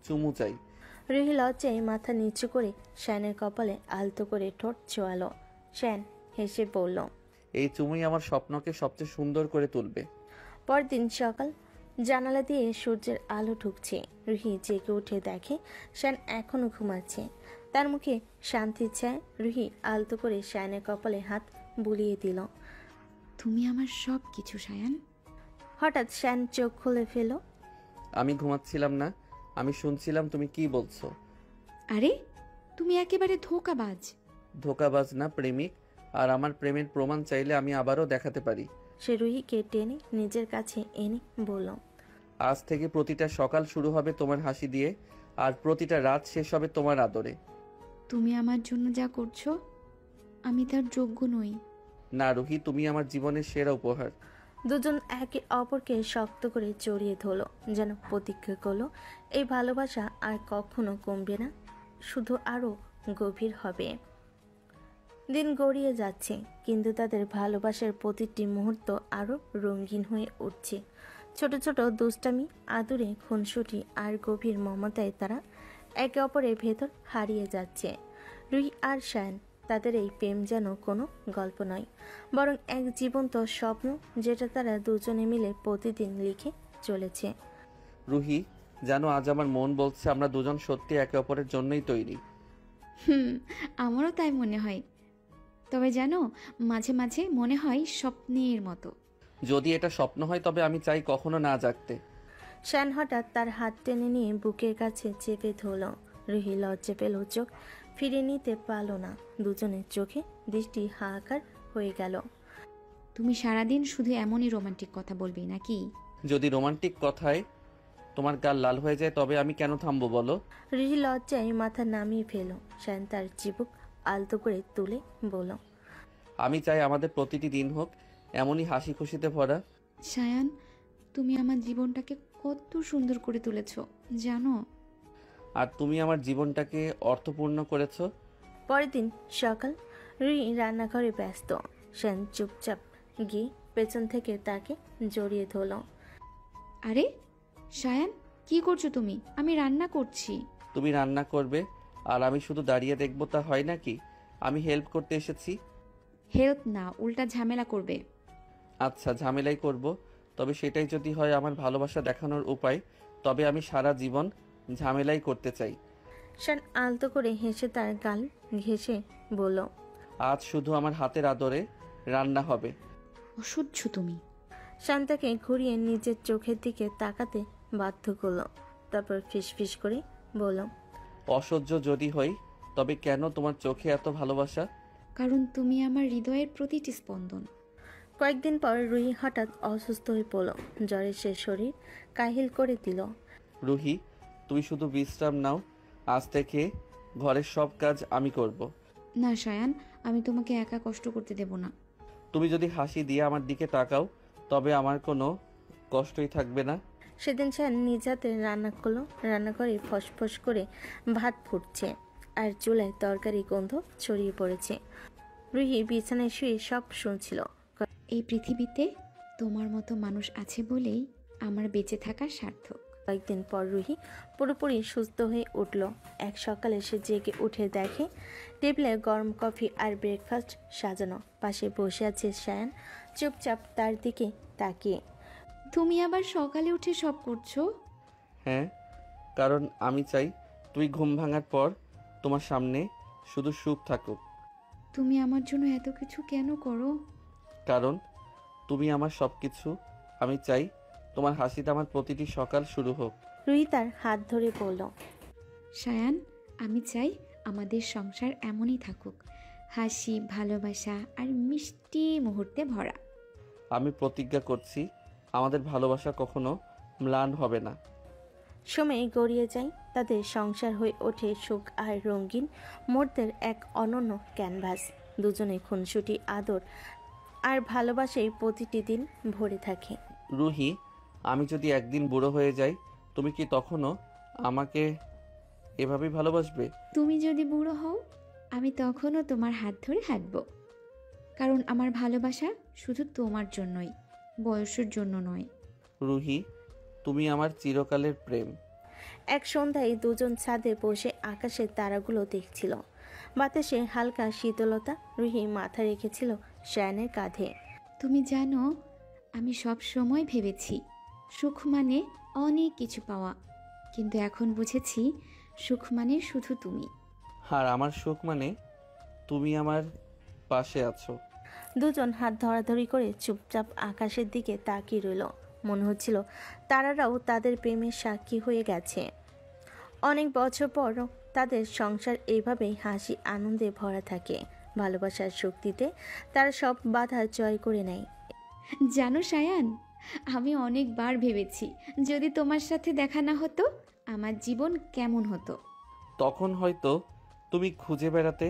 চুমু চাই। রুহি লজ্জায় মাথা নিচু করে শ্যানের কপালে আলতো করে ঠোঁট ছোঁয়ালো। শ্যান হেসে বলল, এই চুমুই আমার স্বপ্নকে সবচেয়ে সুন্দর করে তুলবে। পরদিন সকাল, জানালা দিয়ে সূর্যের আলো ঢুকছে। রুহি জেগে উঠে দেখে শ্যান এখনো ঘুমাচ্ছে। তার মুখে শান্তির ছায়া। রুহি আলতো করে শ্যানের কপালে হাত বুলিয়ে দিল। তুমি আমার সব কিছু, সায়ান। হঠাৎ শ্যান চোখ খুলে ফেল। আমি ঘুমাচ্ছিলাম না, আমি শুনছিলাম তুমি কি বলছো। আরে তুমি একেবারে ধোঁকাবাজ। ধোঁকাবাজ না, প্রেমিক। আর আমার প্রেমের প্রমাণ চাইলে আমি আবারও দেখাতে পারি। সে রুহিকে টেনে নিজের কাছে এনে বলল, আজ থেকে প্রতিটা সকাল শুরু হবে তোমার হাসি দিয়ে, আর প্রতিটা রাত শেষ হবে তোমার আদরে। তুমি আমার জন্য যা করছো, আমি তার যোগ্য নই। না রুহি, তুমি আমার জীবনের সেরা উপহার। দুজন একে অপরকে শক্ত করে জড়িয়ে ধরল, যেন প্রতিজ্ঞা করলো এই ভালোবাসা আর কখনো কমবে না, শুধু আরো গভীর হবে। দিন গড়িয়ে যাচ্ছে, কিন্তু তাদের ভালোবাসার প্রতিটি মুহূর্ত আরো রঙিন হয়ে উঠছে। ছোট ছোট দুষ্টামি, আদুরে, খুনসুটি আর গভীর মমতায় তারা একে অপরের ভেতর হারিয়ে যাচ্ছে। রুহি আর শায়ান, তাদের এই প্রেম যেন কোনো গল্প নয়, বরং এক জীবন্ত স্বপ্ন, যেটা তারা দুজনে মিলে প্রতিদিন লিখে চলেছে। রুহি, জানো আজ আমার মন বলছে আমরা দুজন সত্যি একে অপরের জন্যই তৈরি। আমারও তাই মনে হয়। তবে জানো, মাঝে মাঝে মনে হয় স্বপ্নের মতো। যদি এটা স্বপ্ন হয় তবে আমি চাই কখনো না জাগতে। শ্যান হঠাৎ তার হাত টেনে নিয়ে বুকের কাছে চেপে ধরল। রুহি লজ্জা পেল, চোখ ফিরে নিতে পারল না। দুজনের চোখে দৃষ্টি হাহাকার হয়ে গেল। তুমি সারাদিন শুধু এমনই রোমান্টিক কথা বলবি নাকি? যদি রোমান্টিক কথায় তোমার গাল লাল হয়ে যায় তবে আমি কেন থামবো বলো? রুহি লজ্জায় মাথা নামিয়ে ফেল। শ্যান তার চিবুক আলতো করে তুলে বলল, আমি চাই আমাদের প্রতিটি দিন হোক এমনই হাসি খুশিতে ভরা। সায়ান, তুমি আমার জীবনটাকে কত সুন্দর করে তুলেছো জানো। আর তুমি আমার জীবনটাকে অর্থপূর্ণ করেছো। পরের দিন সকাল, রুহি রান্নাঘরে ব্যস্ত। শ্যান চুপচাপ গিয়ে পেছন থেকে তাকে জড়িয়ে ধরল। আরে সায়ান, কি করছো তুমি? আমি রান্না করছি। তুমি রান্না করবে আর আমি শুধু দাঁড়িয়ে দেখবো, তা হয় নাকি? আমি হেল্প করতে এসেছি। হেল্প না, উল্টা ঝামেলা করবে। আচ্ছা, ঝামেলাই করব। তবে সেটাই যদি হয় আমার ভালোবাসা দেখানোর উপায়, তবে আমি সারা জীবন ঝামেলাই করতে চাই। শ্যান আলতো করে হেসে তার গাল ঘেঁষে বলল, আজ শুধু আমার হাতের আদরে রান্না হবে। অসহ্য তুমি। শান্তাকে ঘুরিয়ে নিজের চোখের দিকে তাকাতে বাধ্য করলো। তারপর ফিসফিস করে বলল, অসহ্য যদি হই তবে কেন তোমার চোখে এত ভালোবাসা? কারণ তুমি আমার হৃদয়ের প্রতিটি স্পন্দন। কয়েকদিন পর রুহি হঠাৎ অসুস্থ হয়ে পড়ল। জ্বরে সে শরীর কাহিল করে দিল। রুহি, তুমি শুধু বিশ্রাম নাও, আজ থেকে ঘরের সব কাজ আমি করব। না সায়ান, আমি তোমাকে একা কষ্ট করতে দেব না। তুমি যদি হাসি দিয়ে আমার দিকে তাকাও তবে আমার কোনো কষ্টই থাকবে না। সেদিন শায়ান নিজ হাতে রান্না করলো। রান্নাঘরে ফসফস করে ভাত ফুটছে আর চুলায় তরকারি গন্ধ ছড়িয়ে পড়েছে। রুহি বিছানায় শুয়ে সব শুনছিল। এই পৃথিবীতে তোমার মতো মানুষ আছে বলেই আমার বেঁচে থাকা সার্থক। কয়েকদিন পর রুহি পুরোপুরি সুস্থ হয়ে উঠল। এক সকালে সে জেগে উঠে দেখে টেবিলে গরম কফি আর ব্রেকফাস্ট সাজানো। পাশে বসে আছে শায়ান, চুপচাপ তার দিকে তাকিয়ে। তুমি আবার সকালে উঠে সব করছো? হ্যাঁ, কারণ আমি চাই তুই ঘুম ভাঙার পর তোমার সামনে শুধু সুখ থাকুক। তুমি আমার জন্য এত কিছু কেন করো? কারণ তুমি আমার সব কিছু। আমি চাই তোমার হাসিতে আমার প্রতিটি সকাল শুরু হোক। রুহি তার হাত ধরে বলল, সায়ান, আমি চাই আমাদের সংসার এমনই থাকুক, হাসি, ভালোবাসা আর মিষ্টি মুহূর্তে ভরা। আমি প্রতিজ্ঞা করছি আমাদের ভালোবাসা কখনো ম্লান হবে না। সময় গড়িয়ে যায়, তাদের সংসার হয়ে ওঠে সুখ আর রঙিন মুহূর্তের এক অনন্য ক্যানভাস। দুজনে খুনসুটি, আদর আর ভালোবাসায় প্রতিটি দিন ভরে থাকে। রুহি, আমি যদি একদিন বুড়ো হয়ে যাই তুমি কি তখনও আমাকে এভাবেই ভালোবাসবে? তুমি যদি বুড়ো হও আমি তখনও তোমার হাত ধরে হাঁটব, কারণ আমার ভালোবাসা শুধু তোমার জন্যই, বয়সের জন্য নয়। রুহি, তুমি আমার চিরকালের প্রেম। এক সন্ধ্যায় দুজন ছাদে বসে আকাশের তারাগুলো দেখছিল। বাতাসে হালকা শীতলতা। রুহি মাথা রেখেছিল শায়ানের কাঁধে। তুমি জানো, আমি সব সময় ভেবেছি সুখ মানে অনেক কিছু পাওয়া, কিন্তু এখন বুঝেছি সুখ মানে শুধু তুমি। আর আমার সুখ মানে তুমি আমার পাশে আছো। দুজন হাত ধরাধরি করে চুপচাপ আকাশের দিকে তাকিয়ে রইল। মনে হচ্ছিল তারারাও তাদের প্রেমের সাক্ষী হয়ে গেছে। অনেক বছর পরও তাদের সংসার এইভাবেই হাসি আনন্দে ভরা থাকে। ভালোবাসার শক্তিতে তারা সব বাধা জয় করে নেয়। জানো সায়ান, আমি অনেকবার ভেবেছি যদি তোমার সাথে দেখা না হতো আমার জীবন কেমন হতো। তখন হয়তো তুমি খুঁজে বেড়াতে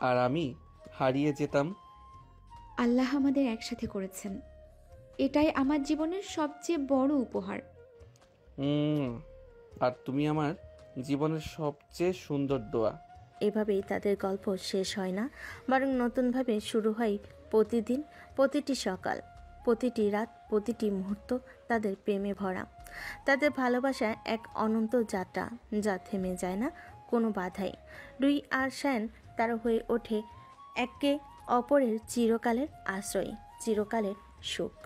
আর আমি হারিয়ে যেতাম। আল্লাহ আমাদের একসাথে করেছেন, এটাই আমার জীবনের সবচেয়ে বড় উপহার। আর তুমি আমার জীবনের সবচেয়ে সুন্দর দোয়া। এভাবেই তাদের গল্প শেষ হয় না, বরং নতুনভাবে শুরু হয় প্রতিদিন, প্রতিটি সকাল, প্রতিটি রাত, প্রতিটি মুহূর্ত তাদের প্রেমে ভরা। তাদের ভালোবাসা এক অনন্ত যাত্রা, যা থেমে যায় না কোনো বাধাই। রুহি আর শায়ান তারা হয়ে ওঠে একে অপরের চিরকালের আশ্রয়, চিরকালের সুখ।